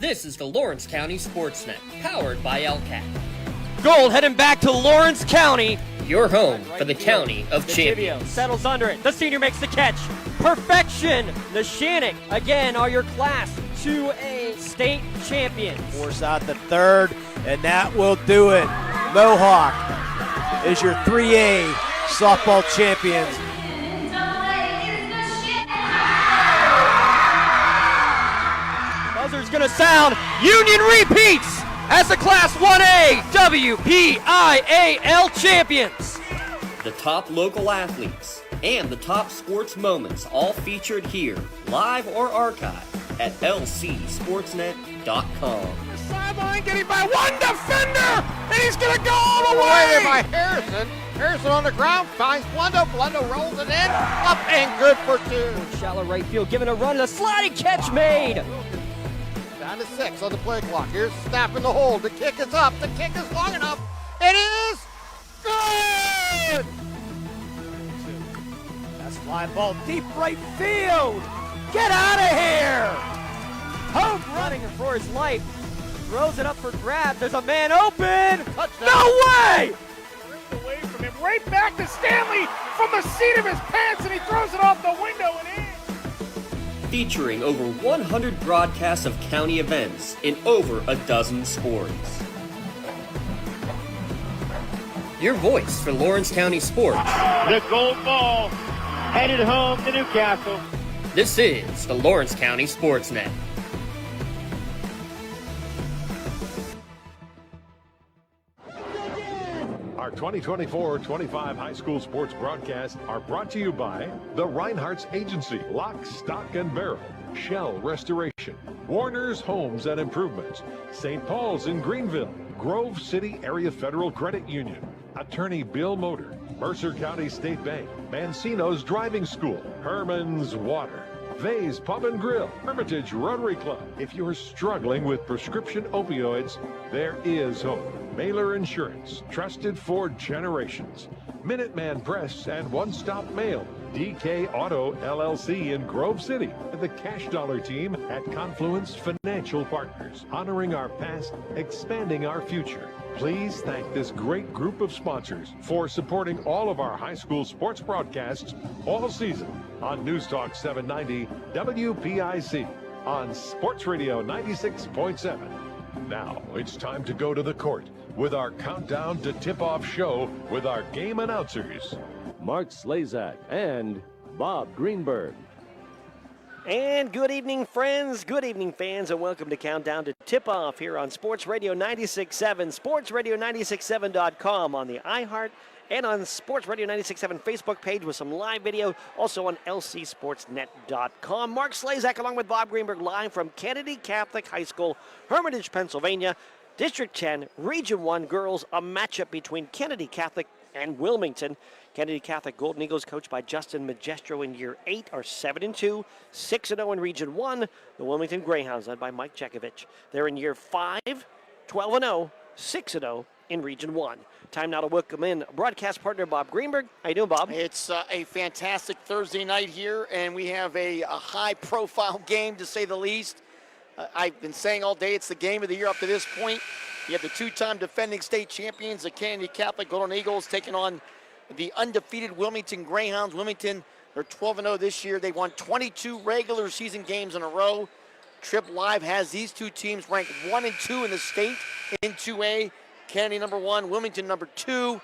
This is the Lawrence County Sportsnet, powered by LCAT. Gold heading back to Lawrence County. Your home for the County of Champions. Settles under it. The senior makes the catch. Perfection. The Shannick, again, are your Class 2A state champions. Force out the third, and that will do it. Mohawk is your 3A softball champions. Buzzer's going to sound. Union repeats as the Class 1A WPIAL champions. The top local athletes and the top sports moments all featured here, live or archived at lcsportsnet.com. The sideline getting by one defender, and he's going to go all the way by Harrison. Harrison on the ground finds Blundo. Blundo rolls it in, up and good for two. Shallow right field, giving a run, and a sliding catch made. Down to 6 on the play clock. Here's Snap in the hold. The kick is up. The kick is long enough. It is good! That's fly ball deep right field. Get out of here! Hope running for his life. Throws it up for grab. There's a man open. Touchdown. No way! Ripped away from him. Right back to Stanley from the seat of his pants, and he throws it off the window and in. Featuring over 100 broadcasts of county events in over a dozen sports. Your voice for Lawrence County sports. The gold ball headed home to Newcastle. This is the Lawrence County Sportsnet. Our 2024-25 high school sports broadcasts are brought to you by the Reinhardt's Agency, Lock, Stock, and Barrel, Shell Restoration, Warner's Homes and Improvements, St. Paul's in Greenville, Grove City Area Federal Credit Union, Attorney Bill Motor, Mercer County State Bank, Mancino's Driving School, Herman's Water, Vay's Pub and Grill, Hermitage Rotary Club. If you're struggling with prescription opioids, there is hope. Mailer Insurance, trusted for generations. Minuteman Press and One Stop Mail. DK Auto LLC in Grove City. The Cash Dollar Team at Confluence Financial Partners. Honoring our past, expanding our future. Please thank this great group of sponsors for supporting all of our high school sports broadcasts all season on News Talk 790 WPIC on Sports Radio 96.7. Now it's time to go to the court with our countdown to tip-off show with our game announcers, Mark Slazak and Bob Greenberg. And good evening, friends. Good evening, fans, and welcome to Countdown to Tip-Off here on Sports Radio 96.7, sportsradio967.com, on the iHeart and on Sports Radio 96.7 Facebook page with some live video, also on lcsportsnet.com. Mark Slazak along with Bob Greenberg live from Kennedy Catholic High School, Hermitage, Pennsylvania. District 10, Region 1 girls, a matchup between Kennedy Catholic and Wilmington. Kennedy Catholic Golden Eagles, coached by Justin Magestro in year 8, are 7-2, 6-0 in Region 1. The Wilmington Greyhounds, led by Mike Jekovich. They're in year 5, 12-0, 6-0 in Region 1. Time now to welcome in broadcast partner Bob Greenberg. How you doing, Bob? It's a fantastic Thursday night here, and we have a high-profile game, to say the least. I've been saying all day it's the game of the year up to this point. You have the two-time defending state champions, the Kennedy Catholic Golden Eagles, taking on the undefeated Wilmington Greyhounds. Wilmington, they're 12-0 this year. They won 22 regular season games in a row. Trip Live has these two teams ranked 1 and 2 in the state in 2A. Kennedy number 1, Wilmington number 2.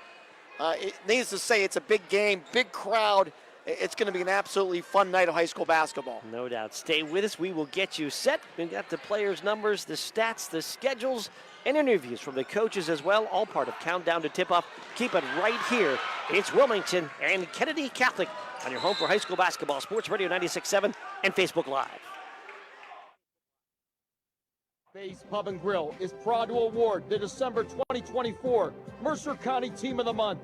Needless to say, it's a big game, big crowd. It's going to be an absolutely fun night of high school basketball. No doubt. Stay with us. We will get you set. We've got the players' numbers, the stats, the schedules, and interviews from the coaches as well, all part of Countdown to Tip-Off. Keep it right here. It's Wilmington and Kennedy Catholic on your home for high school basketball, Sports Radio 96.7 and Facebook Live. Vay's Pub and Grill is proud to award the December 2024 Mercer County Team of the Month.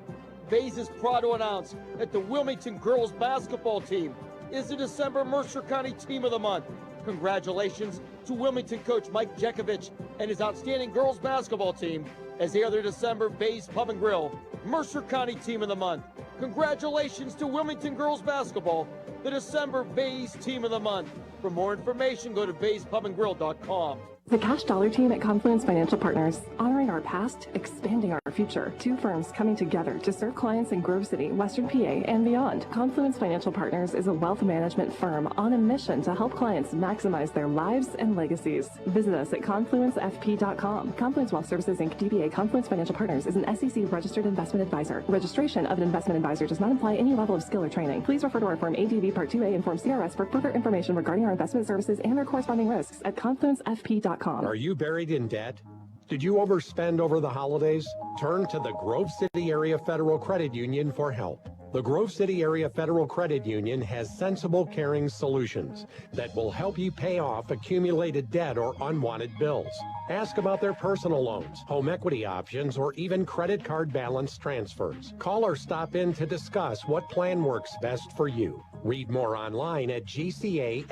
Vay's is proud to announce that the Wilmington girls basketball team is the December Mercer County Team of the Month. Congratulations to Wilmington coach Mike Jekovich and his outstanding girls basketball team as they are the December Vay's Pub and Grill Mercer County Team of the Month. Congratulations to Wilmington girls basketball, the December Vay's Team of the Month. For more information, go to vayspubandgrill.com. The Cash Dollar team at Confluence Financial Partners, honoring our past, expanding our future. Two firms coming together to serve clients in Grove City, Western PA, and beyond. Confluence Financial Partners is a wealth management firm on a mission to help clients maximize their lives and legacies. Visit us at confluencefp.com. Confluence Wealth Services Inc. DBA Confluence Financial Partners is an SEC registered investment advisor. Registration of an investment advisor does not imply any level of skill or training. Please refer to our Form ADV Part 2A and Form CRS for further information regarding our investment services and their corresponding risks at confluencefp.com. Are you buried in debt? Did you overspend over the holidays? Turn to the Grove City Area Federal Credit Union for help. The Grove City Area Federal Credit Union has sensible, caring solutions that will help you pay off accumulated debt or unwanted bills. Ask about their personal loans, home equity options, or even credit card balance transfers. Call or stop in to discuss what plan works best for you. Read more online at gcafcu.org.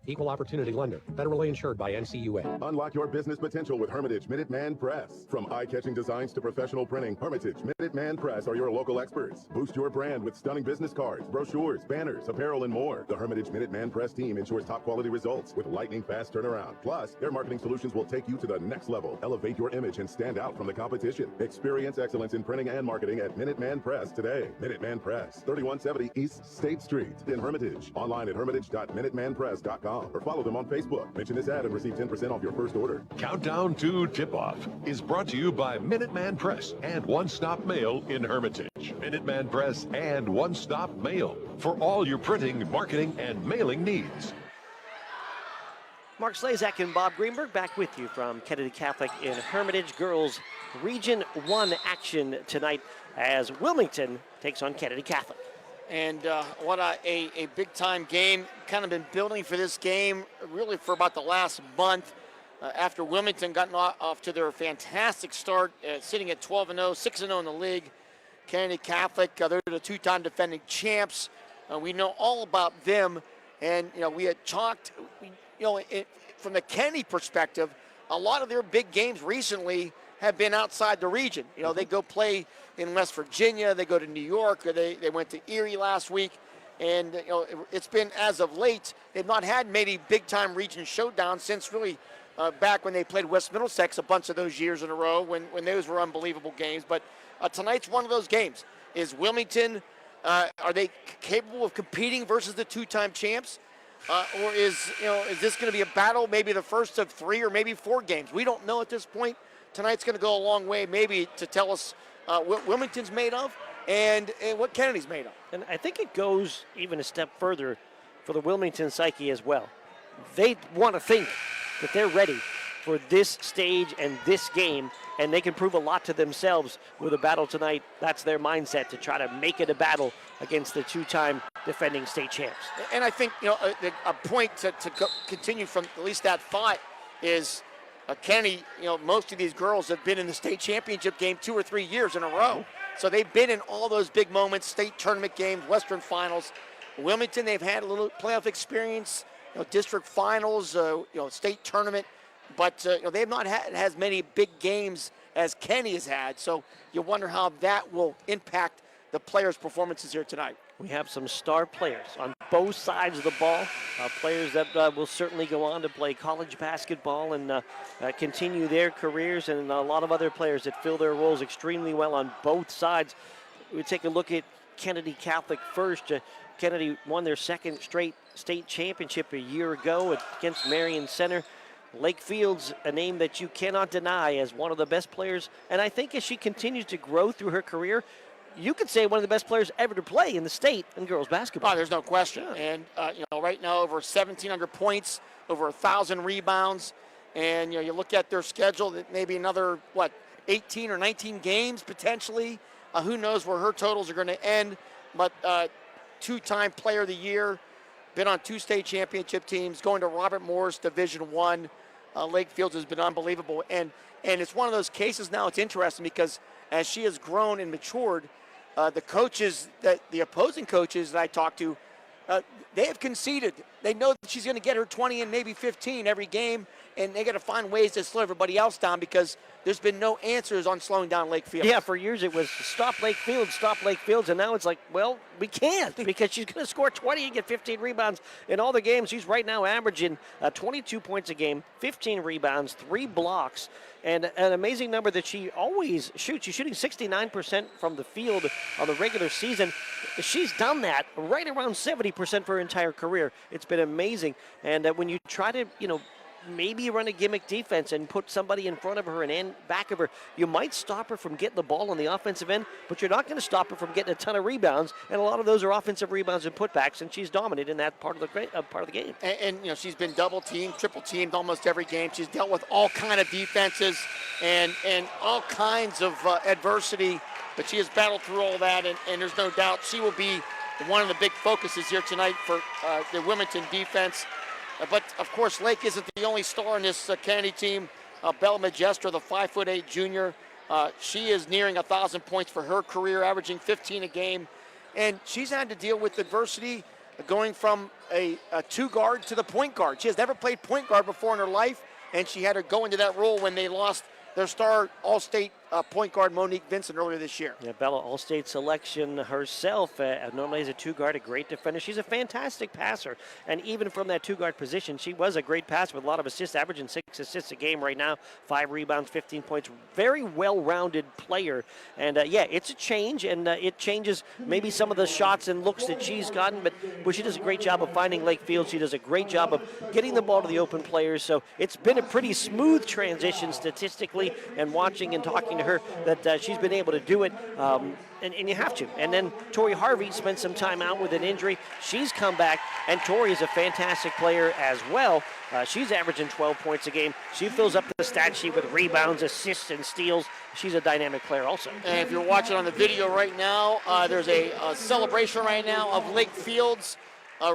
Equal Opportunity Lender. Federally insured by NCUA. Unlock your business potential with Hermitage Minuteman Press. From eye-catching designs to professional printing, Hermitage Minuteman Press are your local experts. Boost your brand with stunning business cards, brochures, banners, apparel, and more. The Hermitage Minuteman Press team ensures top-quality results with lightning-fast turnaround. Plus, their marketing solutions will take you to the next level. Elevate your image and stand out from the competition. Experience excellence in printing and marketing at Minuteman Press today. Minuteman Press, 3170 East State Street in Hermitage. Online at hermitage.minutemanpress.com or follow them on Facebook. Mention this ad and receive 10% off your first order. Countdown to Tip-Off is brought to you by Minuteman Press and One Stop Mail in Hermitage. Minuteman Press and One Stop Mail for all your printing, marketing, and mailing needs. Mark Slazak and Bob Greenberg back with you from Kennedy Catholic in Hermitage. Girls Region 1 action tonight as Wilmington takes on Kennedy Catholic. And what a big-time game. Kind of been building for this game really for about the last month. After Wilmington got off to their fantastic start, sitting at 12-0, 6-0 in the league. Kennedy Catholic, they're the two-time defending champs. We know all about them. And, we had talked, from the Kennedy perspective, a lot of their big games recently have been outside the region. They go play in West Virginia, they go to New York, or they went to Erie last week. And, it's been, as of late, they've not had many big-time region showdowns since really back when they played West Middlesex a bunch of those years in a row when those were unbelievable games. But tonight's one of those games. Is Wilmington, are they capable of competing versus the two-time champs? Or is this going to be a battle, maybe the first of 3 or maybe 4 games? We don't know at this point. Tonight's going to go a long way maybe to tell us what Wilmington's made of and what Kennedy's made of. And I think it goes even a step further for the Wilmington psyche as well. They want to think that they're ready for this stage and this game, and they can prove a lot to themselves with a battle tonight. That's their mindset, to try to make it a battle against the two-time defending state champs. And I think, a point to continue from at least that thought is Kennedy, most of these girls have been in the state championship game 2 or 3 years in a row. So they've been in all those big moments, state tournament games, Western finals. Wilmington, they've had a little playoff experience, district finals, state tournament. But they've not had as many big games as Kenny has had. So you wonder how that will impact the players' performances here tonight. We have some star players on both sides of the ball, players that will certainly go on to play college basketball and continue their careers, and a lot of other players that fill their roles extremely well on both sides. We take a look at Kennedy Catholic first. Kennedy won their second straight state championship a year ago against Marion Center. Lake Field's a name that you cannot deny as one of the best players, and I think as she continues to grow through her career, you could say one of the best players ever to play in the state in girls basketball. Oh, there's no question. Yeah. And, right now over 1,700 points, over 1,000 rebounds. And, you look at their schedule, maybe another, 18 or 19 games potentially. Who knows where her totals are going to end. But two-time player of the year, been on 2 state championship teams, going to Robert Morris Division I. Lake Fields has been unbelievable. And it's one of those cases now, it's interesting because as she has grown and matured, the opposing coaches that I talked to they have conceded. They know that she's going to get her 20 and maybe 15 every game, and they got to find ways to slow everybody else down because there's been no answers on slowing down Lake Fields. Yeah, for years it was stop Lake Fields, and now it's like, well, we can't because she's going to score 20 and get 15 rebounds in all the games. She's right now averaging 22 points a game, 15 rebounds, 3 blocks, and an amazing number that she always shoots. She's shooting 69% from the field on the regular season. She's done that right around 70% for her entire career. It's been amazing. And when you try to, maybe run a gimmick defense and put somebody in front of her and back of her, you might stop her from getting the ball on the offensive end, but you're not going to stop her from getting a ton of rebounds, and a lot of those are offensive rebounds and putbacks, and she's dominated in that part of the game. And she's been double teamed, triple teamed almost every game. She's dealt with all kind of defenses and all kinds of adversity, but she has battled through all that, and there's no doubt she will be one of the big focuses here tonight for the Wilmington defense. But, of course, Lake isn't the only star in this Kennedy team. Bella Majestra, the 5'8" junior, she is nearing 1,000 points for her career, averaging 15 a game. And she's had to deal with adversity going from a two-guard to the point guard. She has never played point guard before in her life, and she had to go into that role when they lost their star All-State point guard Monique Vincent earlier this year. Yeah, Bella, All-State selection herself, normally as a two-guard, a great defender. She's a fantastic passer, and even from that two-guard position, she was a great passer with a lot of assists, averaging 6 assists a game right now, 5 rebounds, 15 points. Very well-rounded player, and it's a change, and it changes maybe some of the shots and looks that she's gotten, but she does a great job of finding Lake Field. She does a great job of getting the ball to the open players, so it's been a pretty smooth transition statistically, and watching and talking to her that she's been able to do it, and you have to. And then Tori Harvey spent some time out with an injury. She's come back, and Tori is a fantastic player as well. She's averaging 12 points a game. She fills up the stat sheet with rebounds, assists, and steals. She's a dynamic player also. And if you're watching on the video right now, there's a celebration right now of Lake Fields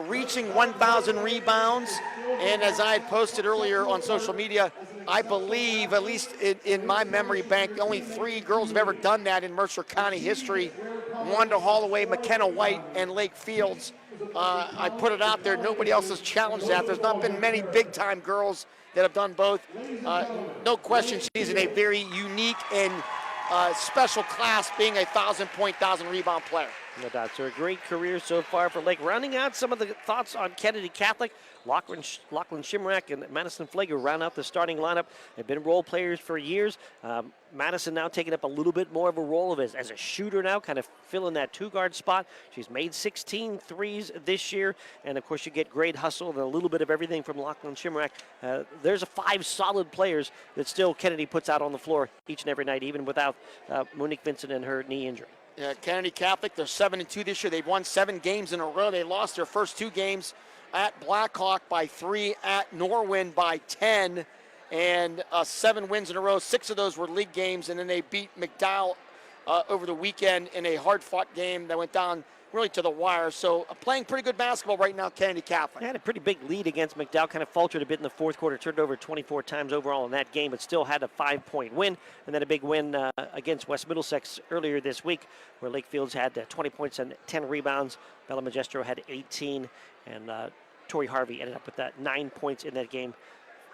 reaching 1,000 rebounds. And as I had posted earlier on social media, I believe, at least in my memory bank, only 3 girls have ever done that in Mercer County history. Wanda Holloway, McKenna White, and Lake Fields. I put it out there. Nobody else has challenged that. There's not been many big-time girls that have done both. No question she's in a very unique and special class, being a 1,000-point, 1,000-rebound player. No doubt. So a great career so far for Lake. Rounding out some of the thoughts on Kennedy Catholic, Lachlan Shimrack and Madison Flager round out the starting lineup. They've been role players for years. Madison now taking up a little bit more of a role as a shooter now, kind of filling that two-guard spot. She's made 16 threes this year, and of course you get great hustle and a little bit of everything from Lachlan Shimrack. There's 5 solid players that still Kennedy puts out on the floor each and every night, even without Monique Vincent and her knee injury. Kennedy Catholic, they're 7-2 this year. They've won 7 games in a row. They lost their first 2 games at Blackhawk by 3, at Norwin by 10, and 7 wins in a row. 6 of those were league games, and then they beat McDowell over the weekend in a hard-fought game that went down really to the wire. So playing pretty good basketball right now, Kennedy Catholic. They had a pretty big lead against McDowell, kind of faltered a bit in the fourth quarter, turned over 24 times overall in that game, but still had a 5-point win, and then a big win against West Middlesex earlier this week, where Lake Fields had 20 points and 10 rebounds. Bella Magistro had 18, and Tori Harvey ended up with 9 points in that game,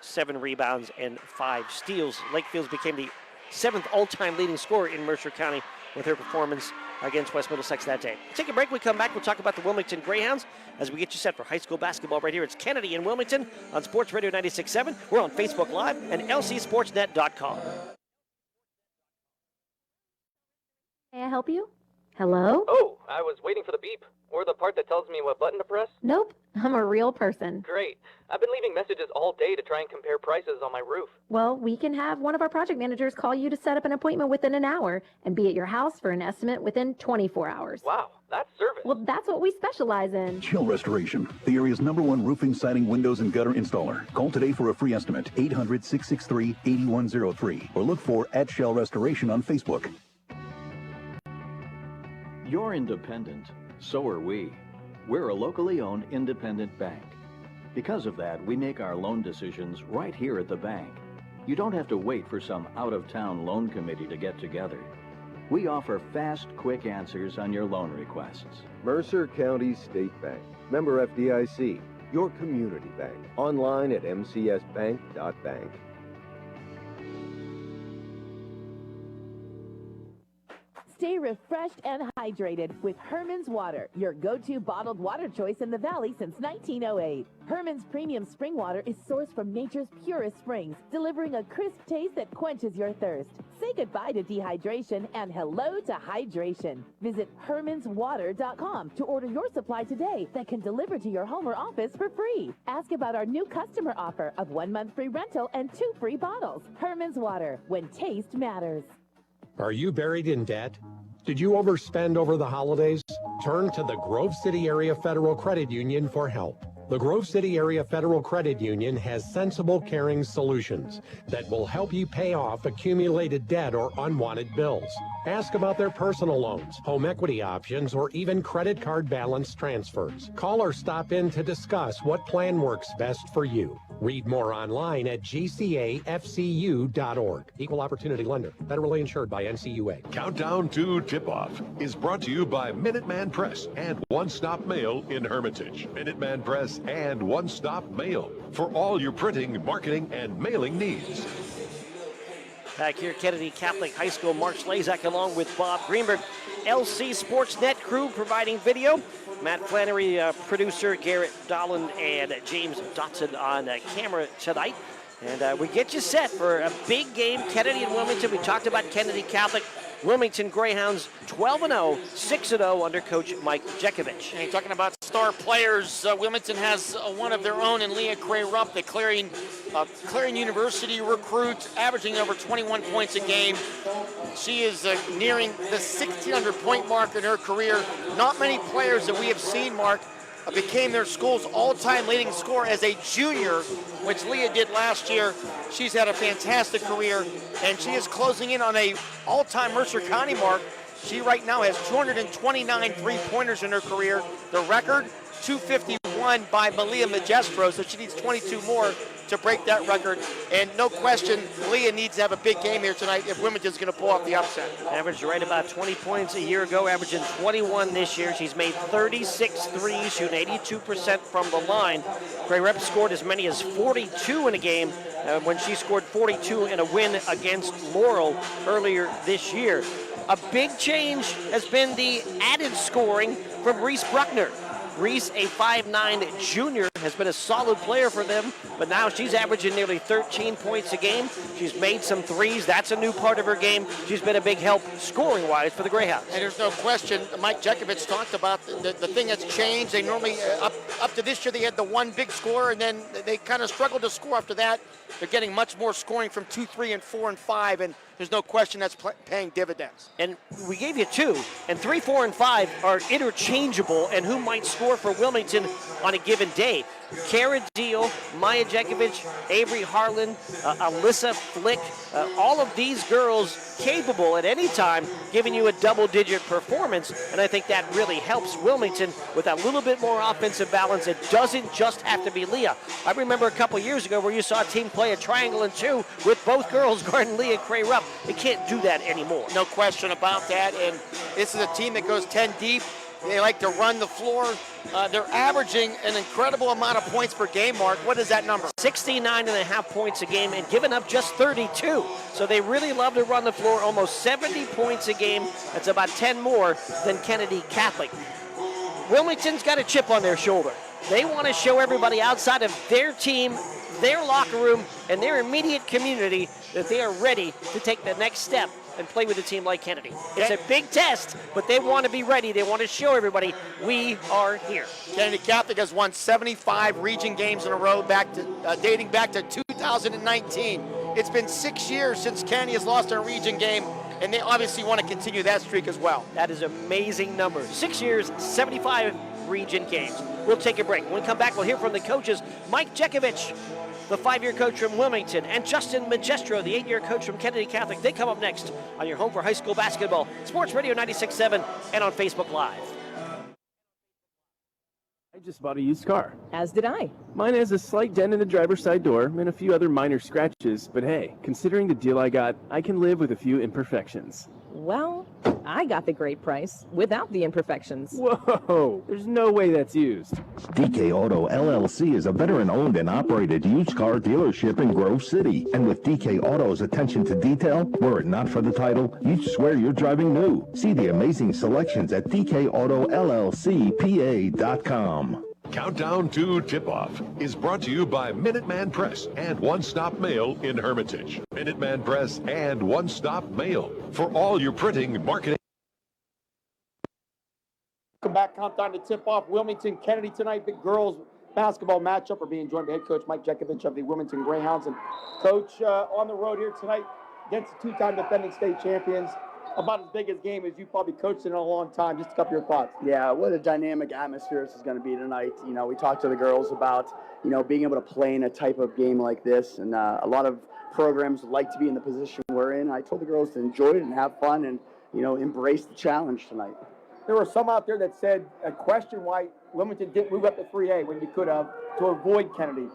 7 rebounds and 5 steals. Lake Fields became the 7th all-time leading scorer in Mercer County with her performance against West Middlesex that day. Take a break. We come back. We'll talk about the Wilmington Greyhounds as we get you set for high school basketball right here. It's Kennedy in Wilmington on Sports Radio 96.7. We're on Facebook Live and lcsportsnet.com. May I help you? Hello? Oh, I was waiting for the beep, or the part that tells me what button to press. Nope, I'm a real person. Great. I've been leaving messages all day to try and compare prices on my roof. Well, we can have one of our project managers call you to set up an appointment within an hour and be at your house for an estimate within 24 hours. Wow, that's service. Well, that's what we specialize in. Shell Restoration, the area's #1 roofing, siding, windows, and gutter installer. Call today for a free estimate, 800-663-8103, or look for @Shell Restoration on Facebook. You're independent. So are we. We're a locally owned independent bank. Because of that, we make our loan decisions right here at the bank. You don't have to wait for some out-of-town loan committee to get together. We offer fast, quick answers on your loan requests. Mercer County State Bank. Member FDIC. Your community bank. Online at mcsbank.bank. Stay refreshed and hydrated with Herman's Water, your go-to bottled water choice in the Valley since 1908. Herman's Premium Spring Water is sourced from nature's purest springs, delivering a crisp taste that quenches your thirst. Say goodbye to dehydration and hello to hydration. Visit hermanswater.com to order your supply today that can deliver to your home or office for free. Ask about our new customer offer of 1 month free rental and 2 free bottles. Herman's Water, when taste matters. Are you buried in debt? Did you overspend over the holidays? Turn to the Grove City Area Federal Credit Union for help. The Grove City Area Federal Credit Union has sensible, caring solutions that will help you pay off accumulated debt or unwanted bills. Ask about their personal loans, home equity options, or even credit card balance transfers. Call or stop in to discuss what plan works best for you. Read more online at gcafcu.org. Equal Opportunity Lender. Federally insured by NCUA. Countdown to Tip-Off is brought to you by Minuteman Press and One Stop Mail in Hermitage. Minuteman Press and One Stop Mail for all your printing, marketing, and mailing needs. Back here, Kennedy Catholic High School, Mark Slazak along with Bob Greenberg. LC Sportsnet crew providing video. Matt Flannery, producer, Garrett Dolan, and James Dotson on camera tonight. And we get you set for a big game, Kennedy and Wilmington. We talked about Kennedy Catholic. Wilmington Greyhounds 12-0, 6-0 under Coach Mike Jekovich. And talking about star players, Wilmington has one of their own in Leah Cray-Rupp, the Clarion University recruit, averaging over 21 points a game. She is nearing the 1,600-point mark in her career. Not many players that we have seen, Mark, became their school's all-time leading scorer as a junior, which Leah did last year. She's had a fantastic career, and she is closing in on a all-time Mercer County mark. She right now has 229 three-pointers in her career. The record, 251 by Malia Magestro, so she needs 22 more to break that record. And no question, Leah needs to have a big game here tonight if Wilmington's going to pull off the upset. Averaged right about 20 points a year ago, averaging 21 this year. She's made 36 threes, shooting 82% from the line. Cray-Rupp scored as many as 42 in a game when she scored 42 in a win against Laurel earlier this year. A big change has been the added scoring from Reese Bruckner. Reese, a 5'9" junior, has been a solid player for them, but now she's averaging nearly 13 points a game. She's made some threes. That's a new part of her game. She's been a big help scoring-wise for the Greyhounds. And there's no question, Mike Jekovich talked about the thing that's changed. They normally, up to this year, they had the one big scorer, and then they kind of struggled to score after that. They're getting much more scoring from 2, 3, and 4, and 5, and there's no question that's paying dividends. And we gave you 2, and 3, 4, and 5 are interchangeable, and who might score for Wilmington on a given day. Kara Deal, Maya Jekovich, Avery Harlan, Alyssa Flick, all of these girls capable at any time giving you a double-digit performance, and I think that really helps Wilmington with a little bit more offensive balance. It doesn't just have to be Leah. I remember a couple years ago where you saw a team play a triangle and 2 with both girls guarding Leah Cray-Rupp. They can't do that anymore. No question about that, and this is a team that goes 10 deep. They like to run the floor. They're averaging an incredible amount of points per game, Mark. What is that number? 69.5 points a game and giving up just 32. So they really love to run the floor, almost 70 points a game. That's about 10 more than Kennedy Catholic. Wilmington's got a chip on their shoulder. They want to show everybody outside of their team, their locker room, and their immediate community that they are ready to take the next step and play with a team like Kennedy. It's a big test, but they want to be ready. They want to show everybody we are here. Kennedy Catholic has won 75 region games in a row, dating back to 2019. It's been 6 years since Kennedy has lost a region game, and they obviously want to continue that streak as well. That is amazing number. 6 years, 75 region games. We'll take a break. When we come back, we'll hear from the coaches, Mike Jekovich, the 5-year coach from Wilmington, and Justin Magestro, the 8-year coach from Kennedy Catholic. They come up next on your home for high school basketball, Sports Radio 96.7, and on Facebook Live. I just bought a used car. As did I. Mine has a slight dent in the driver's side door and a few other minor scratches, but hey, considering the deal I got, I can live with a few imperfections. Well, I got the great price without the imperfections. Whoa, there's no way that's used. DK Auto LLC is a veteran-owned and operated used car dealership in Grove City. And with DK Auto's attention to detail, were it not for the title, you'd swear you're driving new. See the amazing selections at DKAutoLLCPA.com. Countdown to Tip-Off is brought to you by Minuteman Press and One Stop Mail in Hermitage. Minuteman Press and One Stop Mail for all your printing, marketing. Welcome back. Countdown to Tip-Off. Wilmington, Kennedy tonight. Big girls basketball matchup. We're being joined by head coach Mike Jekovich of the Wilmington Greyhounds. And coach, on the road here tonight against the two-time defending state champions. About as big a game as you probably coached in a long time. Just a couple of your thoughts. Yeah, what a dynamic atmosphere this is going to be tonight. You know, we talked to the girls about, you know, being able to play in a type of game like this. And a lot of programs like to be in the position we're in. I told the girls to enjoy it and have fun and, you know, embrace the challenge tonight. There were some out there that said a question why Wilmington didn't move up to 3A when you could have to avoid Kennedy.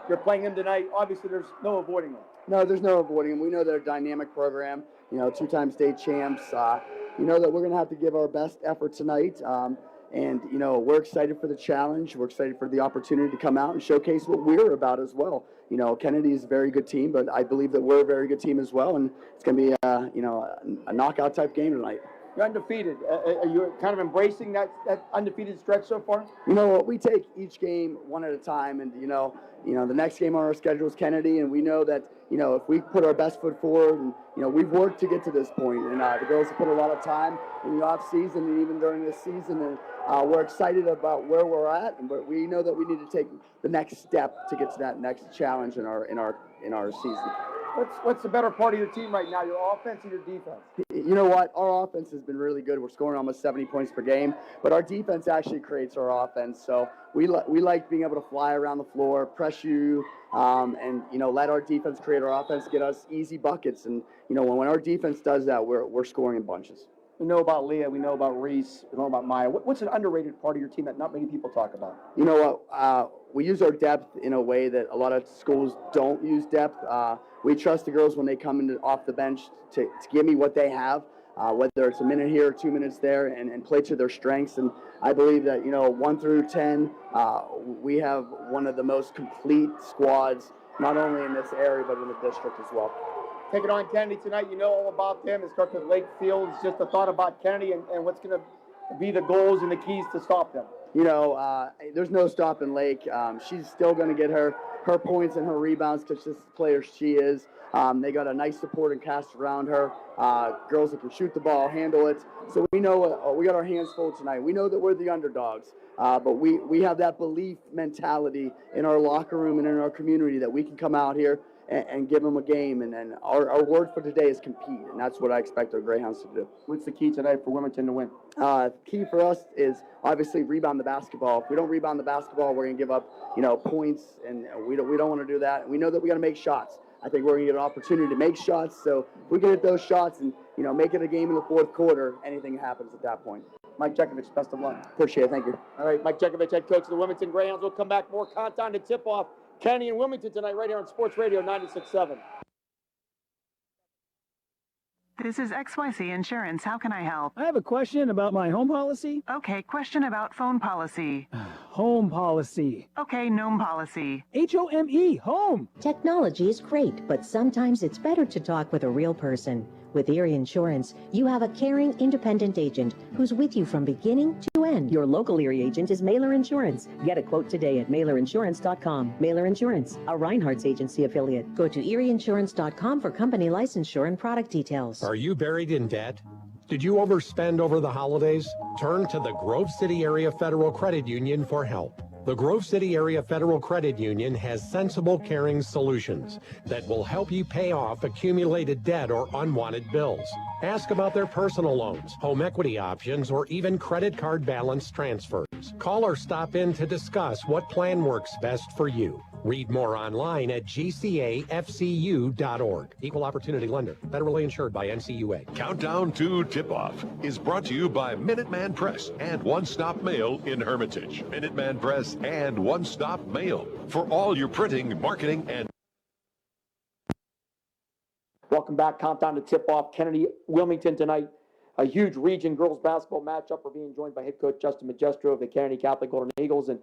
You're playing them tonight. Obviously, there's no avoiding them. No, there's no avoiding them. We know they're a dynamic program. You know, two-time state champs. You know that we're going to have to give our best effort tonight. And, you know, we're excited for the challenge. We're excited for the opportunity to come out and showcase what we're about as well. You know, Kennedy is a very good team, but I believe that we're a very good team as well. And it's going to be, you know, a knockout type game tonight. You're undefeated. Are you kind of embracing that undefeated stretch so far? You know what? We take each game one at a time. And, you know, the next game on our schedule is Kennedy. And we know that, you know, if we put our best foot forward and, you know, we've worked to get to this point. And the girls have put a lot of time in the off season and even during this season. And we're excited about where we're at. But we know that we need to take the next step to get to that next challenge in our season. What's the better part of your team right now, your offense or your defense? You know what? Our offense has been really good. We're scoring almost 70 points per game, but our defense actually creates our offense. So we like being able to fly around the floor, press you, and, you know, let our defense create our offense, get us easy buckets. And, you know, when our defense does that, we're scoring in bunches. We know about Leah. We know about Reese. We know about Maya. What's an underrated part of your team that not many people talk about? You know what? We use our depth in a way that a lot of schools don't use depth. We trust the girls when they come in off the bench to give me what they have, whether it's a minute here or 2 minutes there, and play to their strengths. And I believe that, you know, 1 through 10, we have one of the most complete squads, not only in this area, but in the district as well. Take it on Kennedy tonight. You know all about them. It starts with Lake Fields. Just a thought about Kennedy and what's going to be the goals and the keys to stop them. You know, there's no stopping Lake. She's still going to get her points and her rebounds because this player she is. They got a nice support and cast around her. Girls that can shoot the ball, handle it. So we know we got our hands full tonight. We know that we're the underdogs, but we have that belief mentality in our locker room and in our community that we can come out here and give them a game. And our word for today is compete, and that's what I expect our Greyhounds to do. What's the key tonight for Wilmington to win? Key for us is obviously rebound the basketball. If we don't rebound the basketball, we're going to give up, you know, points, and we don't want to do that. We know that we got to make shots. I think we're going to get an opportunity to make shots. So if we can hit those shots and, you know, make it a game in the fourth quarter, anything happens at that point. Mike Jekovich, best of luck. Appreciate it. Thank you. All right, Mike Jekovich, head coach of the Wilmington Greyhounds. We'll come back. More countdown to tip-off. Kennedy and Wilmington tonight right here on Sports Radio 96.7. This is XYZ Insurance. How can I help? I have a question about my home policy. Okay, question about phone policy. Home policy. Okay, gnome policy. H-O-M-E, home. Technology is great, but sometimes it's better to talk with a real person. With Erie Insurance, you have a caring, independent agent who's with you from beginning to end. Your local Erie agent is Mailer Insurance. Get a quote today at mailerinsurance.com. Mailer Insurance, a Reinhardt's agency affiliate. Go to erieinsurance.com for company licensure and product details. Are you buried in debt? Did you overspend over the holidays? Turn to the Grove City Area Federal Credit Union for help. The Grove City Area Federal Credit Union has sensible, caring solutions that will help you pay off accumulated debt or unwanted bills. Ask about their personal loans, home equity options, or even credit card balance transfers. Call or stop in to discuss what plan works best for you. Read more online at gcafcu.org. Equal Opportunity Lender. Federally insured by NCUA. Countdown to Tip-Off is brought to you by Minuteman Press and One Stop Mail in Hermitage. Minuteman Press and One Stop Mail for all your printing, marketing, and Welcome back. Countdown to tip-off. Kennedy, Wilmington tonight. A huge region girls basketball matchup. We're being joined by head coach Justin Magistro of the Kennedy Catholic Golden Eagles. And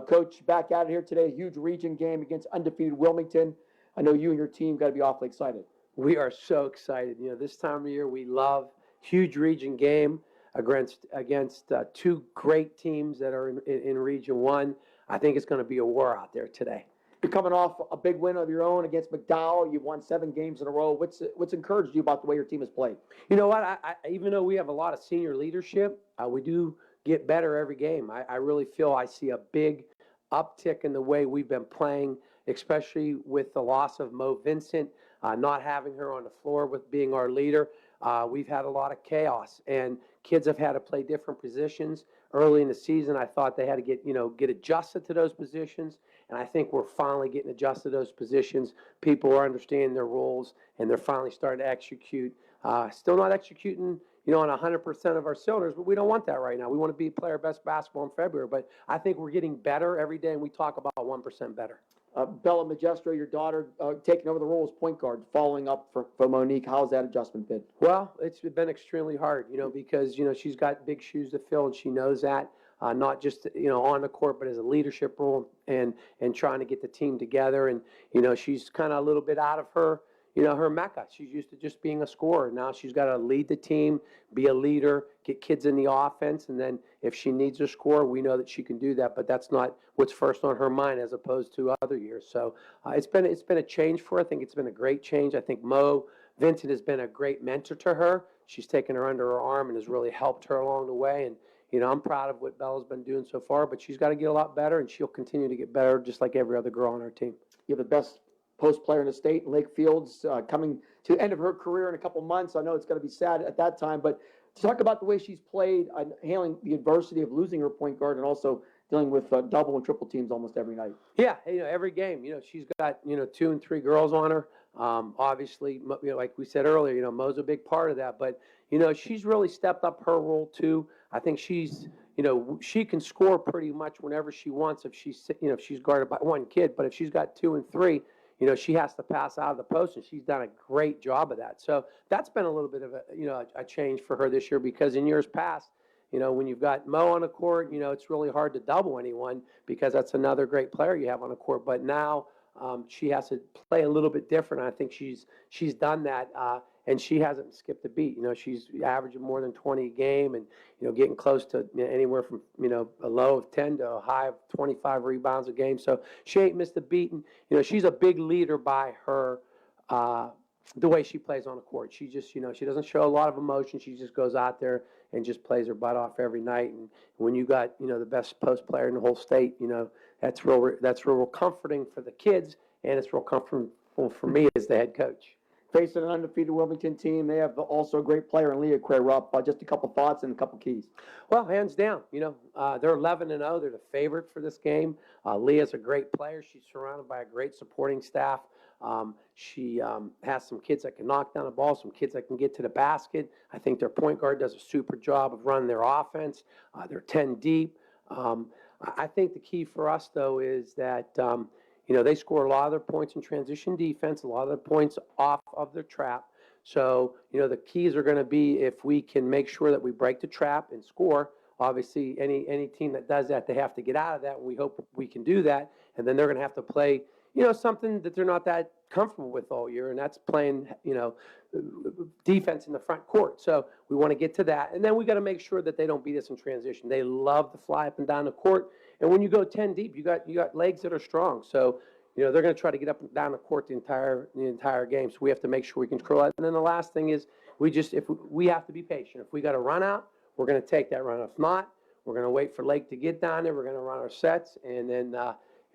Coach, back at it here today. A huge region game against undefeated Wilmington. I know you and your team got to be awfully excited. We are so excited. This time of year we love huge region game against two great teams that are in Region 1. I think it's going to be a war out there today. You're coming off a big win of your own against McDowell. You've won 7 games in a row. What's encouraged you about the way your team has played? You know what? I even though we have a lot of senior leadership, we do get better every game. I really feel I see a big uptick in the way we've been playing, especially with the loss of Mo Vincent, not having her on the floor with being our leader. We've had a lot of chaos, and kids have had to play different positions. Early in the season, I thought they had to get adjusted to those positions, and I think we're finally getting adjusted to those positions. People are understanding their roles, and they're finally starting to execute. Still not executing, on 100% of our cylinders, but we don't want that right now. We want to play our best basketball in February, but I think we're getting better every day, and we talk about 1% better. Bella Magistro, your daughter, taking over the role as point guard, following up for Monique. How's that adjustment been? Well, it's been extremely hard, because, she's got big shoes to fill, and she knows that, not just, on the court, but as a leadership role and trying to get the team together. And, she's kind of a little bit out of her, her mecca. She's used to just being a scorer. Now she's got to lead the team, be a leader, get kids in the offense, and then if she needs a score, we know that she can do that. But that's not what's first on her mind as opposed to other years. So it's been a change for her. I think it's been a great change. I think Mo Vincent has been a great mentor to her. She's taken her under her arm and has really helped her along the way. And I'm proud of what Bella's been doing so far. But she's got to get a lot better, and she'll continue to get better, just like every other girl on our team. You have the best post player in the state, Lake Fields, coming to the end of her career in a couple months. I know it's going to be sad at that time, but to talk about the way she's played, handling the adversity of losing her point guard and also dealing with double and triple teams almost every night. Yeah, every game, she's got, 2 and 3 girls on her. Obviously, like we said earlier, Mo's a big part of that, but, she's really stepped up her role too. I think she's, she can score pretty much whenever she wants if she's, if she's guarded by one kid, but if she's got 2 and 3, she has to pass out of the post, and she's done a great job of that. So that's been a little bit of a change for her this year, because in years past, when you've got Mo on the court, it's really hard to double anyone because that's another great player you have on the court. But now she has to play a little bit different. I think she's done that, and she hasn't skipped a beat. She's averaging more than 20 a game, and getting close to anywhere from a low of 10 to a high of 25 rebounds a game. So she ain't missed a beat, and she's a big leader by her the way she plays on the court. She just she doesn't show a lot of emotion. She just goes out there and just plays her butt off every night. And when you got the best post player in the whole state, that's real comforting for the kids, and it's real comfortable for me as the head coach. Facing an undefeated Wilmington team, they have also a great player in Leah Crarup. Just a couple thoughts and a couple keys. Well, hands down, they're 11-0. They're the favorite for this game. Leah's a great player. She's surrounded by a great supporting staff. She has some kids that can knock down the ball, some kids that can get to the basket. I think their point guard does a super job of running their offense. They're 10 deep. I think the key for us, though, is that they score a lot of their points in transition defense, a lot of their points off of their trap. So, the keys are going to be if we can make sure that we break the trap and score. Obviously, any team that does that, they have to get out of that, and we hope we can do that. And then they're going to have to play, something that they're not that comfortable with all year, and that's playing, defense in the front court. So we want to get to that. And then we got to make sure that they don't beat us in transition. They love to fly up and down the court. And when you go 10 deep, you got legs that are strong. So, they're going to try to get up and down the court the entire game. So we have to make sure we control that. And then the last thing is we have to be patient. If we got a run out, we're going to take that run. If not, we're going to wait for Lake to get down there. We're going to run our sets and then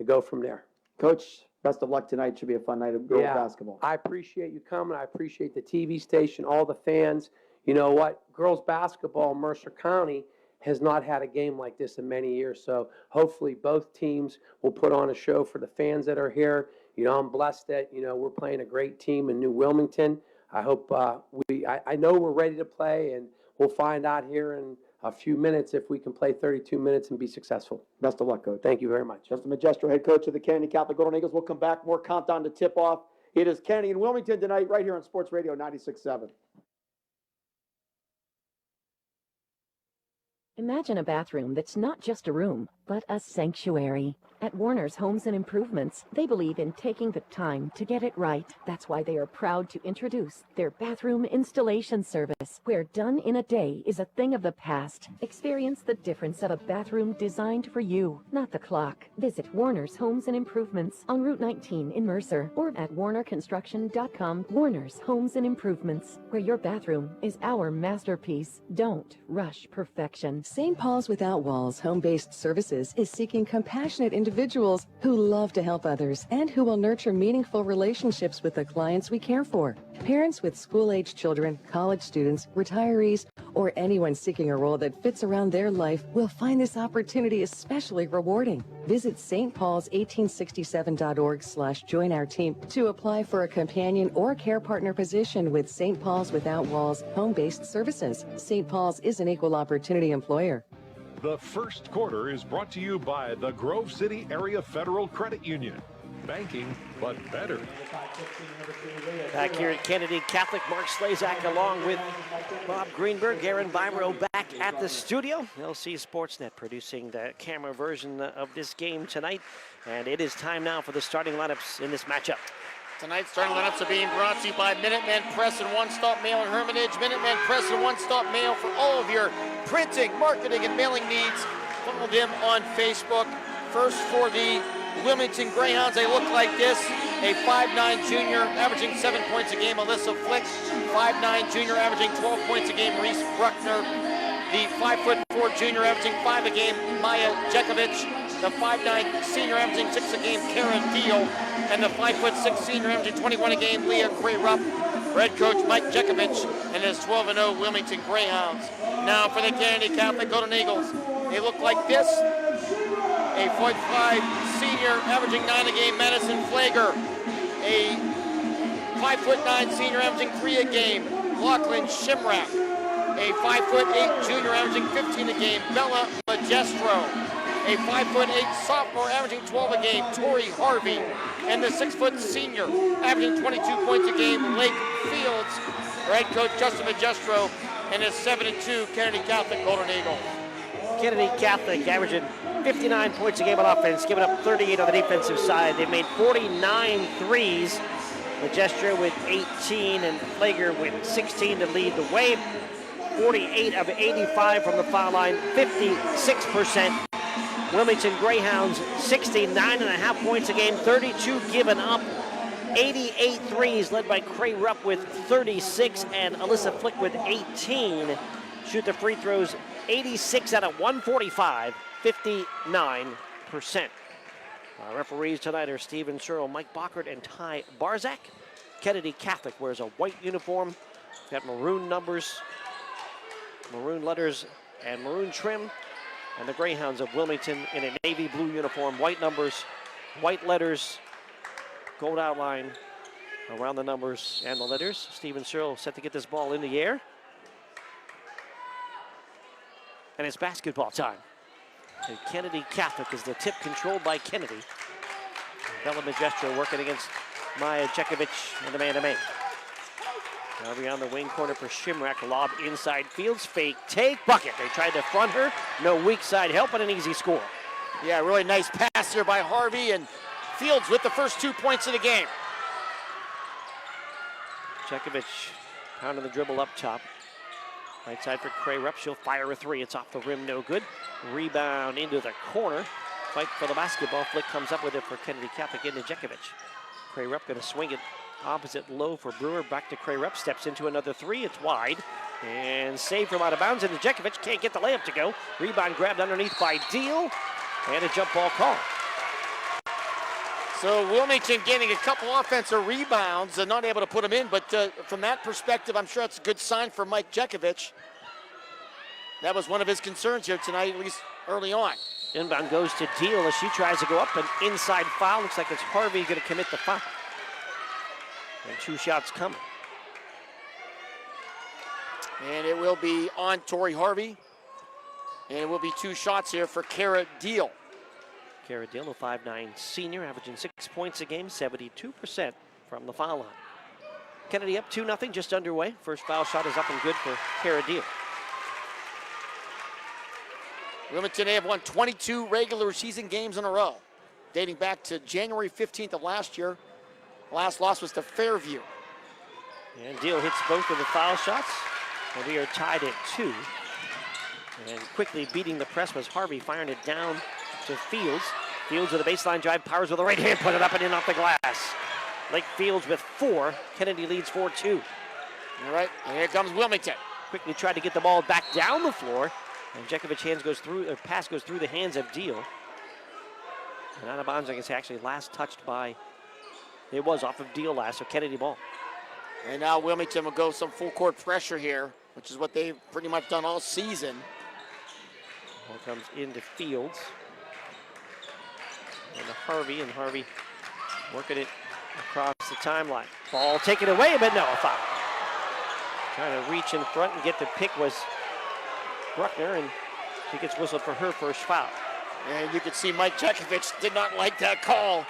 go from there. Coach, best of luck tonight. Should be a fun night of girls basketball. I appreciate you coming. I appreciate the TV station, all the fans. You know what? Girls basketball in Mercer County has not had a game like this in many years. So hopefully both teams will put on a show for the fans that are here. I'm blessed that, we're playing a great team in New Wilmington. I hope I know we're ready to play, and we'll find out here in a few minutes if we can play 32 minutes and be successful. Best of luck, Coach. Thank you very much. Justin Magistro, head coach of the Kennedy Catholic Golden Eagles. We'll come back. More countdown to tip-off. It is Kennedy and Wilmington tonight, right here on Sports Radio 96.7. Imagine a bathroom that's not just a room, but a sanctuary. At Warner's Homes and Improvements, they believe in taking the time to get it right. That's why they are proud to introduce their bathroom installation service, where done in a day is a thing of the past. Experience the difference of a bathroom designed for you, not the clock. Visit Warner's Homes and Improvements on Route 19 in Mercer or at warnerconstruction.com. Warner's Homes and Improvements, where your bathroom is our masterpiece. Don't rush perfection. St. Paul's Without Walls Home-Based Services is seeking compassionate individuals who love to help others and who will nurture meaningful relationships with the clients we care for. Parents with school-age children, college students, retirees, or anyone seeking a role that fits around their life will find this opportunity especially rewarding. Visit stpaul's1867.org/join our team to apply for a companion or care partner position with St. Paul's Without Walls Home-Based Services. St. Paul's is an equal opportunity employer. The first quarter is brought to you by the Grove City Area Federal Credit Union. Banking, but better. Back here at Kennedy Catholic, Mark Slazak along with Bob Greenberg, Aaron Biro back at the studio. LC Sportsnet producing the camera version of this game tonight. And it is time now for the starting lineups in this matchup. Tonight's starting lineups are being brought to you by Minuteman Press and One Stop Mail in Hermitage. Minuteman Press and One Stop Mail for all of your printing, marketing, and mailing needs. Follow them on Facebook. First for the Wilmington Greyhounds, they look like this. A 5'9" junior averaging 7 points a game, Alyssa Flick. 5'9" junior averaging 12 points a game, Reese Bruckner. The 5'4" junior averaging 5 a game, Maya Jekovic. The 5'9" senior averaging 6 a game, Kara Deal. And the 5'6" senior averaging 21 a game, Leah Grayrup. Head coach Mike Jekovic and his 12-0 Wilmington Greyhounds. Now for the Kennedy Catholic Golden Eagles. They look like this. A 5'5" senior averaging 9 a game, Madison Flager. A 5'9" senior averaging 3 a game, Lachlan Shimrack. A 5'8" junior averaging 15 a game, Bella Magestro. A 5'8" sophomore averaging 12 a game, Tori Harvey. And the 6' senior averaging 22 points a game, Lake Fields. Head coach Justin Magestro and his 7-2 Kennedy Catholic Golden Eagle. Kennedy Catholic averaging 59 points a game on offense, giving up 38 on the defensive side. They've made 49 threes. Magestro with 18 and Flager with 16 to lead the way. 48 of 85 from the foul line, 56%. Wilmington Greyhounds, 69.5 points a game, 32 given up, 88 threes, led by Cray Rupp with 36 and Alyssa Flick with 18. Shoot the free throws 86 out of 145, 59%. Our referees tonight are Stephen Searle, Mike Bockert, and Ty Barzak. Kennedy Catholic wears a white uniform, got maroon numbers, maroon letters, and maroon trim. And the Greyhounds of Wilmington in a navy blue uniform, white numbers, white letters, gold outline around the numbers and the letters. Stephen Searle set to get this ball in the air. And it's basketball time. And Kennedy Catholic is the tip, controlled by Kennedy. Bella Magestro working against Maya Jekovic in the man-to-man. Harvey on the wing corner for Shimrack. Lob inside Fields. Fake take. Bucket. They tried to front her. No weak side help, but an easy score. Yeah, really nice pass here by Harvey, and Fields with the first 2 points of the game. Jekovic pounding the dribble up top. Right side for Cray Rupp. She'll fire a three. It's off the rim. No good. Rebound into the corner. Fight for the basketball. Flick comes up with it for Kennedy Catholic into Jekovic. Cray Rupp going to swing it opposite low for Brewer. Back to Cray Rupp. Steps into another three. It's wide. And saved from out of bounds. And Jekovic can't get the layup to go. Rebound grabbed underneath by Deal. And a jump ball call. So Wilmington getting a couple offensive rebounds and not able to put them in. But from that perspective, I'm sure that's a good sign for Mike Jekovic. That was one of his concerns here tonight, at least early on. Inbound goes to Deal as she tries to go up. An inside foul. Looks like it's Harvey going to commit the foul. And two shots coming. And it will be on Tori Harvey. And it will be two shots here for Kara Deal. Kara Deal, a 5'9" senior, averaging 6 points a game, 72% from the foul line. Kennedy up 2-0, just underway. First foul shot is up and good for Cara Deal. Wilmington, they have won 22 regular season games in a row, dating back to January 15th of last year. Last loss was to Fairview. And Deal hits both of the foul shots, and we are tied at 2. And quickly beating the press was Harvey, firing it down to Fields. Fields with a baseline drive, powers with a right hand, put it up and in off the glass. Lake Fields with 4. Kennedy leads 4-2. All right, and here comes Wilmington. Quickly tried to get the ball back down the floor, and Jekovic's pass goes through the hands of Deal. And out of bounds, I guess actually last touched by, it was off of Deal last, so Kennedy ball. And now Wilmington will go some full court pressure here, which is what they've pretty much done all season. Ball comes into Fields. And to Harvey, and Harvey working it across the timeline. Ball taken away, but no, a foul. Trying to reach in front and get the pick was Bruckner, and she gets whistled for her first foul. And you can see Mike Jekovic did not like that call,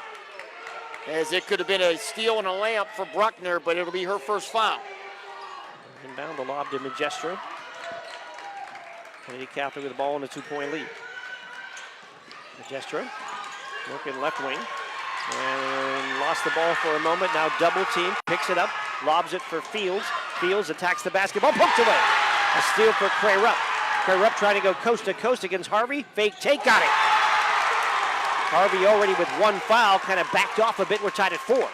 as it could have been a steal and a layup for Bruckner, but it'll be her first foul. Inbound, the lob to Magestro. Kennedy Catholic with the ball in a 2-point lead. Magestro working left wing. And lost the ball for a moment. Now double team, picks it up, lobs it for Fields. Fields attacks the basketball, poked away. A steal for Cray Rupp. Cray Rupp trying to go coast to coast against Harvey. Fake take, got it. Harvey already with 1 foul, kind of backed off a bit. We're tied at 4.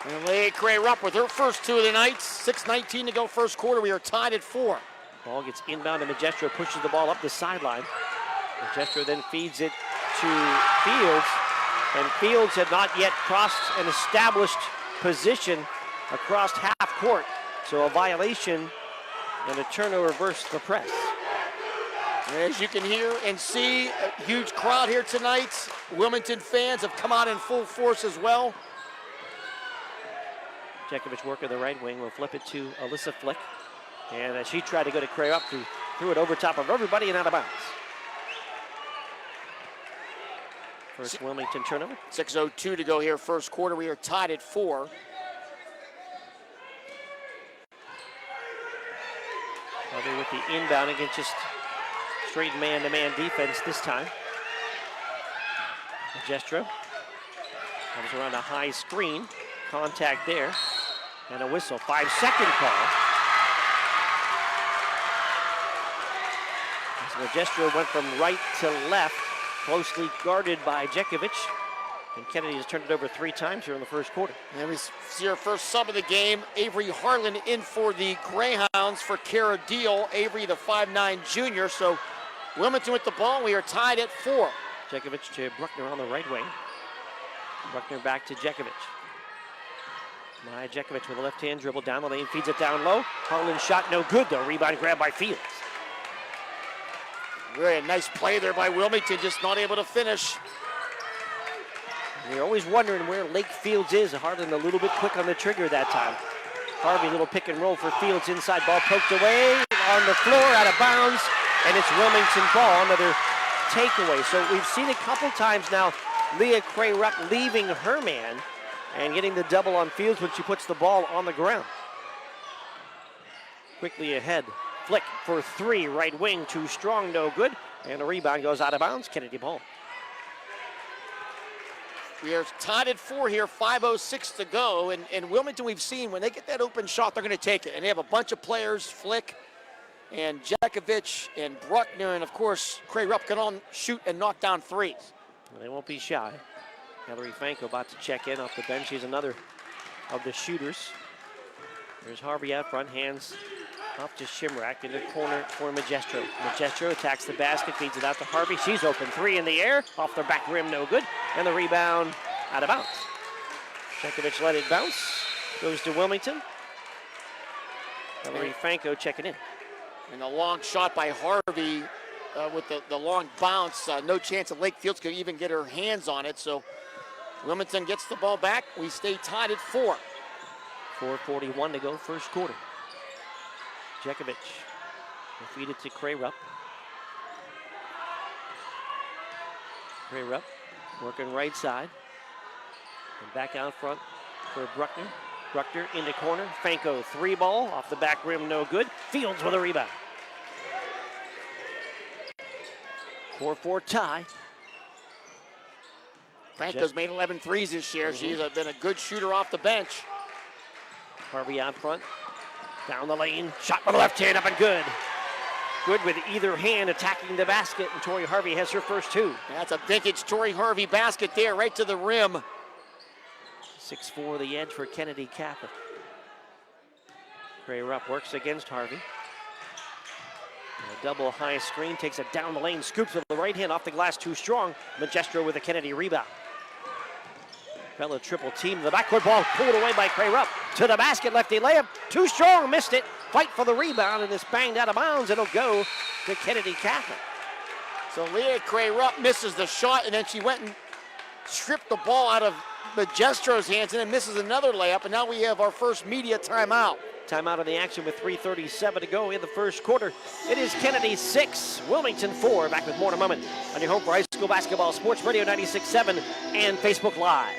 And Leigh Cray Rupp with her first 2 of the night. 6:19 to go first quarter. We are tied at 4. Ball gets inbound and Magestro pushes the ball up the sideline. Magestro then feeds it to Fields. And Fields had not yet crossed an established position across half court. So a violation and a turnover versus the press. As you can hear and see, a huge crowd here tonight. Wilmington fans have come out in full force as well. Jekovic working the right wing will flip it to Alyssa Flick. And as she tried to go to Cray up, threw it over top of everybody and out of bounds. First Wilmington turnover. 6:02 to go here, first quarter. We are tied at 4. Harvey with the inbound against just straight man-to-man defense this time. Magestro comes around a high screen. Contact there. And a whistle. 5-second call. As Magestro went from right to left, closely guarded by Jekovic. And Kennedy has turned it over 3 times here in the first quarter. And we see our first sub of the game. Avery Harlan in for the Greyhounds for Cara Deal. Avery, the 5'9" junior. So Wilmington with the ball. We are tied at 4. Jekovic to Bruckner on the right wing. Bruckner back to Jekovic. Maya Jekovic with a left-hand dribble down the lane, feeds it down low. Harlan shot no good though. Rebound grab by Fields. Very nice play there by Wilmington, just not able to finish. You're always wondering where Lake Fields is. Harlan a little bit quick on the trigger that time. Harvey, little pick and roll for Fields inside. Ball poked away on the floor, out of bounds, and it's Wilmington ball. Another takeaway. So we've seen a couple times now Leah Cray Rupp leaving her man and getting the double on Fields when she puts the ball on the ground. Quickly ahead. Flick for 3, right wing, too strong, no good. And a rebound goes out of bounds, Kennedy ball. We are tied at 4 here, 5:06 to go. And Wilmington, we've seen when they get that open shot, they're going to take it. And they have a bunch of players, Flick and Jekovic and Bruckner, and of course, Cray Rupp can all shoot and knock down threes. Well, they won't be shy. Hillary Fanko about to check in off the bench. She's another of the shooters. There's Harvey out front, hands off to Shimrack in the corner for Magestro. Magestro attacks the basket, feeds it out to Harvey. She's open, 3 in the air, off the back rim, no good. And the rebound out of bounds. Jekovic let it bounce, goes to Wilmington. Hillary Fanko checking in. And a long shot by Harvey with the long bounce. No chance that Lake Fields could even get her hands on it. So Wilmington gets the ball back. We stay tied at 4. 4:41 to go, first quarter. Jekovic will feed it to Cray Rupp. Cray Rupp working right side. And back out front for Bruckner. Bruckner into corner. Fanko, 3 ball. Off the back rim, no good. Fields with a rebound. 4-4 tie. Franco's made 11 threes this year. She's been a good shooter off the bench. Harvey out front. Down the lane. Shot with the left hand up and good. Good with either hand attacking the basket, and Tori Harvey has her first 2. That's a vintage Tori Harvey basket there, right to the rim. 6-4 the edge for Kennedy Catholic. Gray Rupp works against Harvey. A double high screen, takes it down the lane, scoops with the right hand off the glass, too strong. Magestro with a Kennedy rebound. Fellow triple team, the backcourt ball pulled away by Gray Rupp. To the basket, lefty layup, too strong, missed it. Fight for the rebound, and it's banged out of bounds. It'll go to Kennedy Catholic. So Leah Gray Rupp misses the shot, and then she went and stripped the ball out of Majestro's hands, and then misses another layup, and now we have our first media timeout. Timeout of the action with 3:37 to go in the first quarter. It is Kennedy 6, Wilmington 4. Back with more in a moment on your home for high school basketball, Sports Radio 96.7 and Facebook Live.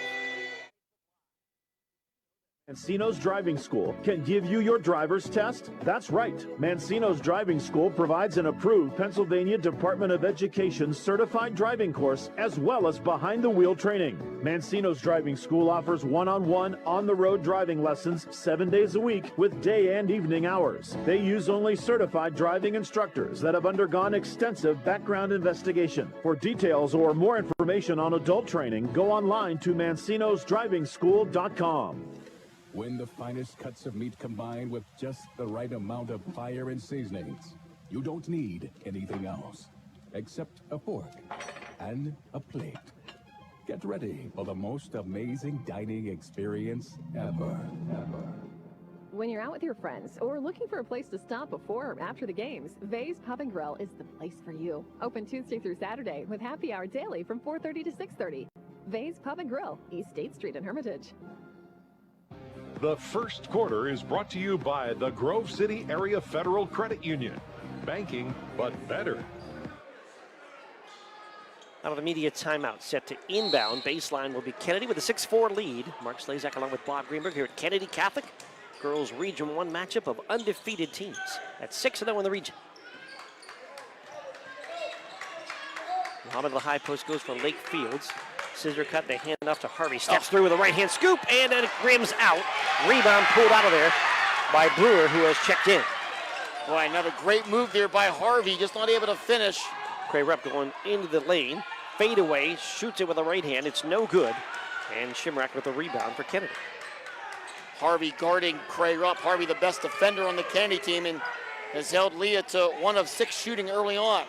Mancino's Driving School can give you your driver's test? That's right. Mancino's Driving School provides an approved Pennsylvania Department of Education certified driving course as well as behind-the-wheel training. Mancino's Driving School offers one-on-one, on-the-road driving lessons 7 days a week with day and evening hours. They use only certified driving instructors that have undergone extensive background investigation. For details or more information on adult training, go online to mancinosdrivingschool.com. When the finest cuts of meat combine with just the right amount of fire and seasonings, you don't need anything else except a fork and a plate. Get ready for the most amazing dining experience ever. When you're out with your friends or looking for a place to stop before or after the games, Vay's Pub and Grill is the place for you. Open Tuesday through Saturday with happy hour daily from 4:30 to 6:30. Vay's Pub and Grill, East State Street in Hermitage. The first quarter is brought to you by the Grove City Area Federal Credit Union. Banking, but better. Out of the media timeout, set to inbound. Baseline will be Kennedy with a 6-4 lead. Mark Slazak along with Bob Greenberg here at Kennedy Catholic. Girls Region 1 matchup of undefeated teams. At 6-0 in the region. Muhammad, the high post goes for Lake Fields. Scissor cut, the hand off to Harvey. Steps through with a right hand scoop, and it rims out. Rebound pulled out of there by Brewer, who has checked in. Boy, another great move there by Harvey, just not able to finish. Gray Rupp going into the lane. Fade away, shoots it with a right hand. It's no good. And Shimrack with a rebound for Kennedy. Harvey guarding Gray Rupp. Harvey, the best defender on the Kennedy team, and has held Leah to 1 of 6 shooting early on.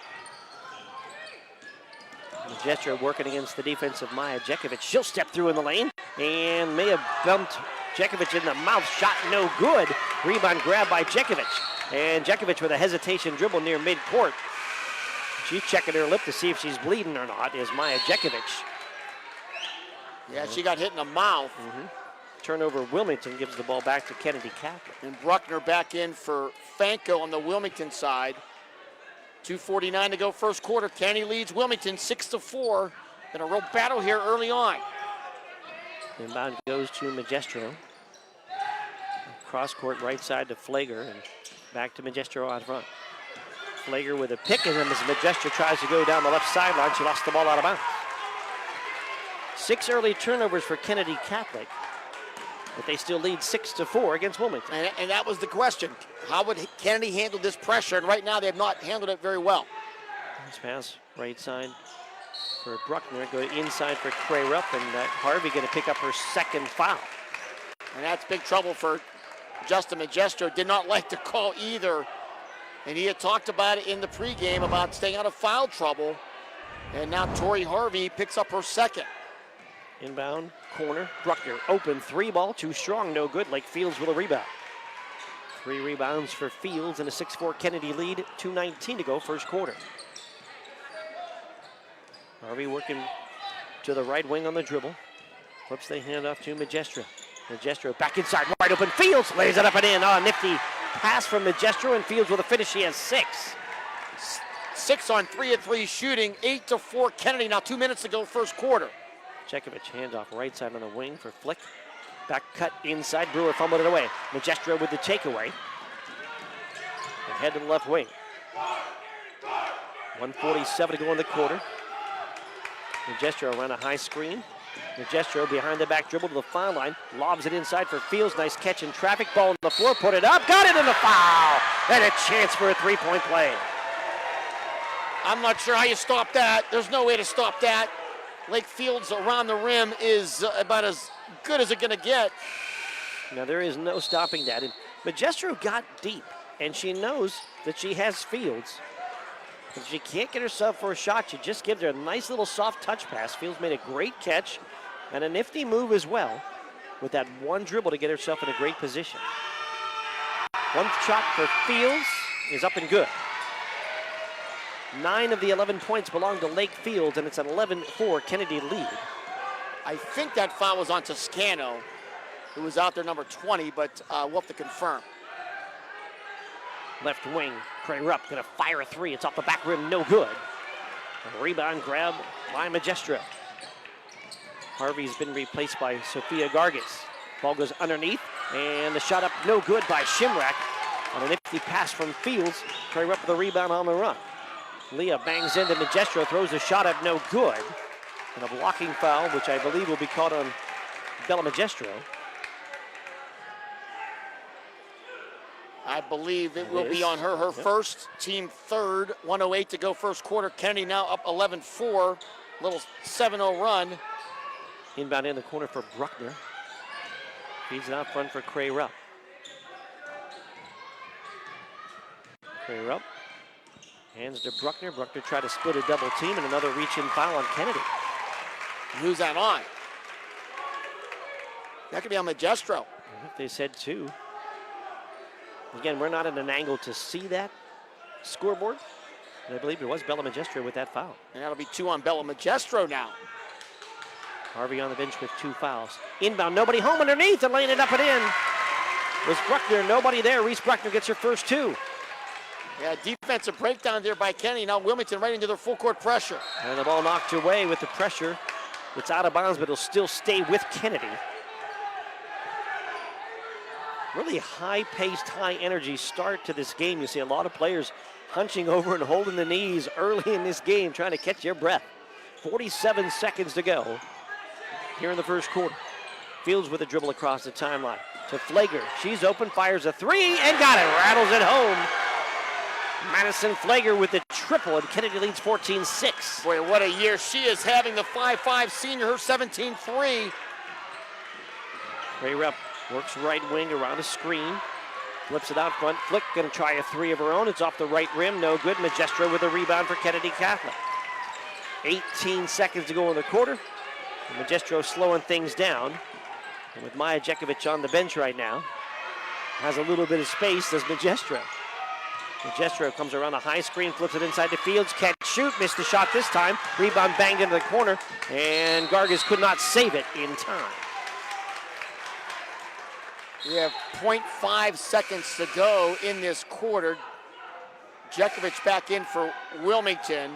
Gesture working against the defense of Maya Jekovic. She'll step through in the lane and may have bumped Jekovic in the mouth. Shot no good. Rebound grab by Jekovic. And Jekovic with a hesitation dribble near midcourt. She's checking her lip to see if she's bleeding or not, is Maya Jekovic. Yeah, she got hit in the mouth. Turnover, Wilmington gives the ball back to Kennedy Catholic. And Bruckner back in for Fanko on the Wilmington side. 2:49 to go first quarter. Kennedy leads Wilmington 6-4. Been a real battle here early on. Inbound goes to Magestro. Cross court right side to Flager and back to Magestro out front. Flager with a pick, and then as Magestro tries to go down the left sideline, she lost the ball out of bounds. 6 early turnovers for Kennedy Catholic, but they still lead 6-4 against Wilmington. And that was the question. How would Kennedy handle this pressure? And right now they have not handled it very well. Nice pass, right side for Bruckner. Go inside for Gray Rupp, and Harvey going to pick up her second foul. And that's big trouble for Justin Magestro. Did not like the call either. And he had talked about it in the pregame about staying out of foul trouble. And now Tori Harvey picks up her second. Inbound, corner, Bruckner, open 3 ball, too strong, no good. Lake Fields with a rebound. 3 rebounds for Fields and a 6-4 Kennedy lead, 2:19 to go first quarter. Harvey working to the right wing on the dribble. Flips the handoff to Magestro. Magestro back inside, wide open, Fields lays it up and in. Oh, nifty pass from Magestro, and Fields with a finish. He has 6. 6 on 3 of 3 shooting, 8-4 Kennedy. Now 2 minutes to go first quarter. Jekovic handoff right side on the wing for Flick. Back cut inside. Brewer fumbled it away. Magestro with the takeaway. And head to the left wing. 1:47 to go in the quarter. Magestro around a high screen. Magestro behind the back dribble to the foul line. Lobs it inside for Fields. Nice catch in traffic. Ball on the floor. Put it up. Got it in the foul. And a chance for a three-point play. I'm not sure how you stop that. There's no way to stop that. Lake Fields around the rim is about as good as it's going to get. Now, there is no stopping that. And Magestro got deep, and she knows that she has Fields. If she can't get herself for a shot, she just gives her a nice little soft touch pass. Fields made a great catch and a nifty move as well with that one dribble to get herself in a great position. One shot for Fields is up and good. 9 of the 11 points belong to Lake Fields, and it's an 11-4 Kennedy lead. I think that foul was on Toscano, who was out there number 20, but we'll have to confirm. Left wing, Cray Rupp gonna fire a three. It's off the back rim, no good. A rebound grab by Magestro. Harvey's been replaced by Sophia Gargas. Ball goes underneath, and the shot up no good by Shimrak. On a nifty pass from Fields, Cray Rupp with the rebound on the run. Leah bangs into Magestro, throws the shot up no good. And a blocking foul, which I believe will be caught on Bella Magestro. I believe it will be on her. Her first, team third, 1:08 to go first quarter. Kennedy now up 11-4, little 7-0 run. Inbound in the corner for Bruckner. Feeds it out front for Cray Rupp. Cray Rupp hands to Bruckner. Bruckner tried to split a double team and another reach-in foul on Kennedy. Who's that on? That could be on Magestro. I think they said two. Again, we're not at an angle to see that scoreboard. And I believe it was Bella Magestro with that foul. And that'll be 2 on Bella Magestro now. Harvey on the bench with 2 fouls. Inbound, nobody home underneath and laying it up and in. Was Bruckner, nobody there. Reese Bruckner gets her first 2. Yeah, defensive breakdown there by Kennedy. Now Wilmington right into their full court pressure. And the ball knocked away with the pressure. It's out of bounds, but it'll still stay with Kennedy. Really high-paced, high-energy start to this game. You see a lot of players hunching over and holding the knees early in this game, trying to catch your breath. 47 seconds to go here in the first quarter. Fields with a dribble across the timeline to Flager. She's open, fires a 3, and got it. Rattles it home. Madison Flager with the triple, and Kennedy leads 14-6. Boy, what a year she is having. The 5'5 senior, her 17-3. Cray Rupp works right wing around a screen. Flips it out front. Flick gonna try a 3 of her own. It's off the right rim, no good. Magestro with a rebound for Kennedy Catholic. 18 seconds to go in the quarter. And Magestro slowing things down. And with Maya Jekovic on the bench right now, has a little bit of space, does Magestro. Magestro comes around a high screen, flips it inside the Fields, can't shoot, missed the shot this time. Rebound banged into the corner, and Gargas could not save it in time. We have 0.5 seconds to go in this quarter. Jekovic back in for Wilmington.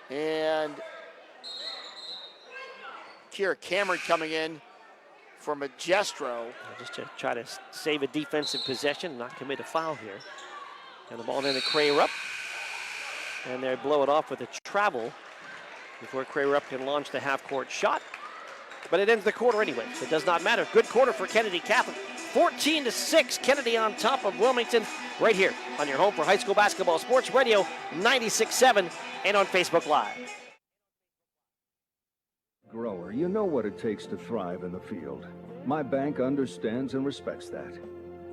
And Kira Cameron coming in for Magestro. Just to try to save a defensive possession, not commit a foul here. And the ball into Cray Rupp. And they blow it off with a travel before Cray Rupp can launch the half-court shot. But it ends the quarter anyway, so it does not matter. Good quarter for Kennedy Catholic. 14-6, Kennedy on top of Wilmington, right here on your home for high school basketball, Sports Radio 96.7, and on Facebook Live. Grower, you know what it takes to thrive in the field. My bank understands and respects that.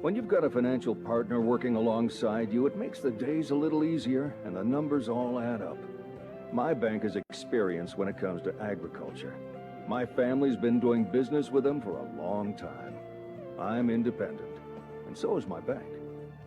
When you've got a financial partner working alongside you, it makes the days a little easier and the numbers all add up. My bank is experienced when it comes to agriculture. My family's been doing business with them for a long time. I'm independent, and so is my bank.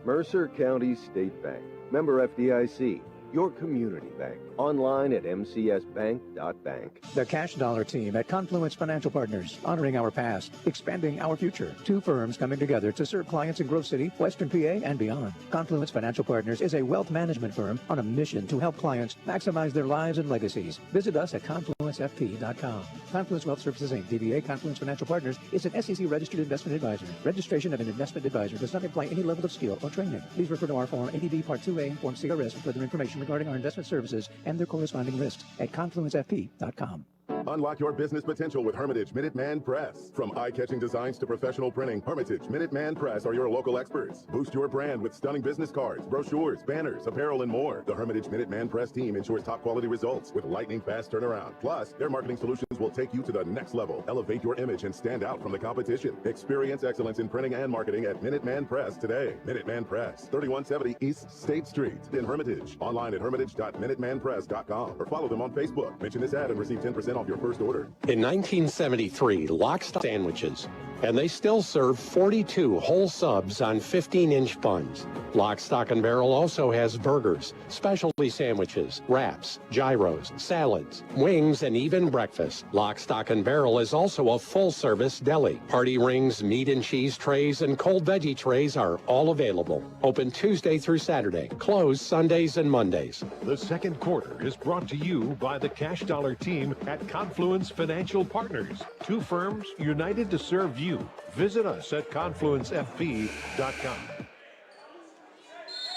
Mercer County State Bank, member FDIC, your community bank. Online at mcsbank.bank. The Cash Dollar team at Confluence Financial Partners, honoring our past, expanding our future. Two firms coming together to serve clients in Grove City, Western PA, and beyond. Confluence Financial Partners is a wealth management firm on a mission to help clients maximize their lives and legacies. Visit us at confluencefp.com. Confluence Wealth Services Inc., DBA Confluence Financial Partners, is an SEC-registered investment advisor. Registration of an investment advisor does not imply any level of skill or training. Please refer to our Form ADV Part 2A and Form CRS for further information regarding our investment services and their corresponding risks at confluencefp.com. Unlock your business potential with Hermitage Minuteman Press. From eye-catching designs to professional printing, Hermitage Minuteman Press are your local experts. Boost your brand with stunning business cards, brochures, banners, apparel, and more. The Hermitage Minuteman Press team ensures top-quality results with lightning-fast turnaround. Plus, their marketing solutions will take you to the next level. Elevate your image and stand out from the competition. Experience excellence in printing and marketing at Minuteman Press today. Minuteman Press, 3170 East State Street in Hermitage. Online at hermitage.minutemanpress.com or follow them on Facebook. Mention this ad and receive 10% off your first order. In 1973, Lock Stock Sandwiches, and they still serve 42 whole subs on 15-inch buns. Lock, Stock, and Barrel also has burgers, specialty sandwiches, wraps, gyros, salads, wings, and even breakfast. Lock, Stock, and Barrel is also a full-service deli. Party rings, meat and cheese trays, and cold veggie trays are all available. Open Tuesday through Saturday, closed Sundays and Mondays. The second quarter is brought to you by the Cash Dollar team at Confluence Financial Partners. Two firms united to serve you. Visit us at confluencefp.com.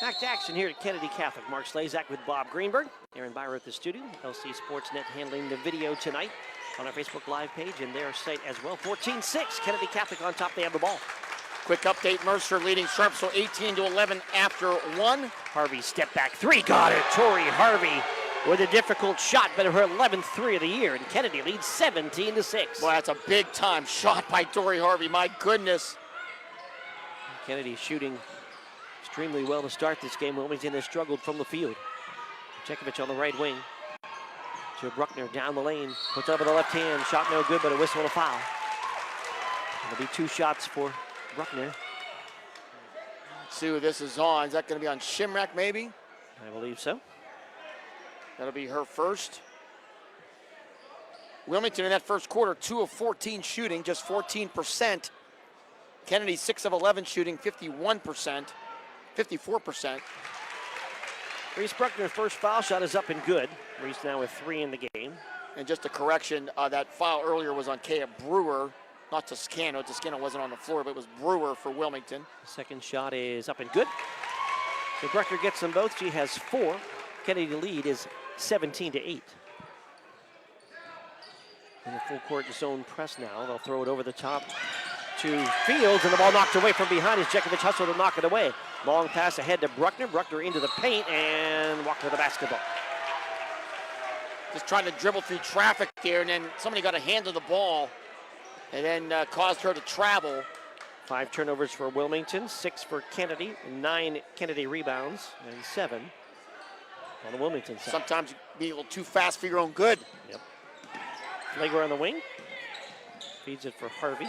Back to action here at Kennedy Catholic. Mark Slazak with Bob Greenberg. Aaron Byer at the studio. LC Sportsnet handling the video tonight on our Facebook Live page and their site as well. 14-6, Kennedy Catholic on top. They have the ball. Quick update, Mercer leading Sharpsville 18-11 after one. Harvey step back three, got it. Tori Harvey with a difficult shot, but her 11th three of the year, and Kennedy leads 17-6. Boy, that's a big-time shot by Tori Harvey. My goodness. Kennedy shooting extremely well to start this game. Wilmington has struggled from the field. Jekovic on the right wing. Joe Bruckner down the lane, puts up with the left hand. Shot no good, but a whistle and a foul. It'll be two shots for Bruckner. Let's see who this is on. Is that going to be on Shimrack, maybe? I believe so. That'll be her first. Wilmington in that first quarter, 2 of 14 shooting, just 14%. Kennedy, 6 of 11 shooting, 51%, 54%. Reese Bruckner's first foul shot is up and good. Reese now with 3 in the game. And just a correction, that foul earlier was on Kaya Brewer, not Toscano. Toscano wasn't on the floor, but it was Brewer for Wilmington. The second shot is up and good. So Bruckner gets them both. She has 4. Kennedy lead is 17-8. In the full court zone press now. They'll throw it over the top to Fields, and the ball knocked away from behind as Jekovic hustled to knock it away. Long pass ahead to Bruckner. Bruckner into the paint and walked with the basketball. Just trying to dribble through traffic there, and then somebody got a hand on the ball and then caused her to travel. 5 turnovers for Wilmington, 6 for Kennedy, 9 Kennedy rebounds, and 7 on the Wilmington side. Sometimes you be a little too fast for your own good. Yep. Flager on the wing. Feeds it for Harvey.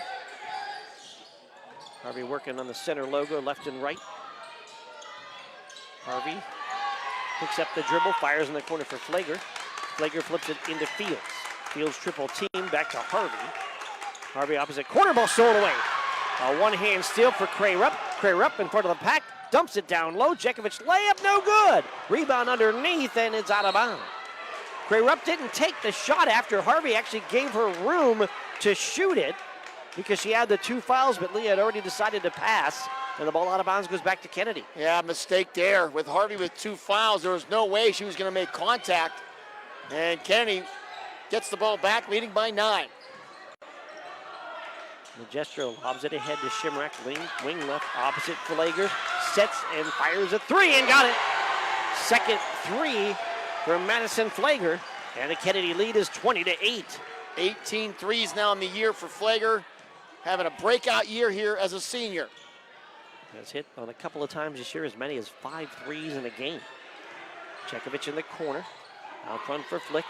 Harvey working on the center logo, left and right. Harvey picks up the dribble, fires in the corner for Flager. Flager flips it into Fields. Fields triple team, back to Harvey. Harvey opposite corner, ball stolen away. A one-hand steal for Cray Rupp. Cray Rupp in front of the pack, dumps it down low. Jekovic layup, no good. Rebound underneath, and it's out of bounds. Cray Rupp didn't take the shot after Harvey actually gave her room to shoot it because she had the 2 fouls, but Leah had already decided to pass, and the ball out of bounds goes back to Kennedy. Yeah, mistake there. With Harvey with 2 fouls, there was no way she was going to make contact. And Kennedy gets the ball back, leading by 9. Magestro lobs it ahead to Shimrack, wing left, opposite Flager, sets and fires a 3 and got it. Second 3 for Madison Flager, and the Kennedy lead is 20-8. 18 threes now in the year for Flager, having a breakout year here as a senior. Has hit on a couple of times this year, as many as 5 threes in a game. Jekovic in the corner, out front for Flick.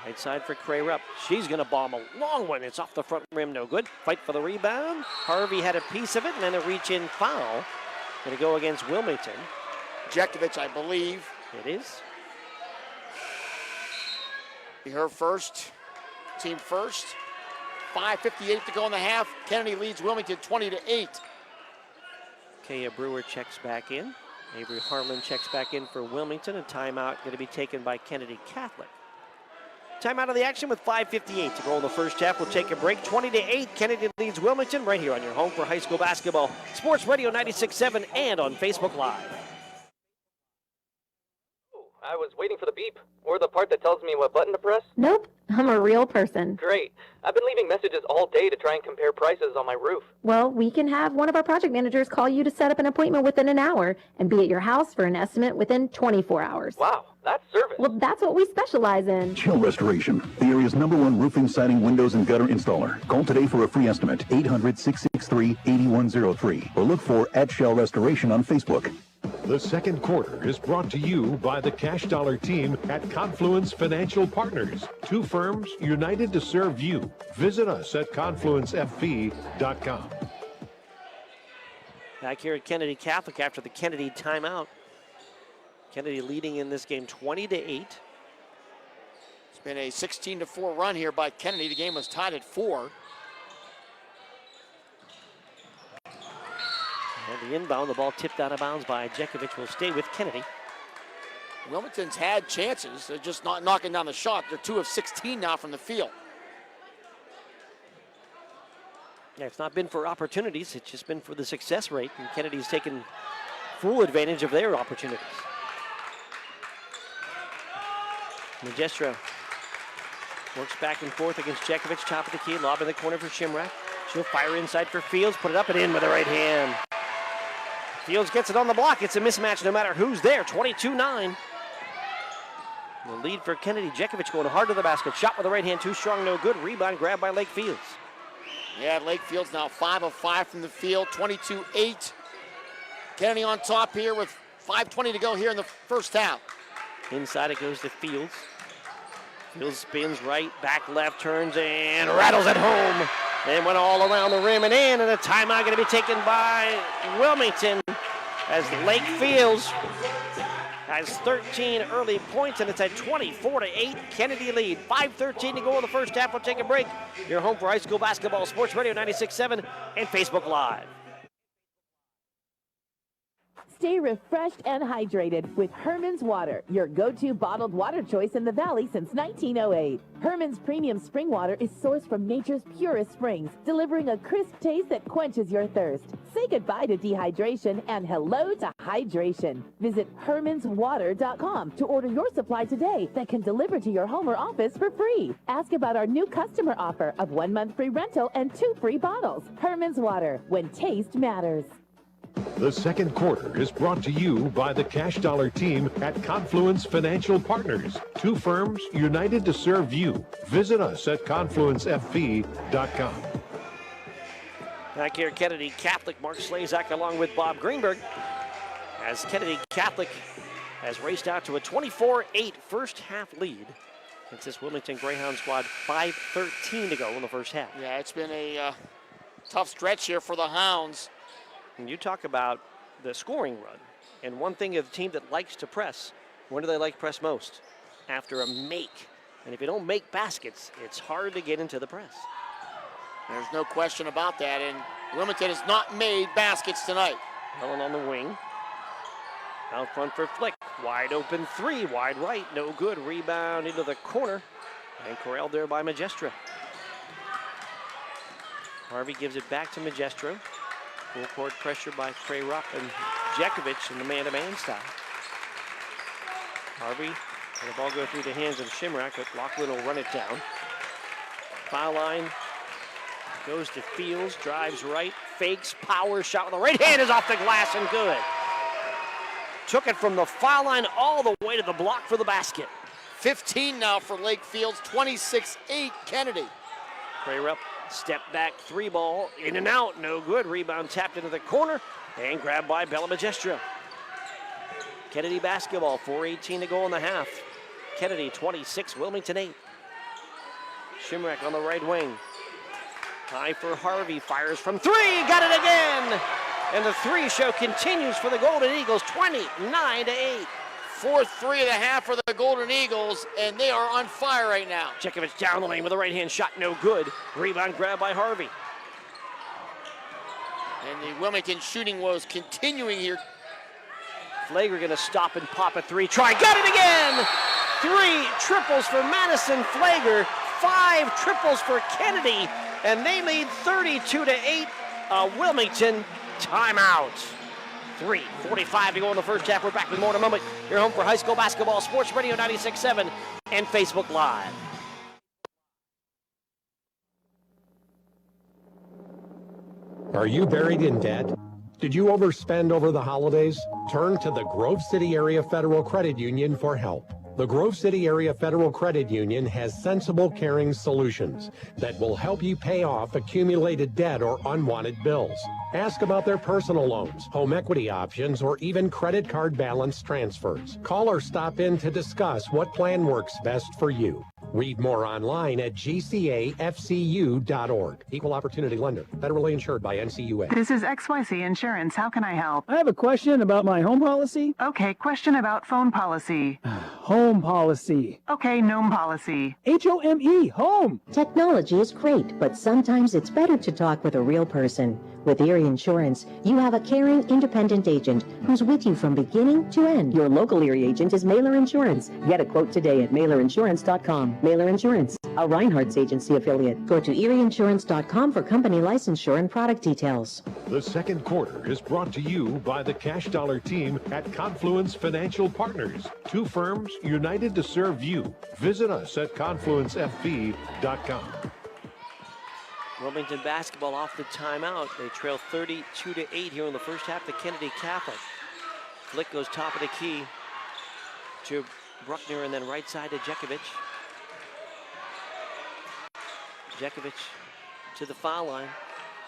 Right side for Cray Rupp. She's going to bomb a long one. It's off the front rim, no good. Fight for the rebound. Harvey had a piece of it, and then a reach-in foul. Going to go against Wilmington. Jekovic, I believe. It is. Be her first, team first. 5:58 to go in the half. Kennedy leads Wilmington 20-8. Kaya Brewer checks back in. Avery Harlan checks back in for Wilmington. A timeout going to be taken by Kennedy Catholic. Timeout of the action with 5:58 to go in the first half. We'll take a break. 20-8. Kennedy leads Wilmington right here on your home for high school basketball. Sports Radio 96.7 and on Facebook Live. I was waiting for the beep, or the part that tells me what button to press. Nope, I'm a real person. Great. I've been leaving messages all day to try and compare prices on my roof. Well, we can have one of our project managers call you to set up an appointment within an hour and be at your house for an estimate within 24 hours. Wow, that's service. Well, that's what we specialize in. Shell Restoration, the area's #1 roofing, siding, windows, and gutter installer. Call today for a free estimate, 800-663-8103, or look for @Shell Restoration on Facebook. The second quarter is brought to you by the Cash Dollar team at Confluence Financial Partners. Two firms united to serve you. Visit us at confluencefp.com. Back here at Kennedy Catholic after the Kennedy timeout. Kennedy leading in this game 20-8. It's been a 16-4 run here by Kennedy. The game was tied at 4. And the inbound, the ball tipped out of bounds by Jekovic, will stay with Kennedy. Wilmington's had chances. They're just not knocking down the shot. They're 2 of 16 now from the field. Yeah, it's not been for opportunities. It's just been for the success rate. And Kennedy's taken full advantage of their opportunities. Majestra works back and forth against Jekovic. Top of the key, lob in the corner for Shimrak. She'll fire inside for Fields, put it up and in with the right hand. Fields gets it on the block. It's a mismatch no matter who's there. 22-9. The lead for Kennedy. Jekovic going hard to the basket. Shot with the right hand. Too strong, no good. Rebound grabbed by Lake Fields. Yeah, Lake Fields now 5 of 5 from the field. 22-8. Kennedy on top here with 5:20 to go here in the first half. Inside it goes to Fields. Fields spins right, back left, turns and rattles it home. And went all around the rim and in, and a timeout going to be taken by Wilmington as Lake Fields has 13 early points, and it's at 24-8. Kennedy lead. 5:13 to go in the first half. We'll take a break. Your home for high school basketball, Sports Radio 96.7 and Facebook Live. Stay refreshed and hydrated with Herman's Water, your go-to bottled water choice in the Valley since 1908. Herman's premium spring water is sourced from nature's purest springs, delivering a crisp taste that quenches your thirst. Say goodbye to dehydration and hello to hydration. Visit hermanswater.com to order your supply today that can deliver to your home or office for free. Ask about our new customer offer of 1 month free rental and 2 free bottles. Herman's Water, when taste matters. The second quarter is brought to you by the Cash Dollar team at Confluence Financial Partners. Two firms united to serve you. Visit us at confluencefp.com. Back here, Kennedy Catholic, Mark Slazak along with Bob Greenberg, as Kennedy Catholic has raced out to a 24-8 first half lead. It's this Wilmington Greyhound squad. 5:13 to go in the first half. Yeah, it's been a tough stretch here for the Hounds. And you talk about the scoring run, and one thing of the team that likes to press, when do they like to press most? After a make. And if you don't make baskets, it's hard to get into the press. There's no question about that, and Wilmington has not made baskets tonight. Helen on the wing. Out front for Flick. Wide open three, wide right, no good. Rebound into the corner, and corralled there by Majestra. Harvey gives it back to Majestra. Full court pressure by Trey Rupp and Jekovic in the man-to-man style. Harvey, and the ball go through the hands of Shimrak, but Lachlan will run it down. Foul line goes to Fields, drives right, fakes, power shot with the right hand is off the glass and good. Took it from the foul line all the way to the block for the basket. 15 now for Lake Fields, 26-8 Kennedy. Trey Rupp. Step back, three ball, in and out, no good. Rebound tapped into the corner and grabbed by Bella Majestra. Kennedy basketball, 4:18 to go in the half. Kennedy 26, Wilmington 8. Shimrak on the right wing. High for Harvey, fires from three, got it again! And the three show continues for the Golden Eagles, 29-8. Fourth three of the half for the Golden Eagles, and they are on fire right now. Jekovic down the lane with a right-hand shot, no good. Rebound grab by Harvey. And the Wilmington shooting woes continuing here. Flager gonna stop and pop a three. Try, got it again! 3 triples for Madison Flager, 5 triples for Kennedy, and they lead 32-8. Wilmington timeout. 3:45 to go in the first half. We're back with more in a moment. You're home for high school basketball, Sports Radio 96.7 and Facebook Live. Are you buried in debt? Did you overspend over the holidays? Turn to the Grove City Area Federal Credit Union for help. The Grove City Area Federal Credit Union has sensible, caring solutions that will help you pay off accumulated debt or unwanted bills. Ask about their personal loans, home equity options, or even credit card balance transfers. Call or stop in to discuss what plan works best for you. Read more online at gcafcu.org. Equal Opportunity Lender. Federally insured by NCUA. This is XYZ Insurance. How can I help? I have a question about my home policy. Okay, question about phone policy. Home policy. Okay, gnome policy. HOME, home. Technology is great, but sometimes it's better to talk with a real person. With Erie Insurance, you have a caring, independent agent who's with you from beginning to end. Your local Erie agent is Mailer Insurance. Get a quote today at mailerinsurance.com. Mailer Insurance, a Reinhardt's agency affiliate. Go to erieinsurance.com for company licensure and product details. The second quarter is brought to you by the Cash Dollar team at Confluence Financial Partners. 2 firms united to serve you. Visit us at confluencefb.com. Wilmington basketball off the timeout. They trail 32-8 here in the first half to Kennedy Catholic. Flick goes top of the key to Bruckner and then right side to Jekovic. Jekovic to the foul line.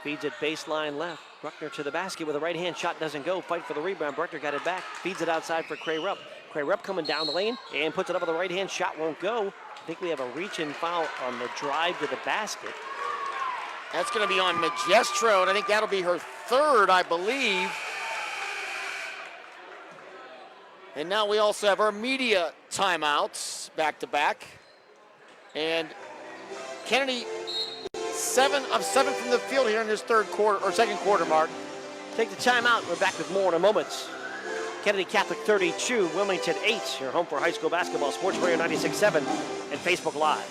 Feeds it baseline left. Bruckner to the basket with a right-hand shot, doesn't go. Fight for the rebound. Bruckner got it back. Feeds it outside for Cray Rupp. Cray Rupp coming down the lane and puts it up with a right-hand shot, won't go. I think we have a reach-in foul on the drive to the basket. That's going to be on Magestro, and I think that'll be her third, I believe. And now we also have our media timeouts back-to-back. And Kennedy, 7 of 7 from the field here in this third quarter, or second quarter, Mark. Take the timeout. We're back with more in a moment. Kennedy Catholic 32, Wilmington 8. You're home for high school basketball, Sports Radio 96.7 and Facebook Live.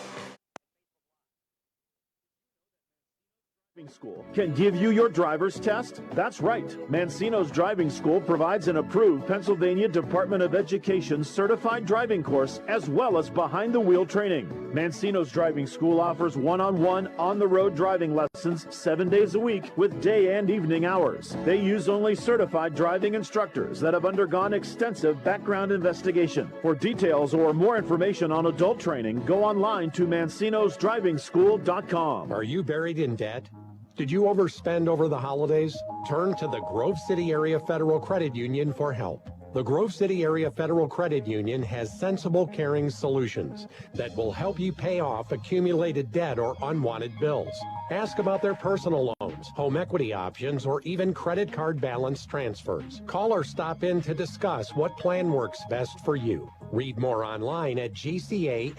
School can give you your driver's test? That's right. Mancino's Driving School provides an approved Pennsylvania Department of Education certified driving course as well as behind-the-wheel training. Mancino's Driving School offers one-on-one, on-the-road driving lessons 7 days a week with day and evening hours. They use only certified driving instructors that have undergone extensive background investigation. For details or more information on adult training, go online to mancinosdrivingschool.com. Are you buried in debt? Did you overspend over the holidays? Turn to the Grove City Area Federal Credit Union for help. The Grove City Area Federal Credit Union has sensible, caring solutions that will help you pay off accumulated debt or unwanted bills. Ask about their personal loans, home equity options, or even credit card balance transfers. Call or stop in to discuss what plan works best for you. Read more online at gcafcu.org.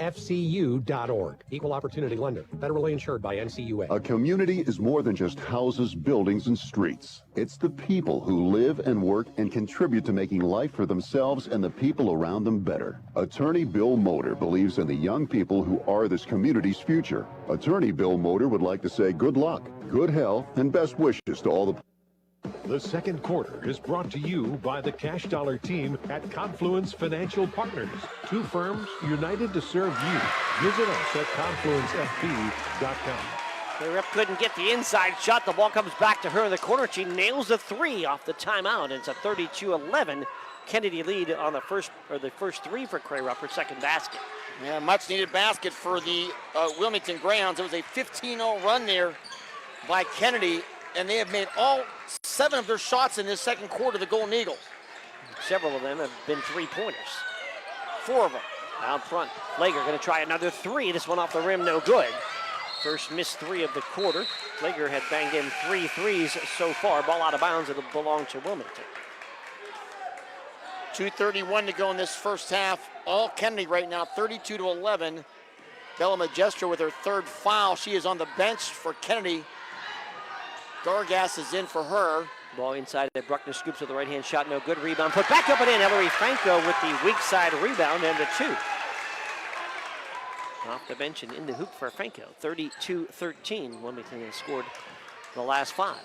Equal Opportunity Lender. Federally insured by NCUA. A community is more than just houses, buildings, and streets. It's the people who live and work and contribute to making life for themselves and the people around them better. Attorney Bill Motor believes in the young people who are this community's future. Attorney Bill Motor would like to say good luck, good health, and best wishes to all the... The second quarter is brought to you by the Cash Dollar team at Confluence Financial Partners. 2 firms united to serve you. Visit us at confluencefb.com. The rep couldn't get the inside shot. The ball comes back to her in the corner. She nails a 3 off the timeout. And it's a 32-11 Kennedy lead on the first 3 for Cray Rupp, her second basket. Yeah, much needed basket for the Wilmington Greyhounds. It was a 15-0 run there by Kennedy, and they have made all 7 of their shots in this second quarter, the Golden Eagles. Several of them have been 3-pointers. 4 of them. Out front, Flager going to try another 3. This one off the rim, no good. First missed 3 of the quarter. Flager had banged in 3 threes so far. Ball out of bounds, it'll belong to Wilmington. 2:31 to go in this first half. All Kennedy right now, 32-11. Bella Majestra with her third foul. She is on the bench for Kennedy. Gargas is in for her. Ball inside. Bruckner scoops with the right-hand shot. No good. Rebound put back up and in. Ellery Franco with the weak side rebound and a 2. Off the bench and in the hoop for Franco. 32-13. Wilmington has scored the last 5.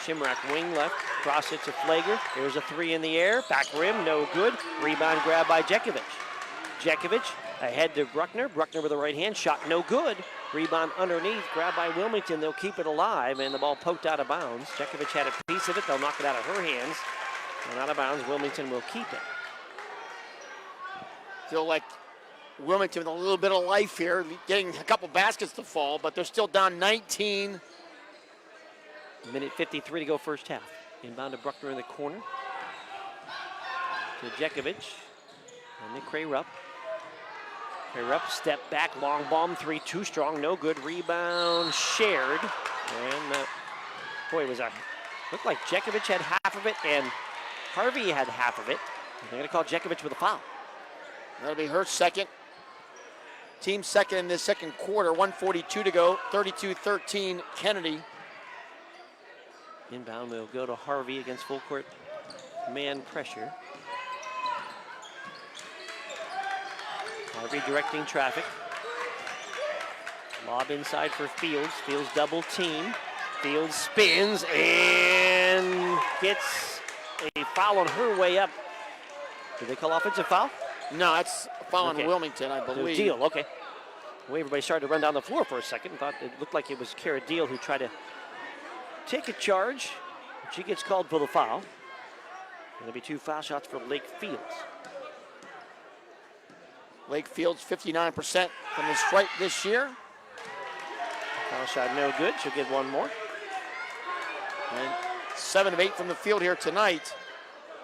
Shimrack wing left. Cross it to Flager. There's a 3 in the air. Back rim. No good. Rebound grab by Jekovic. Jekovic ahead to Bruckner. Bruckner with the right hand shot. No good. Rebound underneath, grabbed by Wilmington. They'll keep it alive, and the ball poked out of bounds. Jekovic had a piece of it. They'll knock it out of her hands. And out of bounds, Wilmington will keep it. Feel like Wilmington with a little bit of life here, getting a couple baskets to fall, but they're still down 19. Minute 53 to go first half. Inbound to Bruckner in the corner. To Jekovic. And Nick Cray-Rupp. Cray-Rupp step back, long bomb, 3 too strong, no good. Rebound shared. And boy, it was looked like Jekovic had half of it and Harvey had half of it. They're gonna call Jekovic with a foul. That'll be her second. Team second in this second quarter, 1:42 to go, 32-13 Kennedy. Inbound will go to Harvey against full court man pressure. Harvey directing traffic. Lob inside for Fields. Fields double team. Fields spins and gets a foul on her way up. Did they call offensive foul? No, that's a foul on Wilmington, I believe. Deal, okay. Well, everybody started to run down the floor for a second. Thought it looked like it was Kara Deal who tried to take a charge. She gets called for the foul. There'll be 2 foul shots for Lake Fields. Lake Fields 59% from the stripe this year. Foul shot no good. She'll get 1 more. And 7 of 8 from the field here tonight.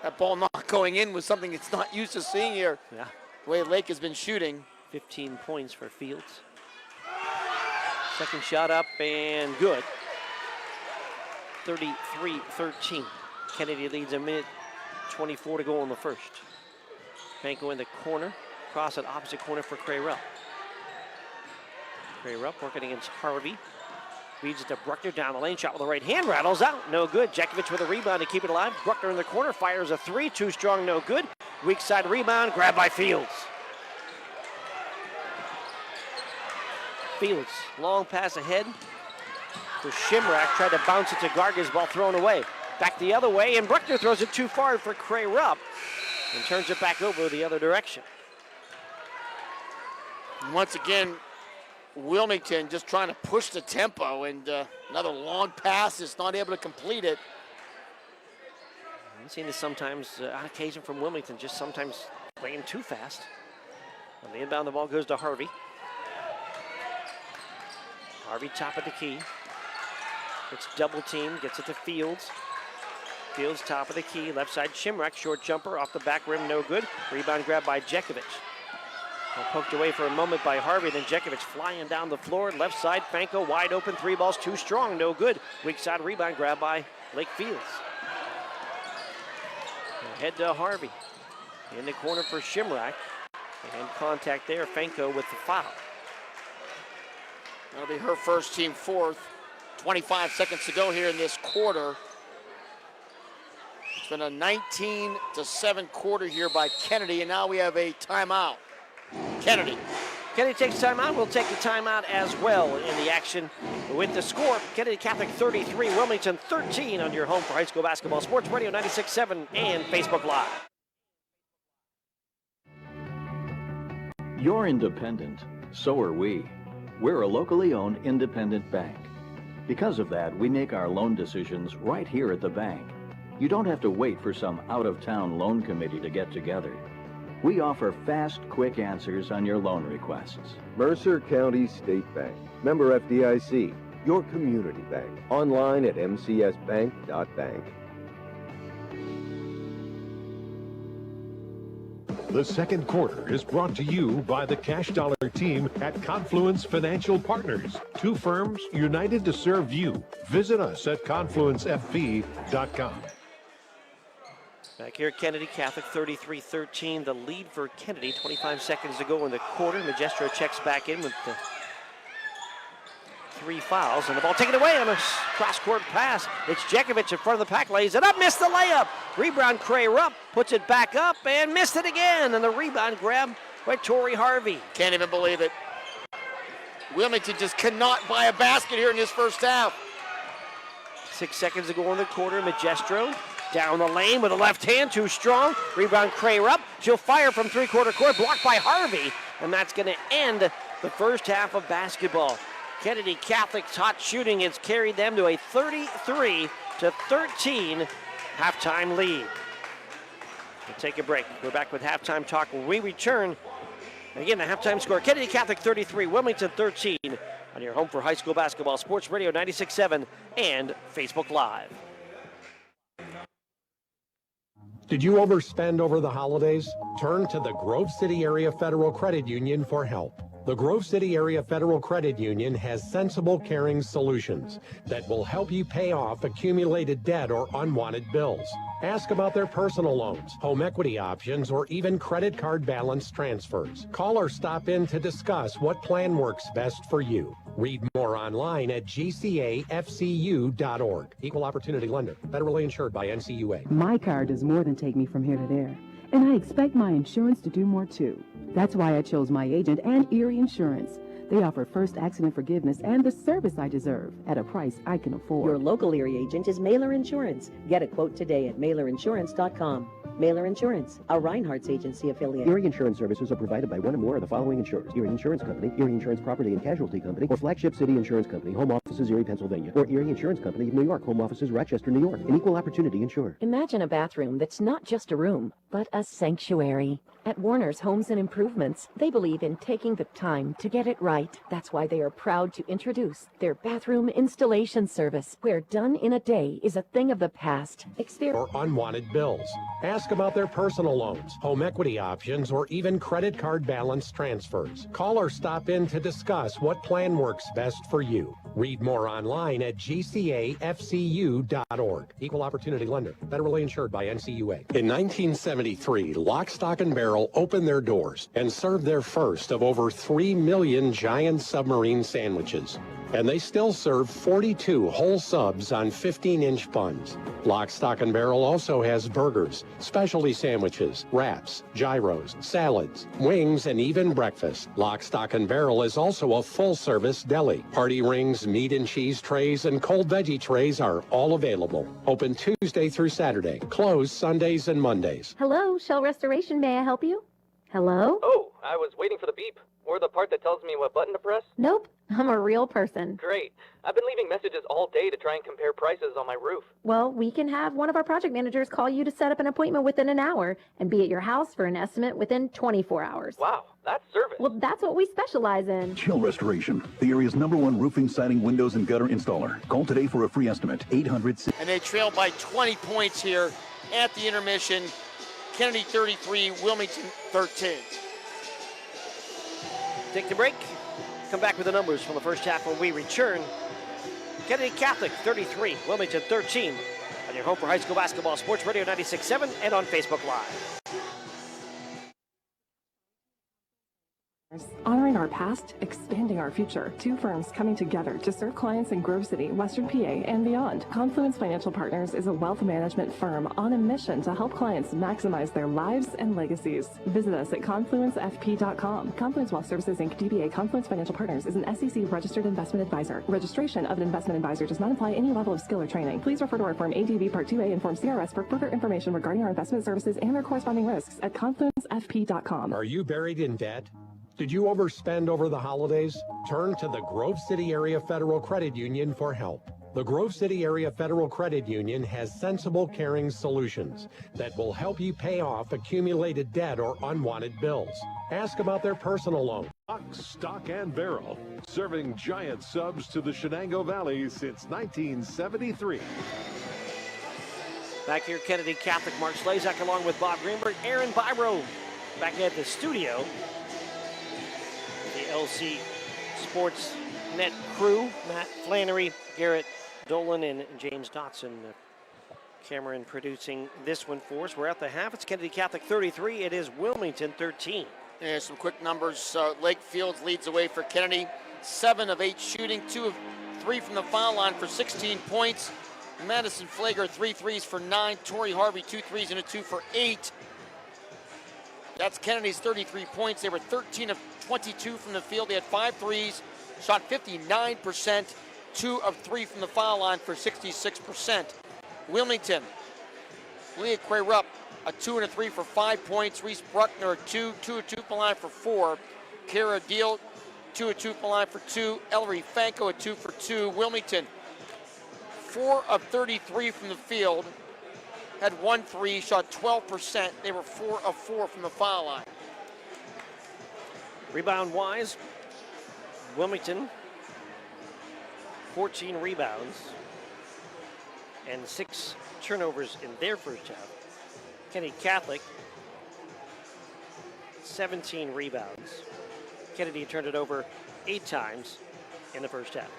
That ball not going in was something it's not used to seeing here. Yeah. The way Lake has been shooting. 15 points for Fields. Second shot up and good. 33-13. Kennedy leads a minute 24 to go in the first. Franco in the corner. Cross at opposite corner for Cray-Rupp. Cray-Rupp working against Harvey. Feeds it to Bruckner down the lane. Shot with the right hand. Rattles out. No good. Jekovic with a rebound to keep it alive. Bruckner in the corner. Fires a 3. Too strong. No good. Weak side rebound. Grabbed by Fields. Fields. Long pass ahead for Shimrack. Tried to bounce it to Gargas. Ball thrown away. Back the other way. And Bruckner throws it too far for Cray-Rupp. And turns it back over the other direction. Once again, Wilmington just trying to push the tempo, and another long pass is not able to complete it. I've seen this sometimes on occasion from Wilmington, just sometimes playing too fast. On the inbound, the ball goes to Harvey. Harvey top of the key. It's double team, gets it to Fields. Fields top of the key, left side Shimrack, short jumper off the back rim, no good. Rebound grab by Jekovic. Poked away for a moment by Harvey, then Jekovic flying down the floor. Left side, Franco wide open, 3 balls too strong, no good. Weak side rebound grab by Lake Fields. Head to Harvey. In the corner for Shimrack. And contact there, Franco with the foul. That'll be her first, team fourth. 25 seconds to go here in this quarter. It's been a 19-7 quarter here by Kennedy, and now we have a timeout. Kennedy takes timeout. We'll take the timeout as well in the action with the score. Kennedy Catholic 33, Wilmington 13 on your home for high school basketball. Sports Radio 96.7 and Facebook Live. You're independent. So are we. We're a locally owned independent bank. Because of that, we make our loan decisions right here at the bank. You don't have to wait for some out-of-town loan committee to get together. We offer fast, quick answers on your loan requests. Mercer County State Bank. Member FDIC. Your community bank. Online at mcsbank.bank. The second quarter is brought to you by the Cash Dollar team at Confluence Financial Partners. 2 firms united to serve you. Visit us at confluencefp.com. Back here, Kennedy Catholic 33-13. The lead for Kennedy. 25 seconds to go in the quarter. Magistro checks back in with the 3 fouls. And the ball taken away on a cross-court pass. It's Jekovic in front of the pack. Lays it up. Missed the layup. Rebound, Cray Rupp. Puts it back up and missed it again. And the rebound grab by Torrey Harvey. Can't even believe it. Wilmington just cannot buy a basket here in this first half. 6 seconds to go in the quarter. Magistro down the lane with a left hand, too strong. Rebound, Cray Rupp. She'll fire from three-quarter court, blocked by Harvey. And that's going to end the first half of basketball. Kennedy Catholic's hot shooting has carried them to a 33-13 halftime lead. We'll take a break. We're back with halftime talk when we return. Again, the halftime score, Kennedy Catholic 33, Wilmington 13, on your home for high school basketball, Sports Radio 96.7 and Facebook Live. Did you overspend over the holidays? Turn to the Grove City Area Federal Credit Union for help. The Grove City Area Federal Credit Union has sensible, caring solutions that will help you pay off accumulated debt or unwanted bills. Ask about their personal loans, home equity options, or even credit card balance transfers. Call or stop in to discuss what plan works best for you. Read more online at gcafcu.org. Equal Opportunity Lender. Federally insured by NCUA. My car does more than take me from here to there. And I expect my insurance to do more too. That's why I chose my agent and Erie Insurance. They offer first accident forgiveness and the service I deserve at a price I can afford. Your local Erie agent is Mailer Insurance. Get a quote today at mailerinsurance.com. Mailer Insurance, a Reinhardt's agency affiliate. Erie Insurance services are provided by one or more of the following insurers: Erie Insurance Company, Erie Insurance Property and Casualty Company, or Flagship City Insurance Company, home offices Erie, Pennsylvania, or Erie Insurance Company of New York, home offices Rochester, New York, an equal opportunity insurer. Imagine a bathroom that's not just a room, but a sanctuary. At Warner's Homes and Improvements, they believe in taking the time to get it right. That's why they are proud to introduce their bathroom installation service, where done in a day is a thing of the past. Or unwanted bills. Ask about their personal loans, home equity options, or even credit card balance transfers. Call or stop in to discuss what plan works best for you. Read more online at gcafcu.org. Equal Opportunity Lender. Federally insured by NCUA. In 1973, Lock, Stock, and Barrel opened their doors and served their first of over 3 million giant submarine sandwiches. And they still serve 42 whole subs on 15-inch buns. Lock, Stock, and Barrel also has burgers, specialty sandwiches, wraps, gyros, salads, wings, and even breakfast. Lock, Stock, and Barrel is also a full-service deli. Party rings, meat and cheese trays, and cold veggie trays are all available. Open Tuesday through Saturday. Closed Sundays and Mondays. Hello, Shell Restoration. May I help you? Hello? Oh, I was waiting for the beep, or the part that tells me what button to press. Nope, I'm a real person. Great. I've been leaving messages all day to try and compare prices on my roof. Well, we can have one of our project managers call you to set up an appointment within an hour and be at your house for an estimate within 24 hours. Wow, that's service. Well, that's what we specialize in. Shell Restoration, the area's #1 roofing, siding, windows, and gutter installer. Call today for a free estimate. 800. And they trail by 20 points here at the intermission. Kennedy 33, Wilmington 13. Take the break. Come back with the numbers from the first half when we return. Kennedy Catholic 33, Wilmington 13. On your home for high school basketball, Sports Radio 96.7 and on Facebook Live. Honoring our past, expanding our future. Two firms coming together to serve clients in Grove City, Western PA, and beyond. Confluence Financial Partners is a wealth management firm on a mission to help clients maximize their lives and legacies. Visit us at confluencefp.com. Confluence Wealth Services, Inc., DBA Confluence Financial Partners is an SEC registered investment advisor. Registration of an investment advisor does not imply any level of skill or training. Please refer to our Form ADV Part 2A and Form CRS for further information regarding our investment services and their corresponding risks at confluencefp.com. Are you buried in debt? Did you overspend over the holidays? Turn to the Grove City Area Federal Credit Union for help. The Grove City Area Federal Credit Union has sensible, caring solutions that will help you pay off accumulated debt or unwanted bills. Ask about their personal loan. Lock, Stock, and Barrel, serving giant subs to the Shenango Valley since 1973. Back here, Kennedy Catholic, Mark Slazak along with Bob Greenberg, Aaron Byro back at the studio. The LC Sports Net crew, Matt Flannery, Garrett Dolan, and James Dotson Cameron producing this one for us. We're at the half. It's Kennedy Catholic 33. It is Wilmington 13. And some quick numbers. Lake Fields leads away for Kennedy. 7 of 8 shooting, 2 of 3 from the foul line for 16 points. Madison Flager, 3 threes for 9. Torrey Harvey, 2 threes and a 2 for 8. That's Kennedy's 33 points. They were 13 of 22 from the field. They had 5 threes, shot 59%, 2 of 3 from the foul line for 66%. Wilmington, Leah Quay-Rupp, a 2 and a 3 for 5 points. Reese Bruckner, a 2 of 2 from the line for 4. Kara Deal, 2 of 2 from the line for 2. Ellery Fanko, a 2 for 2. Wilmington, 4 of 33 from the field, had 1 3, shot 12%. They were 4 of 4 from the foul line. Rebound-wise, Wilmington, 14 rebounds and 6 turnovers in their first half. Kennedy Catholic, 17 rebounds. Kennedy turned it over 8 times in the first half.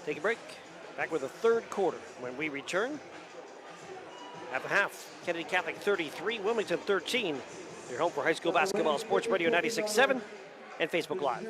Take a break. Back with the third quarter when we return. At the half, Kennedy Catholic 33, Wilmington 13. Your home for high school basketball, Sports Radio 96.7 and Facebook Live.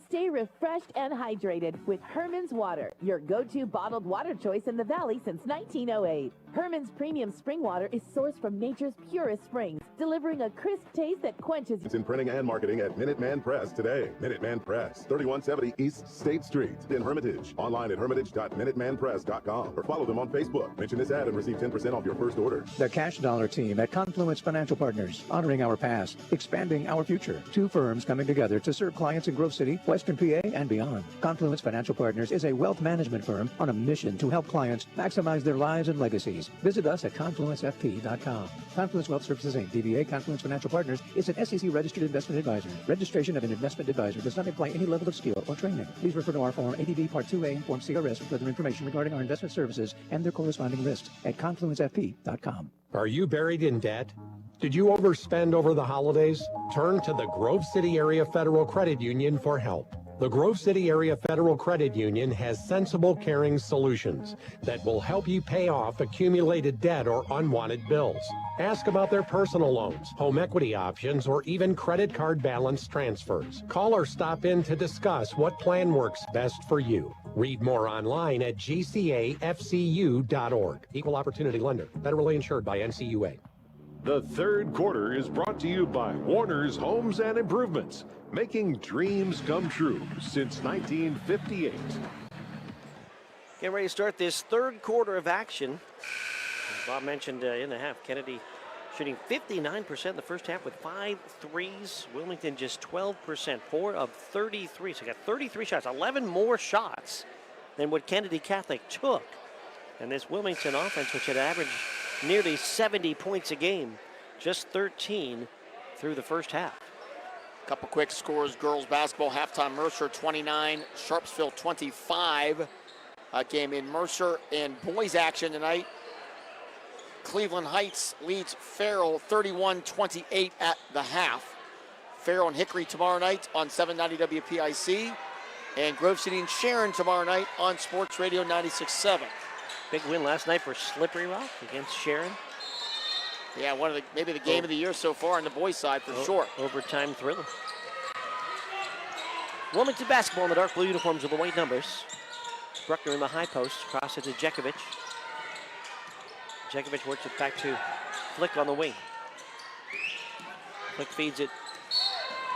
Stay refreshed and hydrated with Herman's Water, your go-to bottled water choice in the Valley since 1908. Herman's premium spring water is sourced from nature's purest springs, delivering a crisp taste that quenches. It's in printing and marketing at Minuteman Press today. Minuteman Press, 3170 East State Street in Hermitage. Online at hermitage.minutemanpress.com or follow them on Facebook. Mention this ad and receive 10% off your first order. The Cash Dollar team at Confluence Financial Partners, honoring our past, expanding our future. 2 firms coming together to serve clients in Grove City, Western PA, and beyond. Confluence Financial Partners is a wealth management firm on a mission to help clients maximize their lives and legacies. Visit us at confluencefp.com. Confluence Wealth Services Inc., DBA Confluence Financial Partners, is an SEC registered investment advisor. Registration of an investment advisor does not imply any level of skill or training. Please refer to our Form ADV Part 2A and Form CRS for further information regarding our investment services and their corresponding risks at confluencefp.com. Are you buried in debt? Did you overspend over the holidays? Turn to the Grove City Area Federal Credit Union for help. The Grove City Area Federal Credit Union has sensible, caring solutions that will help you pay off accumulated debt or unwanted bills. Ask about their personal loans, home equity options, or even credit card balance transfers. Call or stop in to discuss what plan works best for you. Read more online at gcafcu.org. Equal Opportunity Lender. Federally insured by NCUA. The third quarter is brought to you by Warner's Homes and Improvements, making dreams come true since 1958. Getting ready to start this third quarter of action. As Bob mentioned in the half, Kennedy shooting 59% in the first half with 5 threes. Wilmington just 12%, 4 of 33. So got 33 shots, 11 more shots than what Kennedy Catholic took. And this Wilmington offense, which had averaged nearly 70 points a game, just 13 through the first half. Couple quick scores. Girls basketball halftime, Mercer 29, Sharpsville 25. Game in Mercer and boys action tonight. Cleveland Heights leads Farrell 31-28 at the half. Farrell and Hickory tomorrow night on 790 WPIC. And Grove City and Sharon tomorrow night on Sports Radio 96.7. Big win last night for Slippery Rock against Sharon. Yeah, maybe the game of the year so far on the boys' side for sure. Overtime thriller. Wilmington basketball in the dark blue uniforms with the white numbers. Bruckner in the high post, cross it to Jekovic. Jekovic works it back to Flick on the wing. Flick feeds it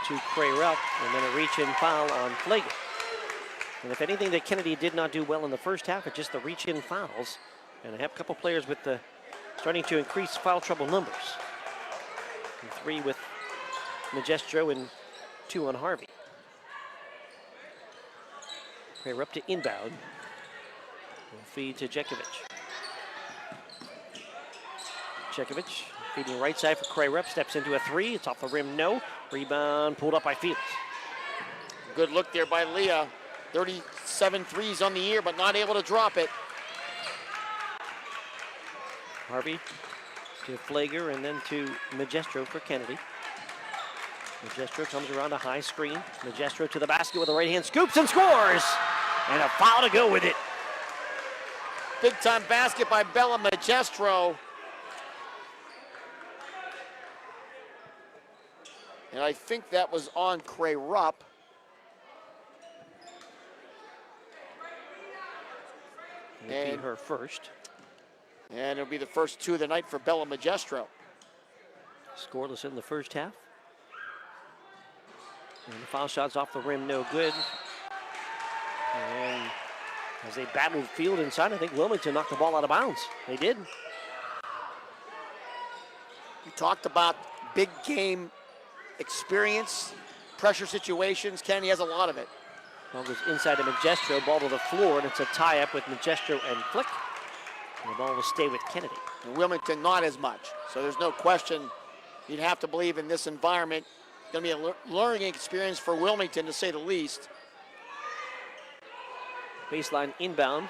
to Cray-Rupp, and then a reach-in foul on Flager. And if anything that Kennedy did not do well in the first half, it's just the reach-in fouls. And they have a couple players with the starting to increase foul trouble numbers. And 3 with Magestro and 2 on Harvey. Cray-Rupp to inbound. We'll feed to Jekovic. Jekovic feeding right side for Cray-Rupp, steps into a 3. It's off the rim, no. Rebound pulled up by Fields. Good look there by Leah. 37 threes on the year, but not able to drop it. Harvey to Flager and then to Magestro for Kennedy. Magestro comes around a high screen. Magestro to the basket with a right hand, scoops and scores! And a foul to go with it. Big time basket by Bella Magestro. And I think that was on Cray Rupp. It'll be her first. And it'll be the first 2 of the night for Bella Magestro. Scoreless in the first half. And the foul shot's off the rim, no good. And as they battled field inside, I think Wilmington knocked the ball out of bounds. They did. You talked about big game experience, pressure situations. Kennedy has a lot of it. Ball goes inside to Magestro, ball to the floor, and it's a tie-up with Magestro and Flick. And the ball will stay with Kennedy. And Wilmington not as much. So there's no question you'd have to believe in this environment. It's going to be a learning experience for Wilmington, to say the least. Baseline inbound.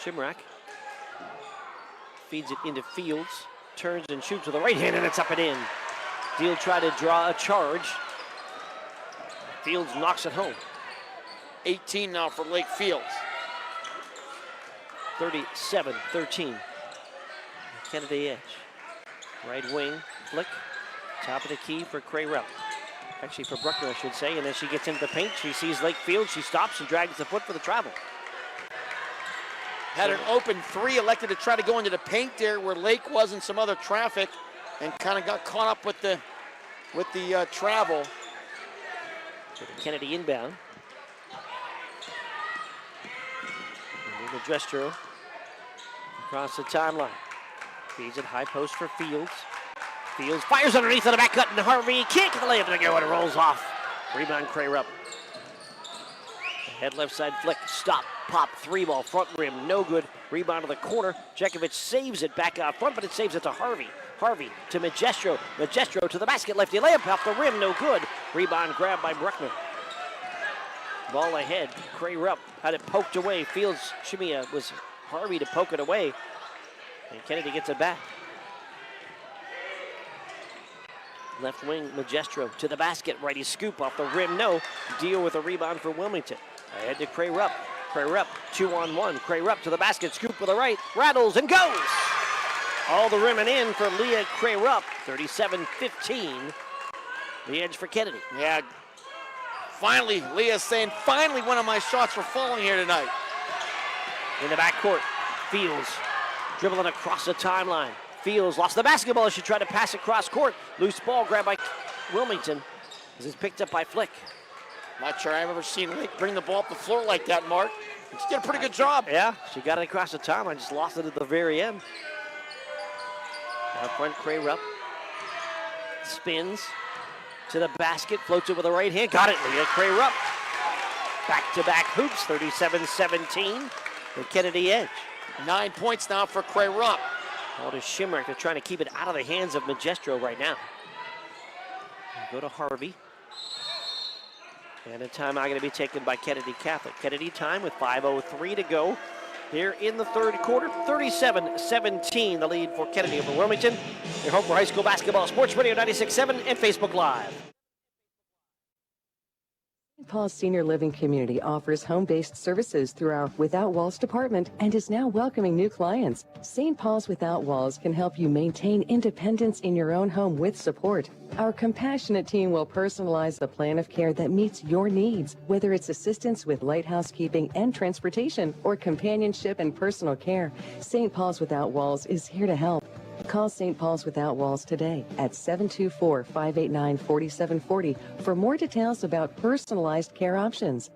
Shimrack feeds it into Fields. Turns and shoots with the right hand, and it's up and in. Deal tried to draw a charge. Fields knocks it home. 18 now for Lake Fields. 37-13. Kennedy edge. Right wing, Flick. Top of the key for Cray Rupp. Actually for Bruckner, I should say. And as she gets into the paint, she sees Lake Fields. She stops and drags the foot for the travel. Had an open 3, elected to try to go into the paint there where Lake was in some other traffic, and kind of got caught up with the travel. So the Kennedy inbound. And Magestro across the timeline. Feeds it high post for Fields. Fields fires underneath on the back cut, and Harvey can't get the layup to go, and it rolls off. Rebound Cray Rupp. Head left side Flick, stop, pop, 3-ball, front rim, no good. Rebound to the corner. Jekovic saves it back out front, but it saves it to Harvey. Harvey to Magestro. Magestro to the basket, lefty layup off the rim, no good. Rebound grab by Bruckner. Ball ahead. Cray Rupp had it poked away. Fields, Shimia was Harvey to poke it away. And Kennedy gets it back. Left wing, Magestro to the basket. Righty scoop off the rim, no. Deal with a rebound for Wilmington. Ahead to Cray Rupp. Cray Rupp, 2-on-1. Cray Rupp to the basket, scoop with the right, rattles and goes. All the rim and in for Leah Cray Rupp. 37-15. The edge for Kennedy. Yeah. Finally, Leah saying, finally one of my shots were falling here tonight. In the backcourt, Fields dribbling across the timeline. Fields lost the basketball as she tried to pass it cross court. Loose ball grabbed by Wilmington. This is picked up by Flick. Not sure I've ever seen Lake bring the ball up the floor like that, Mark. She did a pretty good job. Yeah, she got it across the timeline, just lost it at the very end. Out front, Cray Rupp spins to the basket, floats it with the right hand. Got it, Leah Cray Rupp. Back-to-back hoops, 37-17. The Kennedy edge. 9 points now for Cray Rupp. All to Shimrick. They're trying to keep it out of the hands of Magestro right now. Go to Harvey. And a timeout going to be taken by Kennedy Catholic. Kennedy time with 5:03 to go here in the third quarter. 37-17, the lead for Kennedy over Wilmington. Your home for high school basketball, Sports Radio 96.7 and Facebook Live. St. Paul's Senior Living Community offers home-based services through our Without Walls department and is now welcoming new clients. St. Paul's Without Walls can help you maintain independence in your own home with support. Our compassionate team will personalize a plan of care that meets your needs, whether it's assistance with light housekeeping and transportation or companionship and personal care. St. Paul's Without Walls is here to help. Call St. Paul's Without Walls today at 724-589-4740 for more details about personalized care options.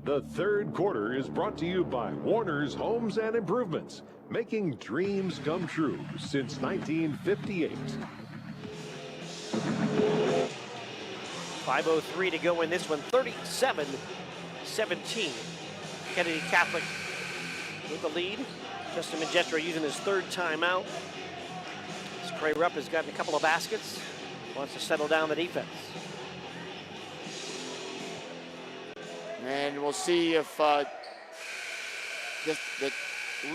The third quarter is brought to you by Warner's Homes and Improvements, making dreams come true since 1958. 5:03 to go in this one, 37-17. Kennedy Catholic with the lead. Justin Magestro using his third timeout. Cray Rupp has gotten a couple of baskets. Wants to settle down the defense. And we'll see if this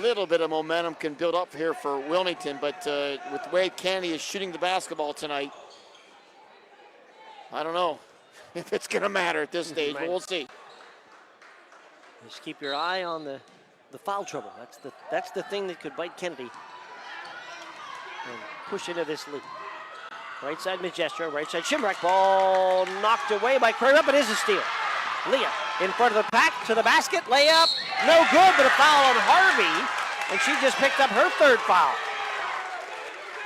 little bit of momentum can build up here for Wilmington. But with the way Kennedy is shooting the basketball tonight, I don't know if it's going to matter at this stage, but we'll see. Just keep your eye on the foul trouble. That's the thing that could bite Kennedy and push into this lead. Right side Majestro, right side Shimrock. Ball knocked away by Craig Up. It is a steal. Leah in front of the pack to the basket. Layup, no good, but a foul on Harvey. And she just picked up her third foul.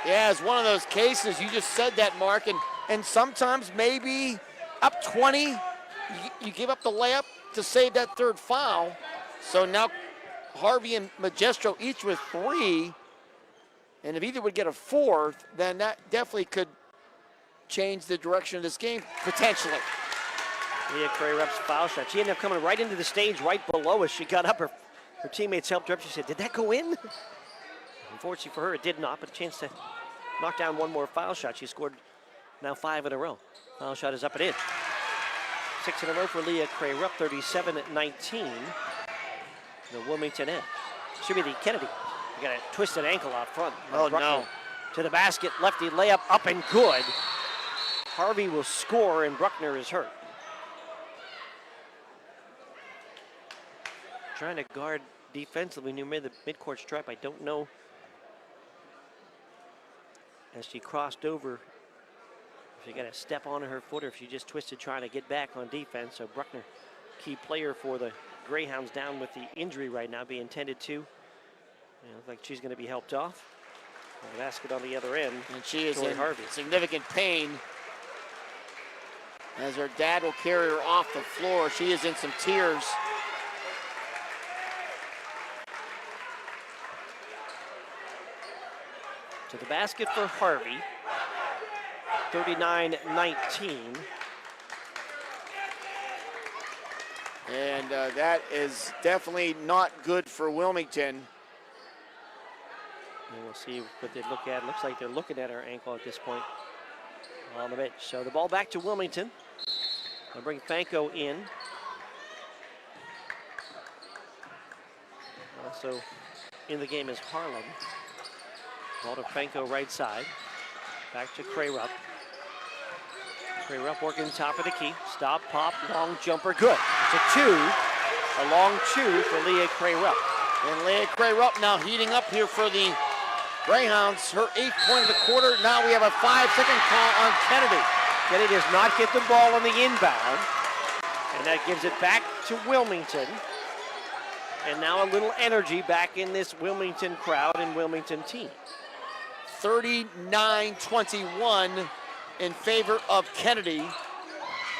Yeah, it's one of those cases, you just said that, Mark, and sometimes maybe up 20, you give up the layup to save that third foul. So now Harvey and Majestro each with 3, and if either would get a 4th, then that definitely could change the direction of this game, potentially. Leah Cray-Rupp's foul shot. She ended up coming right into the stage right below us. She got up, her teammates helped her up. She said, did that go in? Unfortunately for her, it did not, but a chance to knock down one more foul shot. She scored now 5 in a row. Foul shot is up and in. 6 in a row for Leah Cray-Rupp, 37-19. The Wilmington end. Should be the Kennedy. You got a twisted ankle out front. Oh, Bruckner no. To the basket, lefty layup up and good. Harvey will score and Bruckner is hurt. Trying to guard defensively near the midcourt stripe. I don't know. As she crossed over, if she got a step on her foot or if she just twisted trying to get back on defense. So Bruckner, key player for the Greyhounds, down with the injury right now, being tended to. Looks like she's going to be helped off. The basket on the other end. And she is in Harvey. significant pain as her dad will carry her off the floor. She is in some tears. To the basket for Harvey, 39-19. And that is definitely not good for Wilmington. And we'll see what they look at. Looks like they're looking at her ankle at this point on the bench. So the ball back to Wilmington. They'll bring Fanko in. Also in the game is Harlan. Ball to Fanko right side. Back to Cray-Rupp. Cray-Rupp working top of the key. Stop, pop, long jumper, good. It's a long two for Leah Cray-Rupp. And Leah Cray-Rupp now heating up here for the Greyhounds. Her 8th point of the quarter. Now we have a 5-second call on Kennedy. Kennedy does not get the ball on the inbound. And that gives it back to Wilmington. And now a little energy back in this Wilmington crowd and Wilmington team. 39-21 in favor of Kennedy.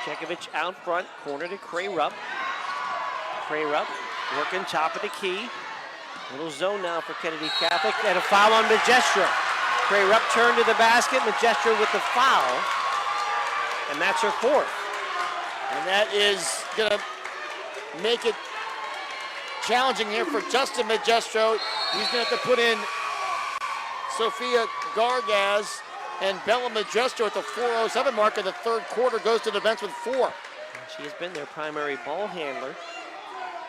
Chekovich out front, corner to Cray-Rupp. Cray-Rupp working top of the key. Little zone now for Kennedy Catholic, and a foul on Majestro. Cray-Rupp turned to the basket, Majestro with the foul, and that's her 4th. And that is gonna make it challenging here for Justin Majestro. He's gonna have to put in Sophia Gargaz, and Bella Majestro at the 4:07 mark of the third quarter goes to the bench with 4. She has been their primary ball handler.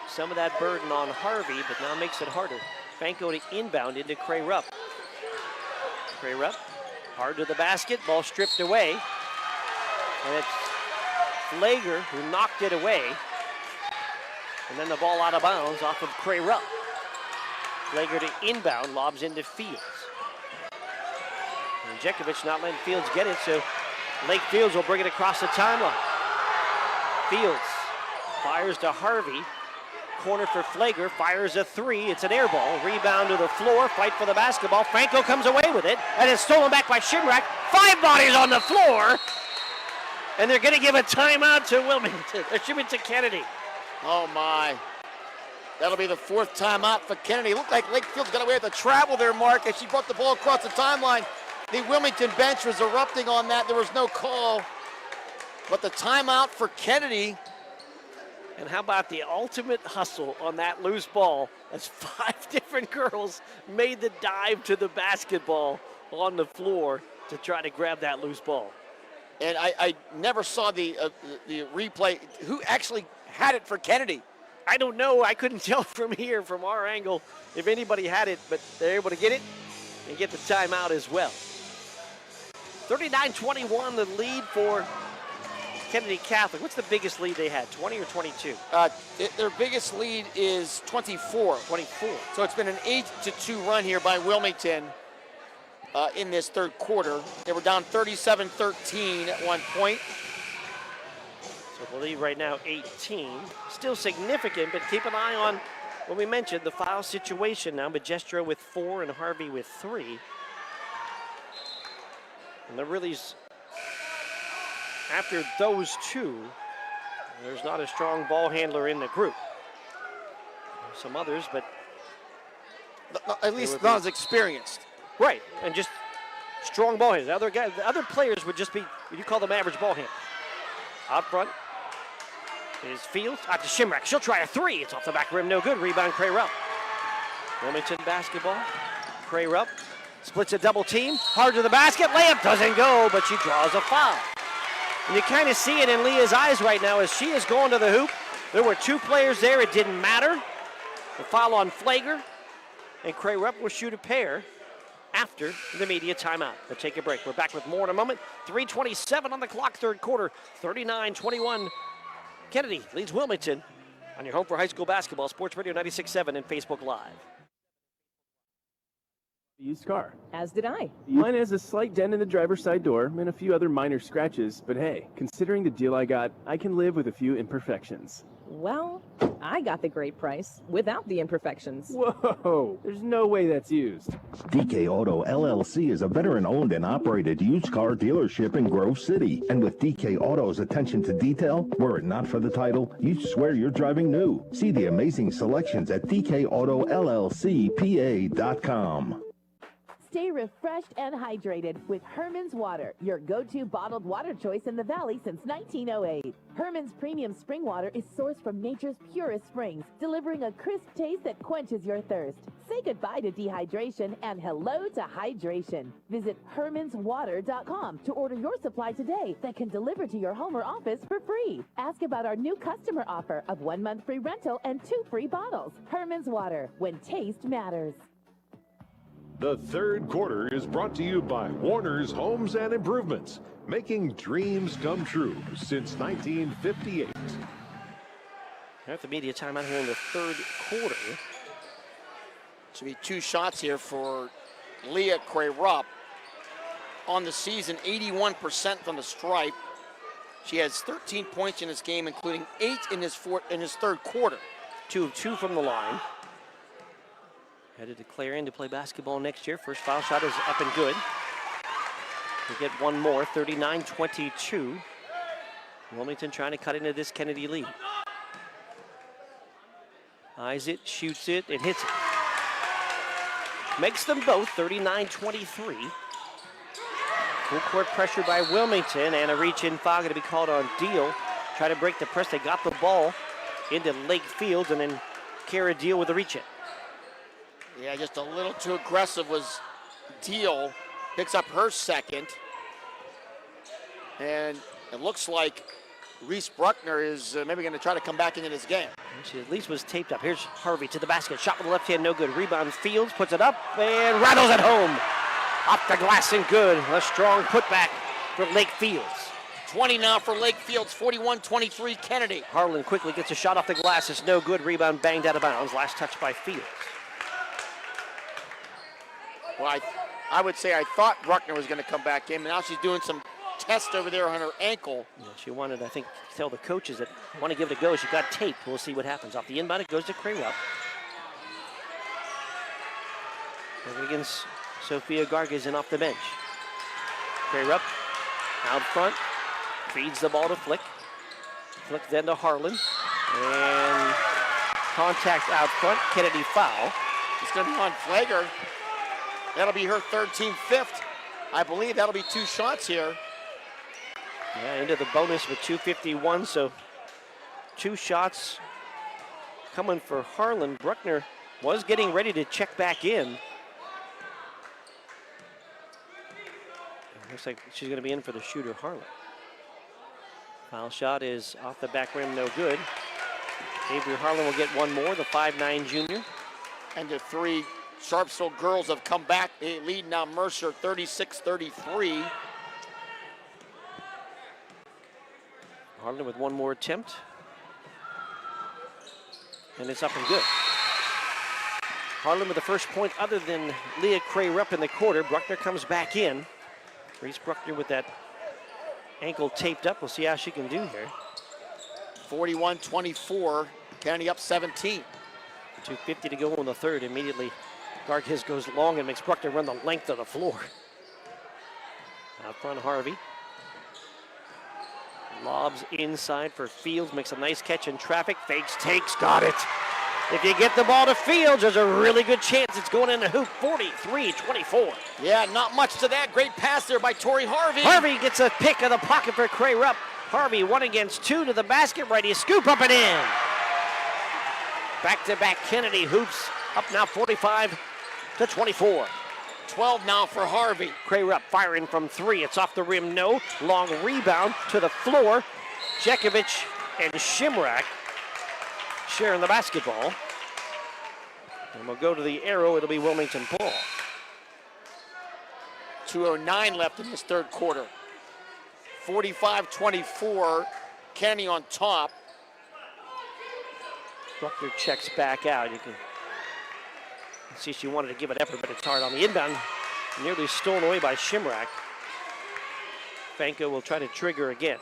Some of that burden on Harvey, but now makes it harder. Fanko to inbound into Cray-Rupp. Cray-Rupp hard to the basket, ball stripped away. And it's Flager who knocked it away. And then the ball out of bounds off of Cray-Rupp. Flager to inbound, lobs into Fields. And Jekovic not letting Fields get it, so Lake Fields will bring it across the timeline. Fields fires to Harvey. Corner for Flager, fires a 3. It's an air ball. Rebound to the floor, fight for the basketball. Franco comes away with it, and it's stolen back by Shimrock. 5 bodies on the floor, and they're going to give a timeout to Wilmington. It should be to Kennedy. Oh my. That'll be the 4th timeout for Kennedy. It looked like Lake Fields got away with the travel there, Mark, as she brought the ball across the timeline. The Wilmington bench was erupting on that. There was no call. But the timeout for Kennedy. And how about the ultimate hustle on that loose ball as 5 different girls made the dive to the basketball on the floor to try to grab that loose ball. And I never saw the replay. Who actually had it for Kennedy? I don't know. I couldn't tell from here, from our angle, if anybody had it, but they're able to get it and get the timeout as well. 39-21, the lead for Kennedy Catholic, what's the biggest lead they had, 20 or 22? Their biggest lead is 24. 24. So it's been an 8-2 run here by Wilmington in this third quarter. They were down 37-13 at one point. So the lead right now, 18. Still significant, but keep an eye on what we mentioned, the foul situation now. Magestro with 4 and Harvey with 3. And the really's, after those two, there's not a strong ball handler in the group. There's some others, but at least not as experienced. Right, and just strong ball handlers. The other players would just be, you call them average ball handlers. Out front is Fields, out to Shimrack. She'll try a 3. It's off the back rim, no good. Rebound, Cray Rupp. Wilmington basketball. Cray Rupp splits a double team. Hard to the basket. Layup doesn't go, but she draws a foul. And you kind of see it in Leah's eyes right now as she is going to the hoop. There were 2 players there. It didn't matter. The foul on Flager. And Cray Rupp will shoot a pair after the media timeout. We'll take a break. We're back with more in a moment. 3:27 on the clock, third quarter. 39-21. Kennedy leads Wilmington on your home for high school basketball. Sports Radio 96.7 and Facebook Live. Used car. As did I. Mine has a slight dent in the driver's side door and a few other minor scratches, but hey, considering the deal I got, I can live with a few imperfections. Well, I got the great price without the imperfections. Whoa, there's no way that's used. DK Auto LLC is a veteran-owned and operated used car dealership in Grove City. And with DK Auto's attention to detail, were it not for the title, you'd swear you're driving new. See the amazing selections at DKAutoLLCPA.com. Stay refreshed and hydrated with Herman's Water, your go-to bottled water choice in the Valley since 1908. Herman's premium spring water is sourced from nature's purest springs, delivering a crisp taste that quenches your thirst. Say goodbye to dehydration and hello to hydration. Visit hermanswater.com to order your supply today that can deliver to your home or office for free. Ask about our new customer offer of 1 month free rental and 2 free bottles. Herman's Water, when taste matters. The third quarter is brought to you by Warner's Homes and Improvements, making dreams come true since 1958. At the media timeout here in the third quarter. Should be 2 shots here for Leah Cray Rupp. On the season, 81% from the stripe. She has 13 points in this game, including 8 in his third quarter. 2 of 2 from the line. Headed to Clarion to play basketball next year. First foul shot is up and good. We get one more, 39-22. Wilmington trying to cut into this Kennedy lead. Eyes it, shoots it, and hits it. Makes them both 39-23. Full court pressure by Wilmington, and a reach-in foul going to be called on Deal. Try to break the press. They got the ball into Lake Fields, and then Kara Deal with the reach-in. Yeah, just a little too aggressive was Deal. Picks up her second. And it looks like Reese Bruckner is maybe going to try to come back into this game. She at least was taped up. Here's Harvey to the basket. Shot with the left hand, no good. Rebound, Fields puts it up and rattles it home. Off the glass and good. A strong putback for Lake Fields. 20 now for Lake Fields, 41-23 Kennedy. Harlan quickly gets a shot off the glass. It's no good. Rebound banged out of bounds. Last touch by Fields. Well, I would say I thought Bruckner was going to come back in, but now she's doing some test over there on her ankle. Yeah, she wanted, I think, to tell the coaches that want to give it a go. She got taped. We'll see what happens. Off the inbound, it goes to Cray Rupp. Against Sophia Gargazin off the bench. Cray Rupp out front, feeds the ball to Flick. Flick then to Harlan. And contact out front, Kennedy foul. It's going to be on Flager. That'll be her third, team fifth. I believe that'll be 2 shots here. Yeah, into the bonus with 2:51, so 2 shots coming for Harlan. Bruckner was getting ready to check back in. Looks like she's going to be in for the shooter, Harlan. Foul shot is off the back rim, no good. Avery Harlan will get one more, the 5'9" junior. And the 3 Sharpsville girls have come back. They lead now Mercer 36-33. Harlan with one more attempt. And it's up and good. Harlan with the first point other than Leah Cray-Rupp in the quarter. Bruckner comes back in. Reese Bruckner with that ankle taped up. We'll see how she can do here. 41-24, Kennedy up 17. 2:50 to go in the third. Immediately, Gargis goes long and makes Bruckner run the length of the floor. Out front, Harvey. Lobs inside for Fields, makes a nice catch in traffic. Fakes, takes, got it. If you get the ball to Fields, there's a really good chance it's going in the hoop. 43-24. Yeah, not much to that. Great pass there by Tori Harvey. Harvey gets a pick of the pocket for Cray-Rupp. Harvey 1 against 2 to the basket. Righty scoop up and in. Back-to-back Kennedy hoops. Up now 45-24. 12 now for Harvey. Cray-Rupp firing from 3. It's off the rim, no. Long rebound to the floor. Jekovic and Shimrak sharing the basketball. And we'll go to the arrow. It'll be Wilmington ball. 2:09 left in this third quarter. 45-24. Kennedy on top. Bruckner checks back out. You can see she wanted to give it effort, but it's hard on the inbound. Nearly stolen away by Shimrak. Fanko will try to trigger again.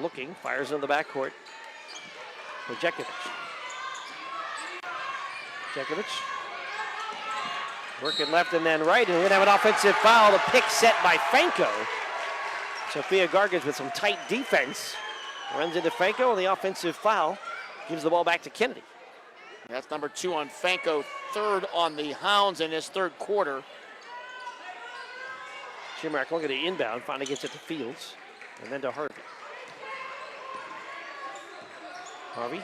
Looking, fires in the backcourt for Jekovic. Jekovic working left and then right, and we're gonna have an offensive foul. The pick set by Fanko. Sophia Gargis with some tight defense. Runs into Fanko, and the offensive foul gives the ball back to Kennedy. That's number 2 on Fanko, 3rd on the Hounds in this third quarter. Shimrak looking at the inbound, finally gets it to Fields, and then to Harvey. Harvey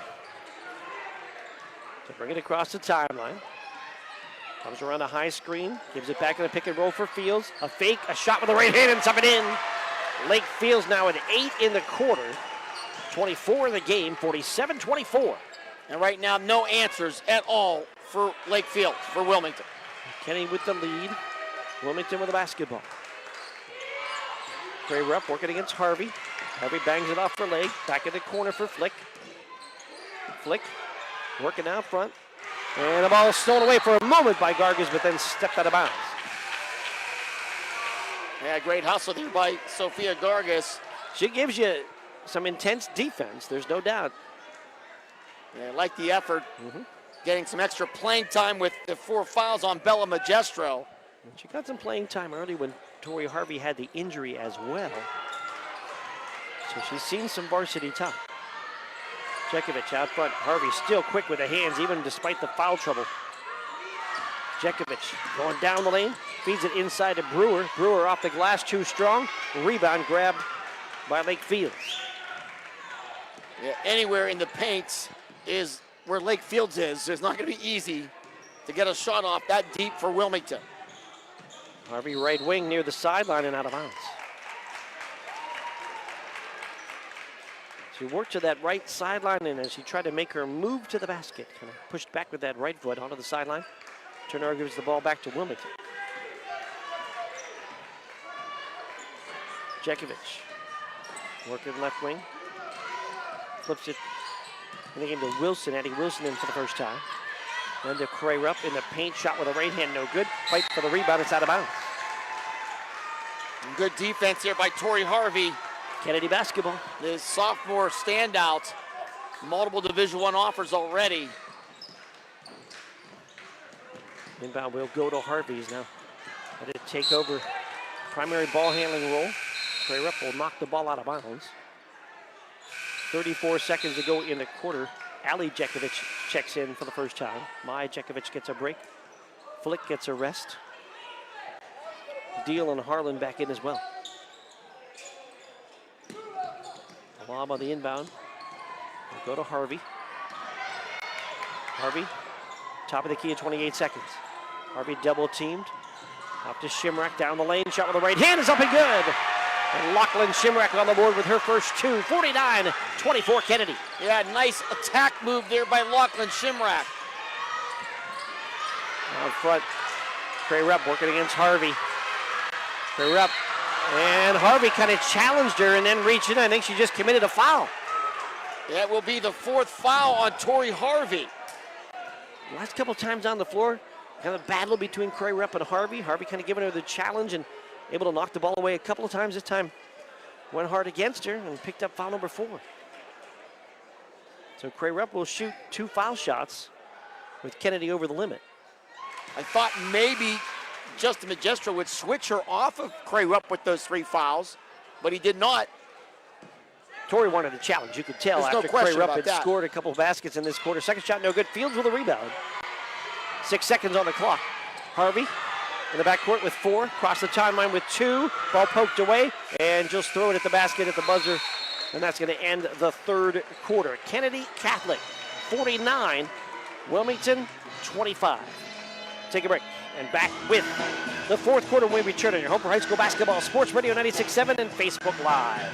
to bring it across the timeline. Comes around a high screen, gives it back in the pick and roll for Fields. A fake, a shot with the right hand, and something in. Lake Fields now at 8 in the quarter. 24 in the game, 47-24. And right now, no answers at all for Lake Fields, for Wilmington. Kenny with the lead. Wilmington with the basketball. Cray-Rupp working against Harvey. Harvey bangs it off for Lake. Back in the corner for Flick. Flick working out front. And the ball is stolen away for a moment by Gargis, but then stepped out of bounds. Yeah, great hustle there by Sophia Gargis. She gives you some intense defense, there's no doubt. Yeah, I like the effort. Getting some extra playing time with the 4 fouls on Bella Magestro. And she got some playing time early when Tori Harvey had the injury as well. So she's seen some varsity time. Jekovic out front. Harvey still quick with the hands, even despite the foul trouble. Jekovic going down the lane, feeds it inside to Brewer. Brewer off the glass, too strong. Rebound grabbed by Lake Fields. Yeah, anywhere in the paint is where Lake Fields is. It's not going to be easy to get a shot off that deep for Wilmington. Harvey right wing near the sideline and out of bounds. She worked to that right sideline, and as she tried to make her move to the basket, kind of pushed back with that right foot onto the sideline. Turner gives the ball back to Wilmington. Jekovic working left wing. Flips it in the game to Wilson, adding Wilson in for the first time. Then to Cray-Rupp in the paint, shot with a right hand, no good. Fight for the rebound, it's out of bounds. Good defense here by Tori Harvey. Kennedy basketball. The sophomore standout. Multiple Division I offers already. Inbound will go to Harvey's now. Let it take over primary ball handling role. Cray-Rupp will knock the ball out of bounds. 34 seconds to go in the quarter. Ali Jekovic checks in for the first time. Mai Jekovic gets a break. Flick gets a rest. Deal and Harlan back in as well. Lob on the inbound. We'll go to Harvey. Harvey, top of the key at 28 seconds. Harvey double teamed. Up to Shimrak down the lane. Shot with the right hand is up and good. And Lachlan Shimrak on the board with her first 2. 49-24 Kennedy. Yeah, nice attack move there by Lachlan Shimrak. Out front, Cray-Rupp working against Harvey. Cray-Rupp And Harvey kind of challenged her and then reached in. I think she just committed a foul. That will be the 4th foul on Tori Harvey. Last couple times on the floor, kind of battle between Cray Rupp and Harvey. Harvey kind of giving her the challenge and able to knock the ball away a couple of times. This time went hard against her and picked up foul number 4. So Cray Rupp will shoot 2 foul shots with Kennedy over the limit. I thought maybe Justin Magistro would switch her off of Cray Rupp with those 3 fouls, but he did not. Tori wanted a challenge. You could tell There's after no Cray question Rupp about had that. scored a couple of baskets in this quarter. Second shot, no good. Fields with a rebound. 6 seconds on the clock. Harvey in the backcourt with 4. Across the timeline with 2. Ball poked away and just throw it at the basket at the buzzer. And that's going to end the 3rd quarter. Kennedy Catholic 49, Wilmington 25. Take a break and back with the 4th quarter when we return on your home for high school basketball. Sports Radio 96.7 and Facebook Live.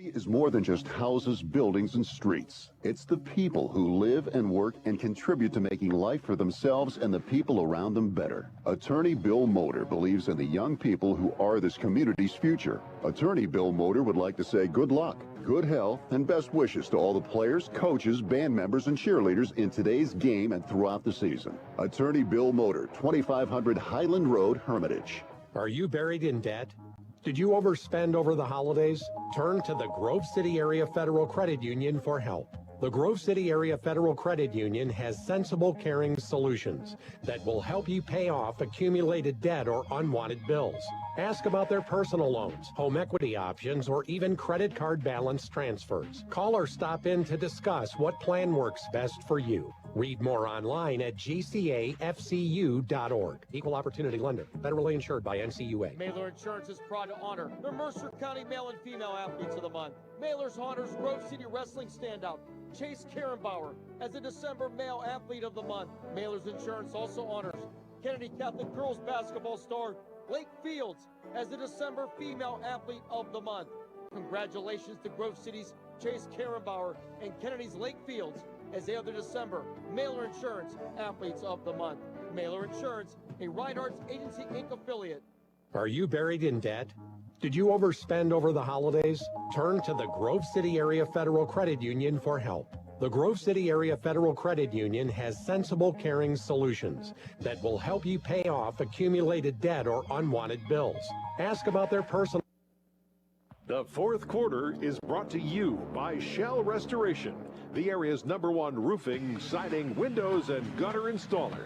Is more than just houses, buildings, and streets. It's the people who live and work and contribute to making life for themselves and the people around them better. Attorney Bill Motor believes in the young people who are this community's future. Attorney Bill Motor would like to say good luck, good health, and best wishes to all the players, coaches, band members, and cheerleaders in today's game and throughout the season. Attorney Bill Motor, 2500 Highland Road, Hermitage. Are you buried in debt? Did you overspend over the holidays? Turn to the Grove City Area Federal Credit Union for help. The Grove City Area Federal Credit Union has sensible, caring solutions that will help you pay off accumulated debt or unwanted bills. Ask about their personal loans, home equity options, or even credit card balance transfers. Call or stop in to discuss what plan works best for you. Read more online at gcafcu.org. Equal Opportunity Lender. Federally insured by NCUA. Mailer Insurance is proud to honor the Mercer County Male and Female Athletes of the Month. Mailer's honors Grove City Wrestling standout Chase Karenbauer as the December Male Athlete of the Month. Mailer's Insurance also honors Kennedy Catholic Girls Basketball star Blake Fields as the December Female Athlete of the Month. Congratulations to Grove City's Chase Karenbauer and Kennedy's Lake Fields as they are the December Mailer Insurance Athletes of the Month. Mailer Insurance, a Reinhardt's Agency Inc. affiliate. Are you buried in debt? Did you overspend over the holidays? Turn to the Grove City Area Federal Credit Union for help. The Grove City Area Federal Credit Union has sensible, caring solutions that will help you pay off accumulated debt or unwanted bills. Ask about their personal. The 4th quarter is brought to you by Shell Restoration, the area's #1 roofing, siding, windows, and gutter installer.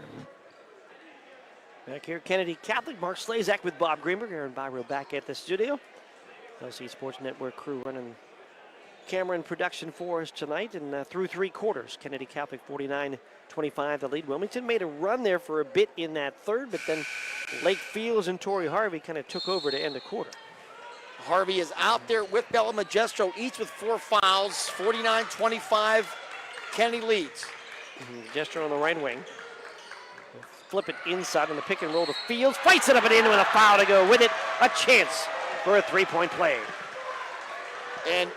Back here, Kennedy Catholic. Mark Slazak with Bob Greenberg. Aaron Byro back at the studio. LC Sports Network crew running camera and production for us tonight. And through 3 quarters, Kennedy Catholic 49-25 the lead. Wilmington made a run there for a bit in that 3rd, but then Lake Fields and Tori Harvey kind of took over to end the quarter. Harvey is out there with Bella Magistro, each with 4 fouls, 49-25. Kennedy leads. Magistro on the right wing. Flip it inside on the pick and roll to Fields. Fights it up and in with a foul to go with it. A chance for a 3-point play. And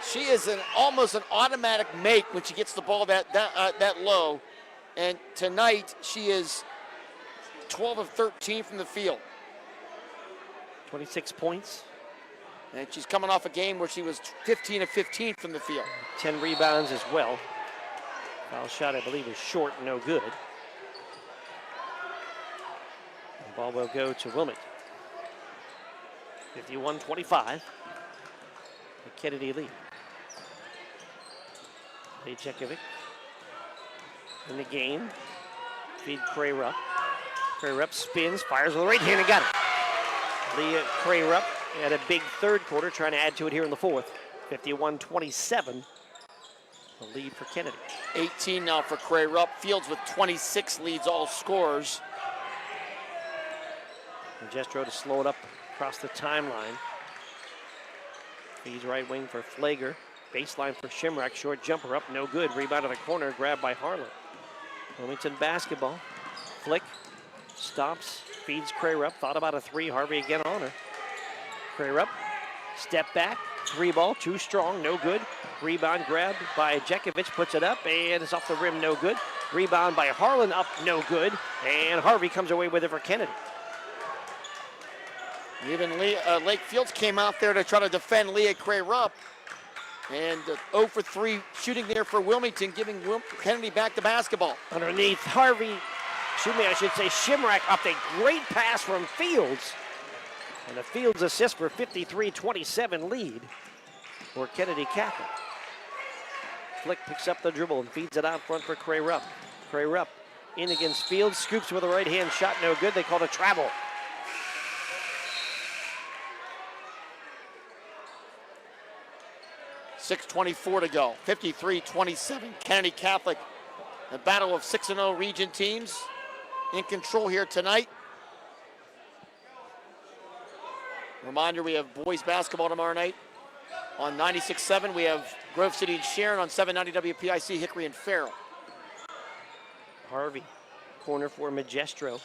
she is almost an automatic make when she gets the ball that low. And tonight she is 12 of 13 from the field. 26 points. And she's coming off a game where she was 15 of 15 from the field. 10 rebounds as well. Foul shot, I believe, is short, no good. The ball will go to Wilmington. 51-25. The Kennedy lead. Lejekovic in the game. Feed Cray Rupp. Cray Rupp spins, fires with the right hand and got it. Leah Cray Rupp had a big 3rd quarter, trying to add to it here in the 4th. 51-27, the lead for Kennedy. 18 now for Cray Rupp. Fields with 26 leads all scores. Magistro to slow it up across the timeline. Feeds right wing for Flager. Baseline for Shimrock. Short jumper up, no good. Rebound to the corner, grabbed by Harlan. Wilmington basketball. Flick. Stops. Feeds Cray Rupp. Thought about a 3. Harvey again on her. Cray Rupp. Step back. 3 ball. Too strong. No good. Rebound grabbed by Jekovic. Puts it up and it's off the rim. No good. Rebound by Harlan. Up. No good. And Harvey comes away with it for Kennedy. Even Lake Fields came out there to try to defend Leah Cray-Rupp. And 0 for 3 shooting there for Wilmington, giving Kennedy back the basketball. Underneath Harvey, I should say Shimrak up a great pass from Fields. And the Fields assist for 53-27 lead for Kennedy Catholic. Flick picks up the dribble and feeds it out front for Cray-Rupp. Cray-Rupp in against Fields, scoops with a right hand shot, no good. They call it a travel. .6:24 to go, 53-27. Kennedy Catholic, a battle of 6-0 region teams in control here tonight. Reminder, we have boys basketball tomorrow night. On 96.7, we have Grove City and Sharon. On 790 WPIC, Hickory and Farrell. Harvey, corner for Magestro.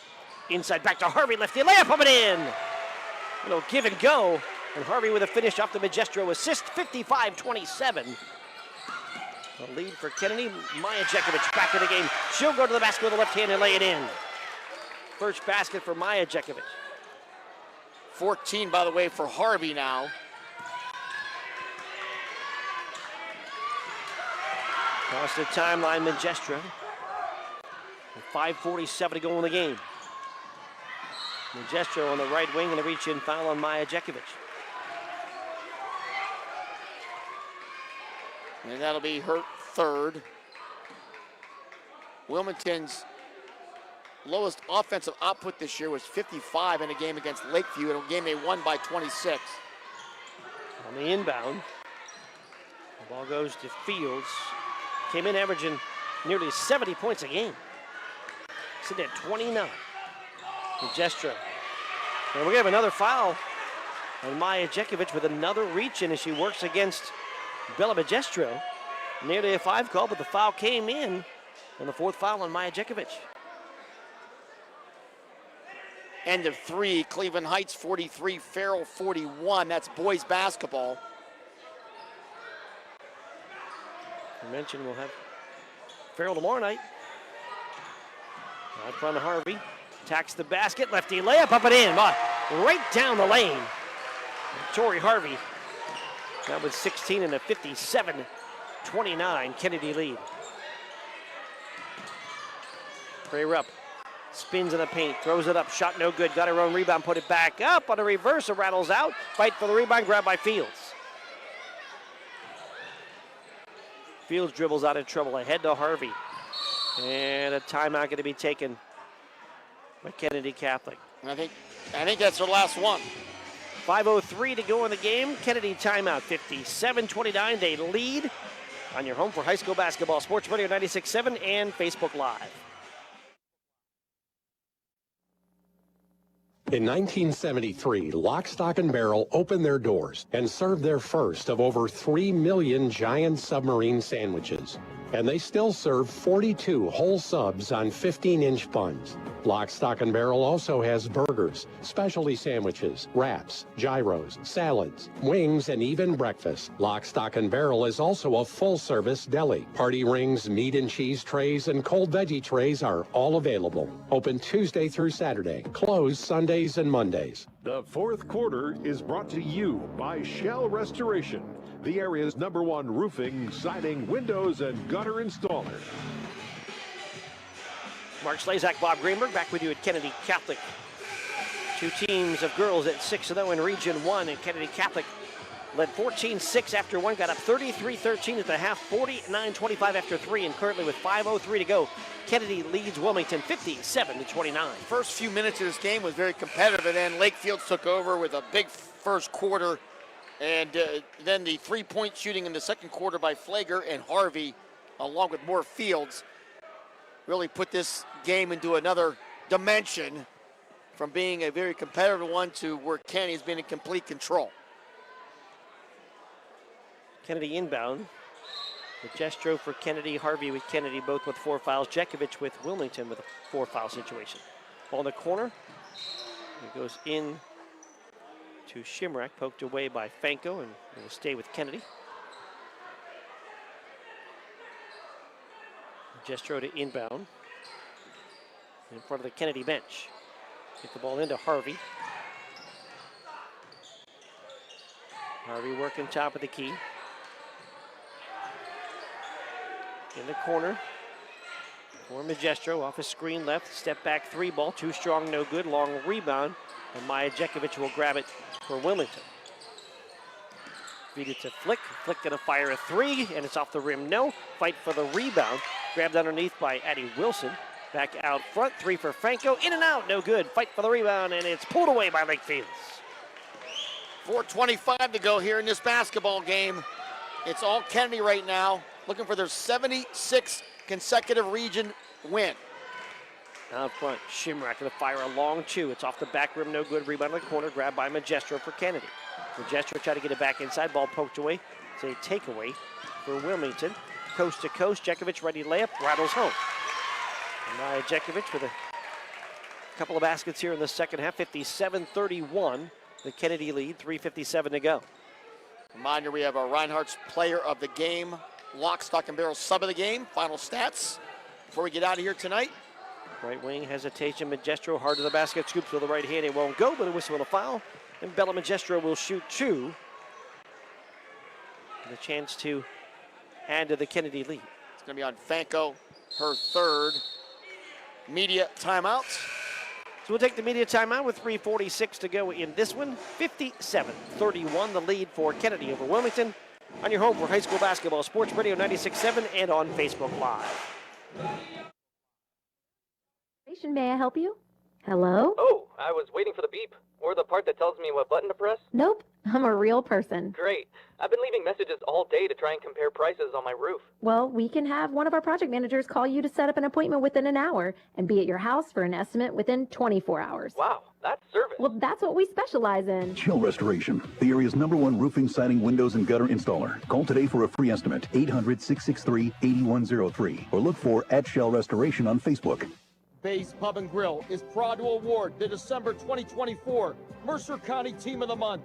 Inside back to Harvey, lefty layup up and in. A little give and go. And Harvey with a finish off the Magestro assist, 55-27. The lead for Kennedy. Maya Jekovic back in the game. She'll go to the basket with the left hand and lay it in. First basket for Maya Jekovic. 14, by the way, for Harvey now. Across the timeline, Magestro. 5:47 to go in the game. Magestro on the right wing and a reach-in foul on Maya Jekovic. And that'll be her third. Wilmington's lowest offensive output this year was 55 in a game against Lakeview, in a game they won by 26. On the inbound, the ball goes to Fields. Came in averaging nearly 70 points a game. Sitting at 29. Magestro. And we're going to have another foul on Maya Jekovic with another reach-in as she works against Bella Magestro. Nearly a 5 call, but the foul came in. And the 4th foul on Maya Jekovic. End of 3, Cleveland Heights 43, Farrell 41. That's boys basketball. I mentioned we'll have Farrell tomorrow night. Out front of Harvey. Attacks the basket, lefty layup up and in. Right down the lane. Tori Harvey. That was 16 and a 57-29 Kennedy lead. Cray-Rupp spins in the paint, throws it up, shot no good, got her own rebound, put it back up on a reverse, it rattles out. Fight for the rebound, grabbed by Fields. Fields dribbles out of trouble, ahead to Harvey. And a timeout going to be taken by Kennedy Catholic. And I think that's her last one. 5:03 to go in the game. Kennedy timeout, 57-29. They lead on your home for high school basketball. Sports Radio 96.7 and Facebook Live. In 1973, Lock, Stock, and Barrel opened their doors and served their first of over 3 million giant submarine sandwiches. And they still serve 42 whole subs on 15-inch buns. Lock, Stock, and Barrel also has burgers, specialty sandwiches, wraps, gyros, salads, wings, and even breakfast. Lock, Stock, and Barrel is also a full-service deli. Party rings, meat and cheese trays, and cold veggie trays are all available. Open Tuesday through Saturday. Closed Sundays and Mondays. The 4th quarter is brought to you by Shell Restoration, the area's #1 roofing, siding, windows, and gutter installer. Mark Slazak, Bob Greenberg, back with you at Kennedy Catholic. Two teams of girls at 6-0 in Region 1, and Kennedy Catholic led 14-6 after 1, got up 33-13 at the half, 49-25 after 3, and currently with 5:03 to go, Kennedy leads Wilmington 57-29. First few minutes of this game was very competitive, and then Lakefields took over with a big first quarter, and then the three-point shooting in the second quarter by Flager and Harvey, along with more Fields, really put this game into another dimension from being a very competitive one to where Kennedy's been in complete control. Kennedy inbound. Magestro for Kennedy, Harvey with Kennedy, both with 4 fouls. Jekovic with Wilmington with a 4-foul situation. Ball in the corner. It goes in to Shimrak, poked away by Fanko, and it will stay with Kennedy. Magestro to inbound. In front of the Kennedy bench. Get the ball into Harvey. Harvey working top of the key. In the corner for Magestro, off his screen left, step back three ball, too strong, no good, long rebound, and Maya Jekovic will grab it for Wilmington. Feed it to Flick, Flick gonna fire a three, and it's off the rim, no. Fight for the rebound, grabbed underneath by Addie Wilson. Back out front, three for Franco, in and out, no good. Fight for the rebound, and it's pulled away by Lakefields. 4:25 to go here in this basketball game. It's all Kennedy right now, looking for their 76th consecutive region win. Out front, Shimrak gonna fire a long two. It's off the back rim, no good. Rebound in the corner, grabbed by Magestro for Kennedy. Magestro tried to get it back inside, ball poked away. It's a takeaway for Wilmington. Coast to coast, Jekovic ready layup, rattles home. Maya Jekovic with a couple of baskets here in the second half, 57-31. The Kennedy lead, 3:57 to go. Reminder, we have our Reinhardt's player of the game, lock, stock, and barrel sub of the game. Final stats before we get out of here tonight. Right wing hesitation, Magestro hard to the basket, scoops with the right hand, it won't go, but a whistle and a foul. And Bella Magestro will shoot two. And a chance to add to the Kennedy lead. It's gonna be on Fanco, her third. Media timeout. So we'll take the media timeout with 3:46 to go in this one. 57-31, the lead for Kennedy over Wilmington. On your home for high school basketball, Sports Radio 96.7 and on Facebook Live. May I help you? Hello? Oh, I was waiting for the beep, or the part that tells me what button to press. Nope, I'm a real person. Great. I've been leaving messages all day to try and compare prices on my roof. Well, we can have one of our project managers call you to set up an appointment within an hour and be at your house for an estimate within 24 hours. Wow, that's service. Well, that's what we specialize in. Shell Restoration, the area's #1 roofing, siding, windows, and gutter installer. Call today for a free estimate, 800-663-8103, or look for @Shell Restoration on Facebook. Bay's Pub and Grill is proud to award the December 2024 Mercer County Team of the Month.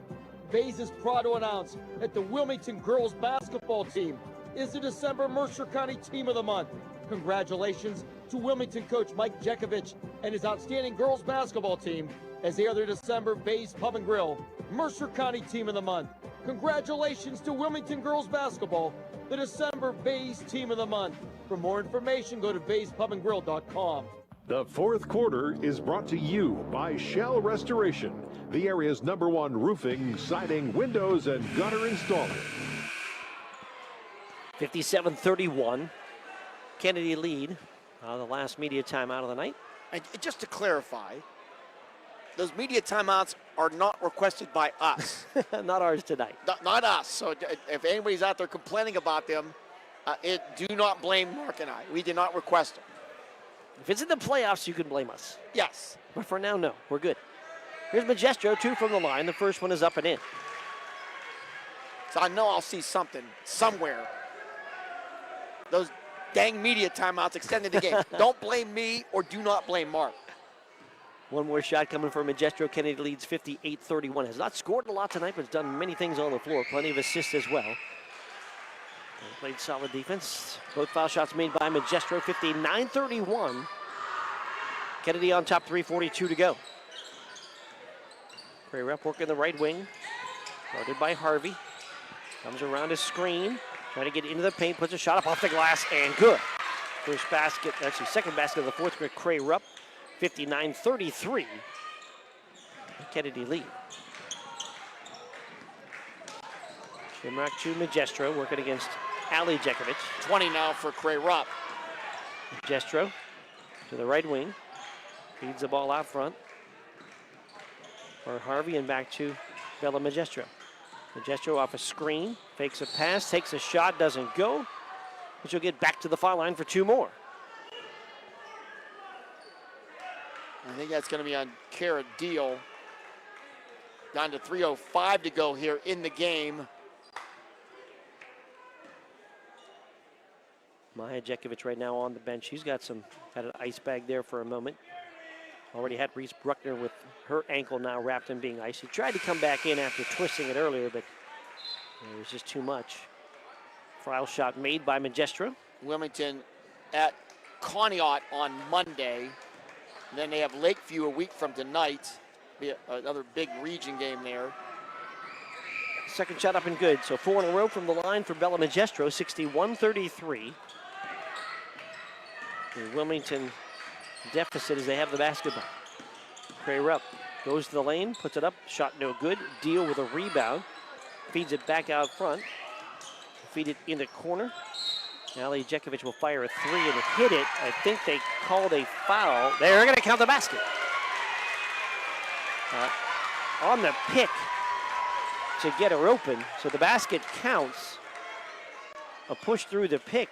Bay's is proud to announce that the Wilmington girls basketball team is the December Mercer County Team of the Month. Congratulations to Wilmington coach Mike Jekovic and his outstanding girls basketball team as they are the December Bay's Pub and Grill Mercer County Team of the Month. Congratulations to Wilmington girls basketball, the December Bay's Team of the Month. For more information, go to bayspubandgrill.com. The fourth quarter is brought to you by Shell Restoration, the area's #1 roofing, siding, windows, and gutter installer. 57-31, Kennedy lead. The last media timeout of the night. And just to clarify, those media timeouts are not requested by us. Not ours tonight. Not us. So if anybody's out there complaining about them, do not blame Mark and I. We did not request them. If it's in the playoffs, you can blame us. Yes. But for now, no. We're good. Here's Magestro, two from the line. The first one is up and in. So I know I'll see something somewhere. Those dang media timeouts extended the game. Don't blame me or do not blame Mark. One more shot coming from Magestro. Kennedy leads 58-31. Has not scored a lot tonight, but has done many things on the floor. Plenty of assists as well. And played solid defense. Both foul shots made by Magestro. 59-31. Kennedy on top, 3:42 to go. Gray Rep working the right wing. Guarded by Harvey. Comes around his screen. Trying to get into the paint. Puts a shot up off the glass and good. First basket, actually second basket of the fourth for Cray Rupp. 59-33. Kennedy lead. Shimrock to Magestro working against Ali Jekovic. 20 now for Cray Rupp. Magestro to the right wing. Feeds the ball out front for Harvey and back to Bella Magestro. Magestro off a screen, fakes a pass, takes a shot, doesn't go. But she'll get back to the foul line for two more. I think that's going to be on Kara Deal. Down to 3:05 to go here in the game. Maya Jekovic right now on the bench. She's got had an ice bag there for a moment. Already had Reese Bruckner with her ankle now wrapped in being ice. He tried to come back in after twisting it earlier, but it was just too much. Foul shot made by Magestro. Wilmington at Conneaut on Monday. Then they have Lakeview a week from tonight. Be another big region game there. Second shot up and good. So 4 in a row from the line for Bella Magestro, 61-33. The Wilmington deficit as they have the basketball. Cray Rupp goes to the lane, puts it up, shot no good. Deal with a rebound, feeds it back out front. Feed it in the corner. Ali Jekovic will fire a 3 and hit it. I think they called a foul. They're going to count the basket. On the pick to get her open. So the basket counts. A push through the pick.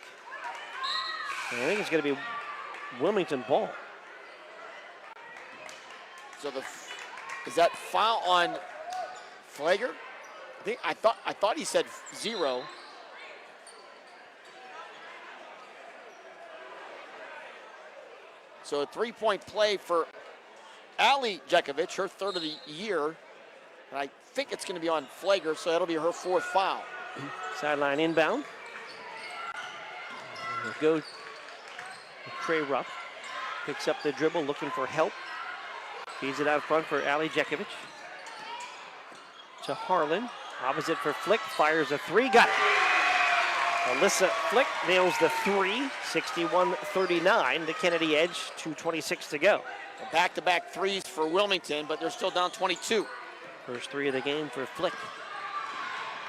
And I think it's going to be Wilmington ball. So is that foul on Flagger? I thought he said 0. So a 3-point play for Ali Jekovic, her 3rd of the year. And I think it's going to be on Flagger, so that'll be her 4th foul. Sideline inbound. We'll go Cray Rupp. Picks up the dribble, looking for help. Feeds it out front for Ali Jekovic. To Harlan. Opposite for Flick. Fires a 3. Got it. Alyssa Flick nails the 3. 61-39. The Kennedy edge. 2:26 to go. Back-to-back threes for Wilmington, but they're still down 22. First 3 of the game for Flick.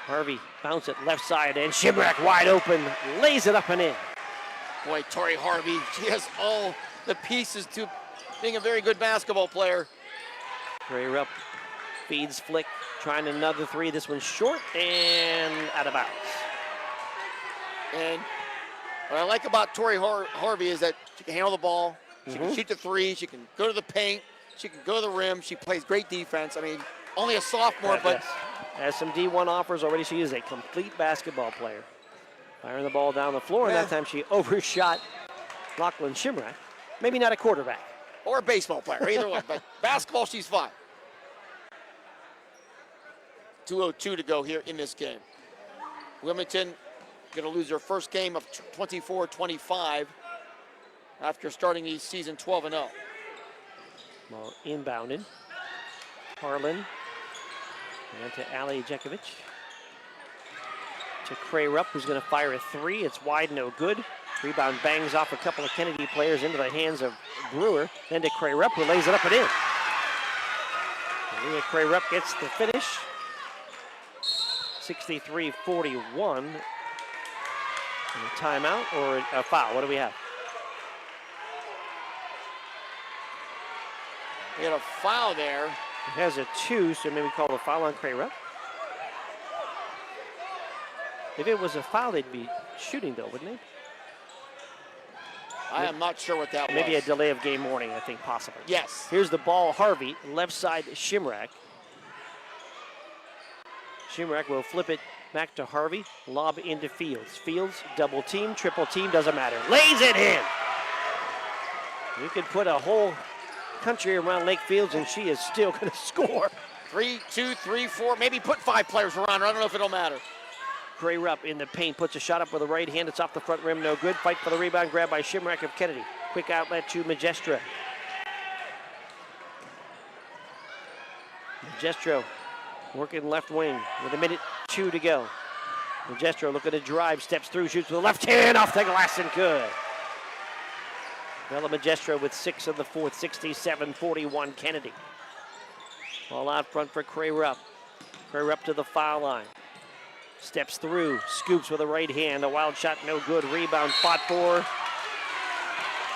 Harvey bounce it left side, and Shimrak wide open. Lays it up and in. Boy, Tori Harvey, she has all the pieces to being a very good basketball player. Cray Rupp feeds Flick, trying another 3. This one's short and out of bounds. And what I like about Tori Harvey is that she can handle the ball, she can shoot the 3, she can go to the paint, she can go to the rim, she plays great defense. I mean, only a sophomore, but... Has some D1 offers already. She is a complete basketball player. Firing the ball down the floor, and that time she overshot Lachlan Shimrak. Maybe not a quarterback. Or a baseball player, either one. But basketball, she's fine. 2:02 to go here in this game. Wilmington going to lose their first game of 24-25 after starting the season 12-0. Well, inbounded. Harlan. And to Ali Jekovic. To Cray Rupp, who's going to fire a 3. It's wide, no good. Rebound bangs off a couple of Kennedy players into the hands of Brewer. Then to Cray Rupp, who lays it up and in. Leah Cray Rupp gets the finish. 63-41. And a timeout or a foul? What do we have? We got a foul there. It has a 2, so maybe call the foul on Cray Rupp. If it was a foul, they'd be shooting, though, wouldn't they? I am not sure what that was. Maybe a delay of game warning, I think, possibly. Yes. Here's the ball, Harvey, left side Shimrak. Shimrak will flip it back to Harvey, lob into Fields. Fields, double team, triple team, doesn't matter. Lays it in! You could put a whole country around Lake Fields and she is still going to score. 3, 2, 3, 4, maybe put 5 players around her. I don't know if it'll matter. Cray Rupp in the paint, puts a shot up with the right hand. It's off the front rim, no good. Fight for the rebound, grab by Shimrak of Kennedy. Quick outlet to Magestro. Magestro working left wing with 1:02 to go. Magestro looking to drive, steps through, shoots with the left hand off the glass and good. Bella Magestro with 6 in the fourth, 67-41 Kennedy. Ball out front for Cray Rupp. Cray Rupp to the foul line. Steps through, scoops with a right hand. A wild shot, no good. Rebound, fought for.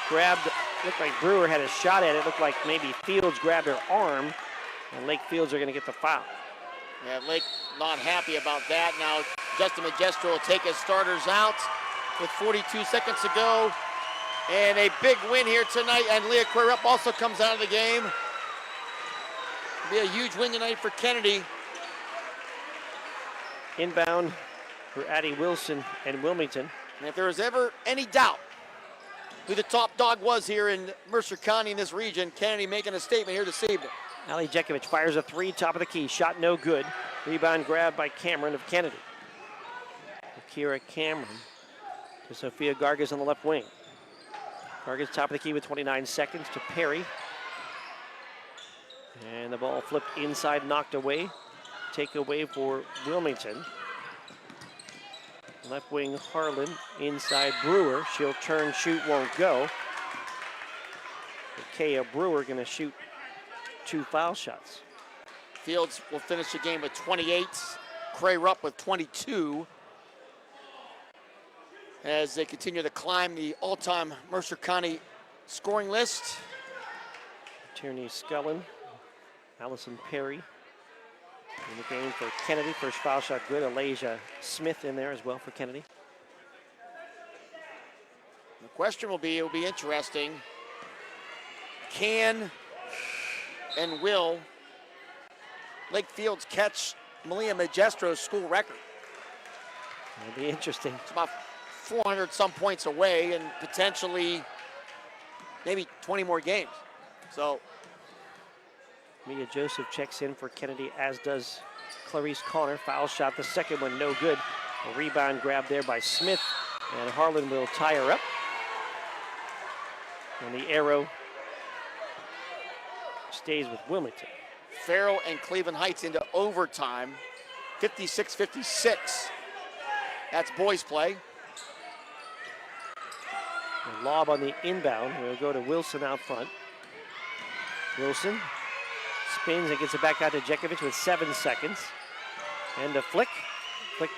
Grabbed, looked like Brewer had a shot at it. Looked like maybe Fields grabbed her arm. And Lake Fields are going to get the foul. Yeah, Lake not happy about that. Now Justin Magestro will take his starters out with 42 seconds to go. And a big win here tonight. And Leah Cray Rupp also comes out of the game. It'll be a huge win tonight for Kennedy. Inbound for Addie Wilson and Wilmington. And if there was ever any doubt who the top dog was here in Mercer County in this region, Kennedy making a statement here this evening. Ali Jekovic fires a 3, top of the key. Shot no good. Rebound grab by Cameron of Kennedy. Akira Cameron to Sophia Gargas on the left wing. Gargas top of the key with 29 seconds to Perry. And the ball flipped inside, knocked away. takeaway for Wilmington. Left wing Harlan, inside Brewer. She'll turn, shoot, won't go. Kaya Brewer going to shoot 2 foul shots. Fields will finish the game with 28. Cray Rupp with 22. As they continue to climb the all-time Mercer County scoring list. Tierney Scullin, Allison Perry in the game for Kennedy. First foul shot good. Alasia Smith in there as well for Kennedy. The question will be, it'll be interesting. Can and will Lake Fields catch Malia Majestro's school record? It'll be interesting. It's about 400 some points away and potentially maybe 20 more games. So Mia Joseph checks in for Kennedy, as does Clarice Connor. Foul shot, the second one no good. A rebound grab there by Smith, and Harlan will tie her up. And the arrow stays with Wilmington. Farrell and Cleveland Heights into overtime, 56-56. That's boys play. The lob on the inbound will go to Wilson out front. Wilson spins and gets it back out to Jekovic with 7 seconds. And a flick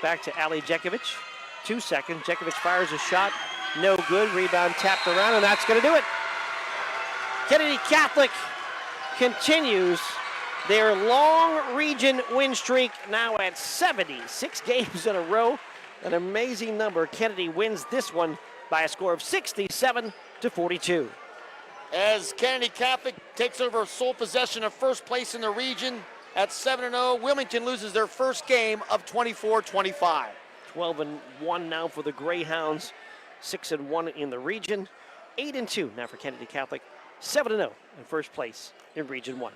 back to Ali Jekovic. 2 seconds, Jekovic fires a shot, no good. Rebound tapped around, and that's gonna do it. Kennedy Catholic continues their long region win streak, now at 76 games in a row. An amazing number. Kennedy wins this one by a score of 67-42. As Kennedy Catholic takes over sole possession of first place in the region at 7-0, Wilmington loses their first game of 24-25. 12-1 now for the Greyhounds, 6-1 in the region, 8-2 now for Kennedy Catholic, 7-0 in first place in Region 1.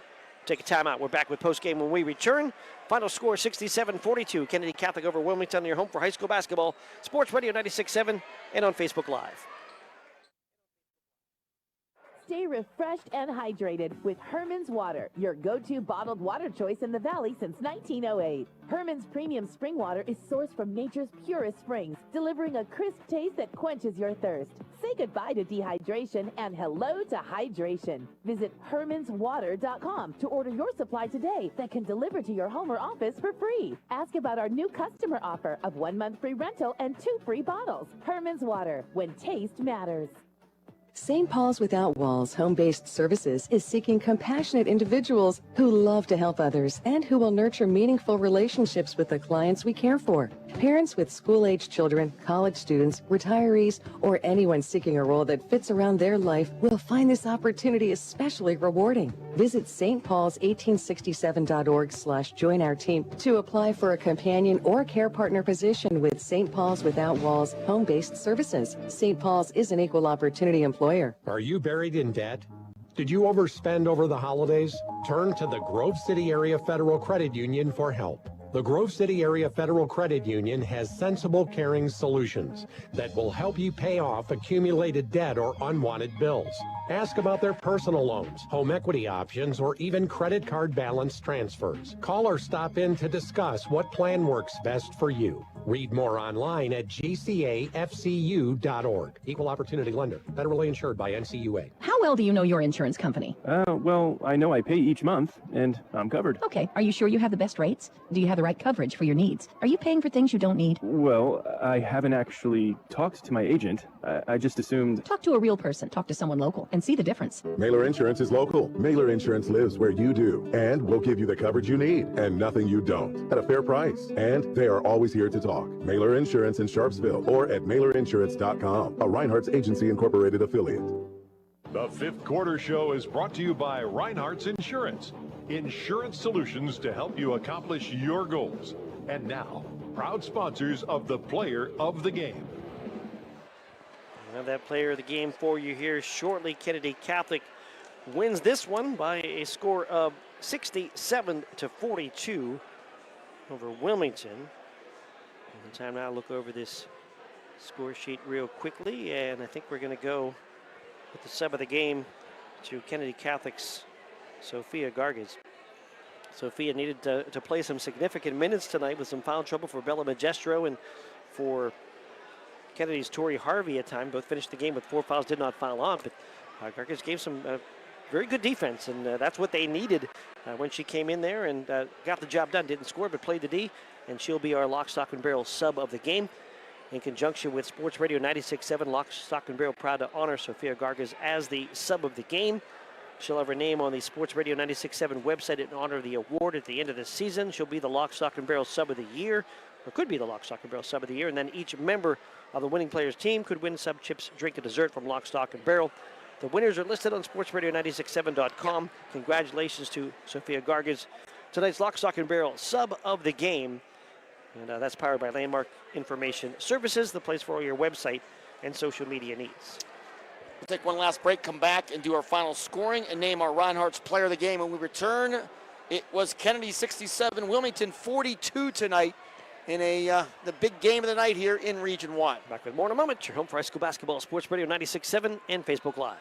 Take a timeout. We're back with postgame when we return. Final score 67-42. Kennedy Catholic over Wilmington, your home for high school basketball. Sports Radio 96.7 and on Facebook Live. Stay refreshed and hydrated with Herman's Water, your go-to bottled water choice in the Valley since 1908. Herman's premium spring water is sourced from nature's purest springs, delivering a crisp taste that quenches your thirst. Say goodbye to dehydration and hello to hydration. Visit hermanswater.com to order your supply today that can deliver to your home or office for free. Ask about our new customer offer of 1 month free rental and 2 free bottles. Herman's Water, when taste matters. St. Paul's Without Walls Home-Based Services is seeking compassionate individuals who love to help others and who will nurture meaningful relationships with the clients we care for. Parents with school-age children, college students, retirees, or anyone seeking a role that fits around their life will find this opportunity especially rewarding. Visit stpaul's1867.org/join our team to apply for a companion or care partner position with St. Paul's Without Walls Home-Based Services. St. Paul's is an equal opportunity employer. Are you buried in debt? Did you overspend over the holidays? Turn to the Grove City Area Federal Credit Union for help. The Grove City Area Federal Credit Union has sensible, caring solutions that will help you pay off accumulated debt or unwanted bills. Ask about their personal loans, home equity options, or even credit card balance transfers. Call or stop in to discuss what plan works best for you. Read more online at gcafcu.org. Equal Opportunity Lender. Federally insured by NCUA. How well do you know your insurance company? Well, I know I pay each month, and I'm covered. Okay, are you sure you have the best rates? Do you have the right coverage for your needs? Are you paying for things you don't need? Well, I haven't actually talked to my agent. I just assumed... Talk to a real person. Talk to someone local and see the difference. Mailer Insurance is local. Mailer Insurance lives where you do, and will give you the coverage you need and nothing you don't at a fair price. And they are always here to talk. Mailer Insurance in Sharpsville or at mailerinsurance.com, a Reinhardt's Agency Incorporated affiliate. The fifth quarter show is brought to you by Reinhardt's Insurance. Insurance solutions to help you accomplish your goals. And now, proud sponsors of the Player of the Game. We'll have that Player of the Game for you here shortly. Kennedy Catholic wins this one by a score of 67-42 over Wilmington. And time now to look over this score sheet real quickly, and I think we're going to go with the sub of the game to Kennedy Catholic's Sophia Gargas. Sophia needed to play some significant minutes tonight with some foul trouble for Bella Magestro and for Kennedy's Tori Harvey at time. Both finished the game with 4 fouls, did not foul on, but Gargis gave some very good defense, and that's what they needed when she came in there and got the job done. Didn't score, but played the D, and she'll be our Lock, Stock, and Barrel sub of the game. In conjunction with Sports Radio 96.7, Lock, Stock, and Barrel proud to honor Sophia Gargis as the sub of the game. She'll have her name on the Sports Radio 96.7 website in honor of the award at the end of the season. She'll be the Lock, Stock, and Barrel sub of the year, or could be the Lock, Stock, and Barrel sub of the year, and then each member of the winning player's team could win sub chips, drink, and dessert from Lock, Stock, and Barrel. The winners are listed on sportsradio967.com. Congratulations to Sophia Gargis, tonight's Lock, Stock, and Barrel sub of the game. And that's powered by Landmark Information Services, the place for all your website and social media needs. We'll take one last break, come back, and do our final scoring and name our Reinhardt's player of the game. When we return, it was Kennedy 67, Wilmington 42 tonight in the big game of the night here in Region 1. Back with more in a moment. Your home for high school basketball, Sports Radio 96.7 and Facebook Live.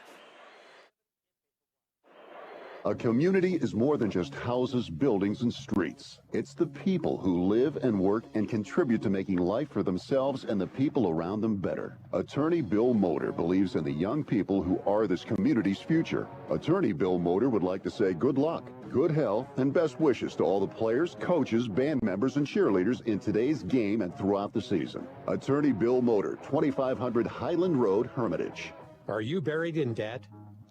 A community is more than just houses, buildings, and streets. It's the people who live and work and contribute to making life for themselves and the people around them better. Attorney Bill Motor believes in the young people who are this community's future. Attorney Bill Motor would like to say good luck, good health, and best wishes to all the players, coaches, band members, and cheerleaders in today's game and throughout the season. Attorney Bill Motor, 2500 Highland Road, Hermitage. Are you buried in debt?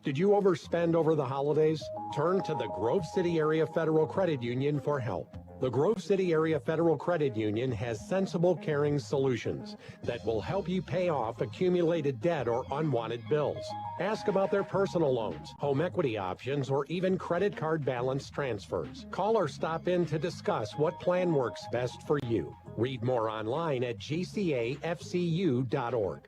Did you overspend over the holidays? Turn to the Grove City Area Federal Credit Union for help. The Grove City Area Federal Credit Union has sensible, caring solutions that will help you pay off accumulated debt or unwanted bills. Ask about their personal loans, home equity options, or even credit card balance transfers. Call or stop in to discuss what plan works best for you. Read more online at gcafcu.org.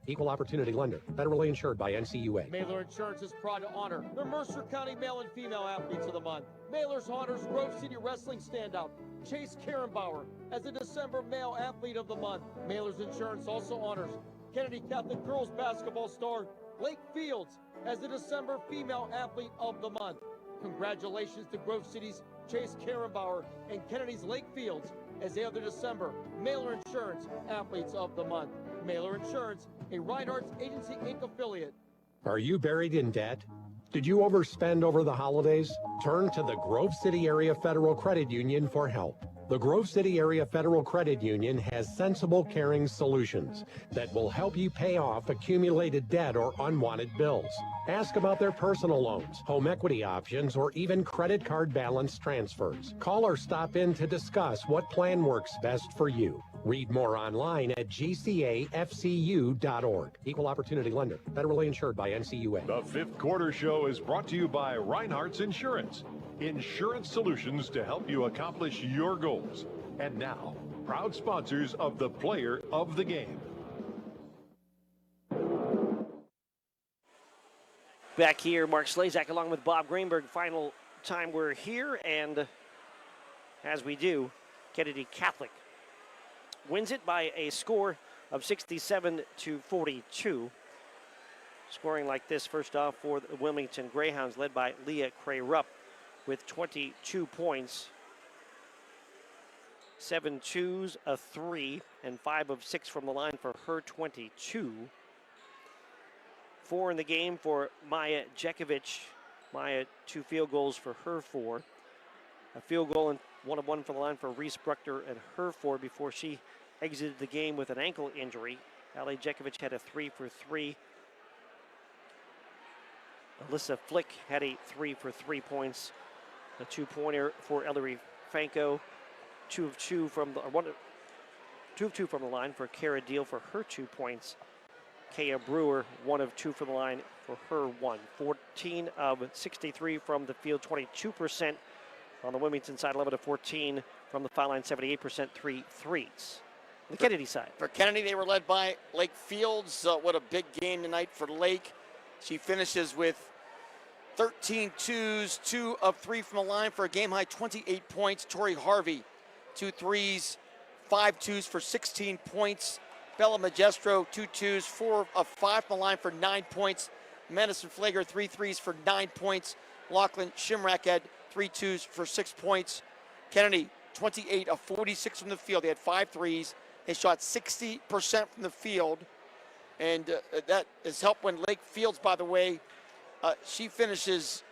Equal Opportunity Lender. Federally insured by NCUA. Mailer Insurance is proud to honor the Mercer County Male and Female Athletes of the Month. Mailer's honors Grove City Wrestling standout Chase Karenbauer as the December Male Athlete of the Month. Mailer's Insurance also honors Kennedy Catholic Girls Basketball star Lake Fields as the December Female Athlete of the Month. Congratulations to Grove City's Chase Karenbauer and Kennedy's Lake Fields as they are the December Mailer Insurance Athletes of the Month. Mailer Insurance, a Reinhardt's Agency Inc. affiliate. Are you buried in debt? Did you overspend over the holidays? Turn to the Grove City Area Federal Credit Union for help. The Grove City Area Federal Credit Union has sensible, caring solutions that will help you pay off accumulated debt or unwanted bills. Ask about their personal loans, home equity options, or even credit card balance transfers. Call or stop in to discuss what plan works best for you. Read more online at gcafcu.org. Equal Opportunity Lender. Federally insured by NCUA. The fifth quarter show is brought to you by Reinhardt's Insurance. Insurance solutions to help you accomplish your goals. And now, proud sponsors of the Player of the Game. Back here, Mark Slazak along with Bob Greenberg. Final time we're here, and as we do, Kennedy Catholic wins it by a score of 67-42. Scoring like this, first off for the Wilmington Greyhounds, led by Leah Cray-Rupp with 22 points. 7 twos, a 3, and 5 of 6 from the line for her 22. 4 in the game for Maya Jekovic. Maya, 2 field goals for her 4. A field goal and 1 of 1 from the line for Reese Bruckner and her 4 before she exited the game with an ankle injury. Ali Jekovic had a 3 for 3. Alyssa Flick had a 3 for 3 points. A 2-pointer for Ellery Franco. 2 of 2 from the line for Kara Deal for her 2 points. Kaya Brewer, 1 of 2 from the line for her 1. 14 of 63 from the field, 22% on the Wilmington side, 11 of 14 from the foul line, 78% 3 threes. On the Kennedy side. For Kennedy, they were led by Lake Fields. What a big game tonight for Lake. She finishes with 13 twos, 2 of 3 from the line for a game-high 28 points. Tori Harvey, 2 threes, 5 twos for 16 points. Bella Magestro, 2 twos, 4 of 5 from the line for 9 points. Madison Flager, 3 threes for 9 points. Lachlan Shimrack had 3 twos for 6 points. Kennedy, 28 of 46 from the field. They had 5 threes. They shot 60% from the field. And that has helped when Lake Fields, by the way, she finishes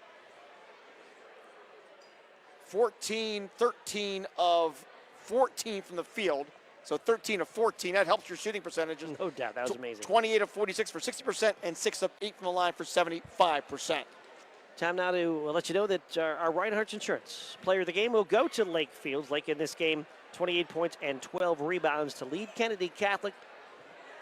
13 of 14 from the field. So 13 of 14, that helps your shooting percentages. No doubt, that was amazing. 28 of 46 for 60% and 6 of 8 from the line for 75%. Time now to let you know that our Reinhardt's Insurance player of the game will go to Lake Fields. Lake in this game, 28 points and 12 rebounds to lead Kennedy Catholic.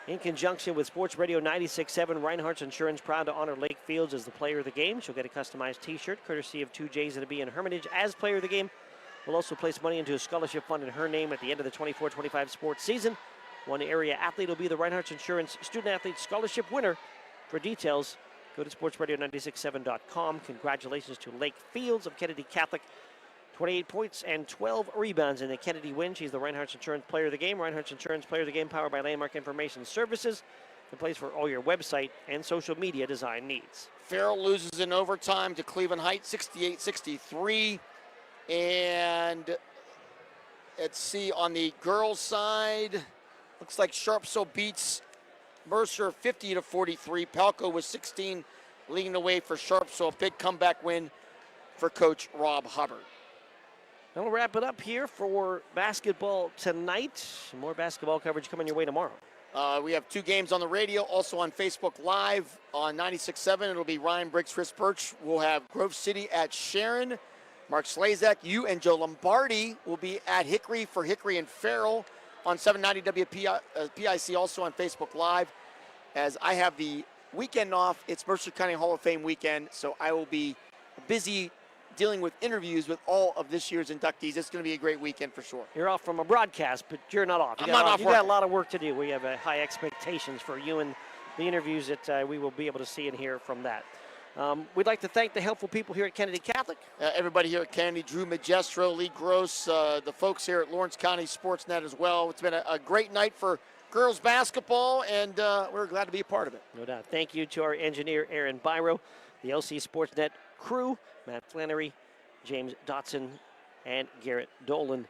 In conjunction with Sports Radio 96.7, Reinhardt's Insurance proud to honor Lake Fields as the player of the game. She'll get a customized t-shirt courtesy of 2J's and a B in Hermitage as player of the game. We'll also place money into a scholarship fund in her name at the end of the 24-25 sports season. One area athlete will be the Reinhardt's Insurance Student Athlete Scholarship winner. For details, go to sportsradio967.com. Congratulations to Lake Fields of Kennedy Catholic. 28 points and 12 rebounds in the Kennedy win. She's the Reinhardt's Insurance Player of the Game. Reinhardt's Insurance Player of the Game, powered by Landmark Information Services. The place for all your website and social media design needs. Farrell loses in overtime to Cleveland Heights, 68-63. And let's see, on the girls' side, looks like Sharpsville beats Mercer 50-43. Palco was 16, leading the way for Sharpsville. A big comeback win for Coach Rob Hubbard. And we'll wrap it up here for basketball tonight. More basketball coverage coming your way tomorrow. We have 2 games on the radio, also on Facebook Live on 96.7. It'll be Ryan Briggs, Chris Birch. We'll have Grove City at Sharon. Mark Slazak, you and Joe Lombardi will be at Hickory for Hickory and Farrell on 790 WPIC, also on Facebook Live. As I have the weekend off, it's Mercer County Hall of Fame weekend, so I will be busy dealing with interviews with all of this year's inductees. It's going to be a great weekend for sure. You're off from a broadcast, but you're not off. You got a lot of work to do. We have high expectations for you and the interviews that we will be able to see and hear from that. We'd like to thank the helpful people here at Kennedy Catholic. Everybody here at Kennedy, Drew Magestro, Lee Gross, the folks here at Lawrence County Sportsnet as well. It's been a great night for girls basketball, and we're glad to be a part of it. No doubt. Thank you to our engineer, Aaron Byro, the LC Sportsnet crew, Matt Flannery, James Dotson, and Garrett Dolan.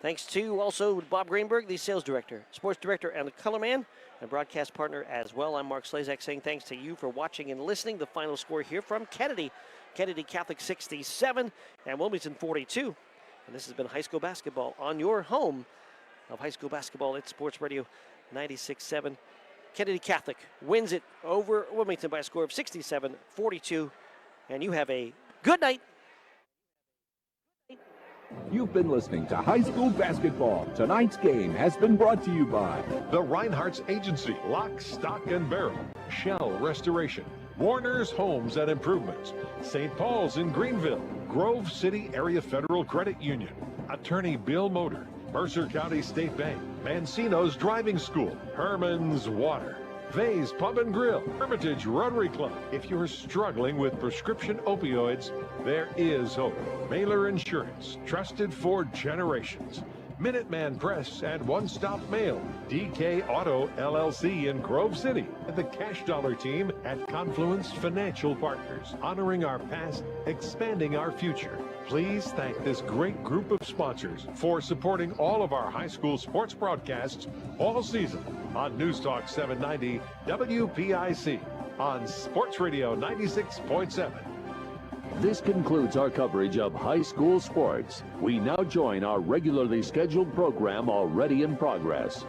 Thanks to also Bob Greenberg, the sales director, sports director, and the color man, and broadcast partner as well. I'm Mark Slazak saying thanks to you for watching and listening. The final score here from Kennedy. Kennedy Catholic 67 and Wilmington 42. And this has been high school basketball on your home of high school basketball at Sports Radio 96.7. Kennedy Catholic wins it over Wilmington by a score of 67-42. And you have a good night. You've been listening to High School Basketball. Tonight's game has been brought to you by the Reinhardt's Agency, Lock, Stock, and Barrel, Shell Restoration, Warner's Homes and Improvements, St. Paul's in Greenville, Grove City Area Federal Credit Union, Attorney Bill Motor, Mercer County State Bank, Mancino's Driving School, Herman's Water, Vay's Pub and Grill, Hermitage Rotary Club. If you're struggling with prescription opioids, there is hope. Mailer Insurance, trusted for generations. Minuteman Press and One Stop Mail, DK Auto LLC in Grove City, and the Cash Dollar team at Confluence Financial Partners, honoring our past, expanding our future. Please thank this great group of sponsors for supporting all of our high school sports broadcasts all season on News Talk 790 WPIC on Sports Radio 96.7. This concludes our coverage of high school sports. We now join our regularly scheduled program already in progress.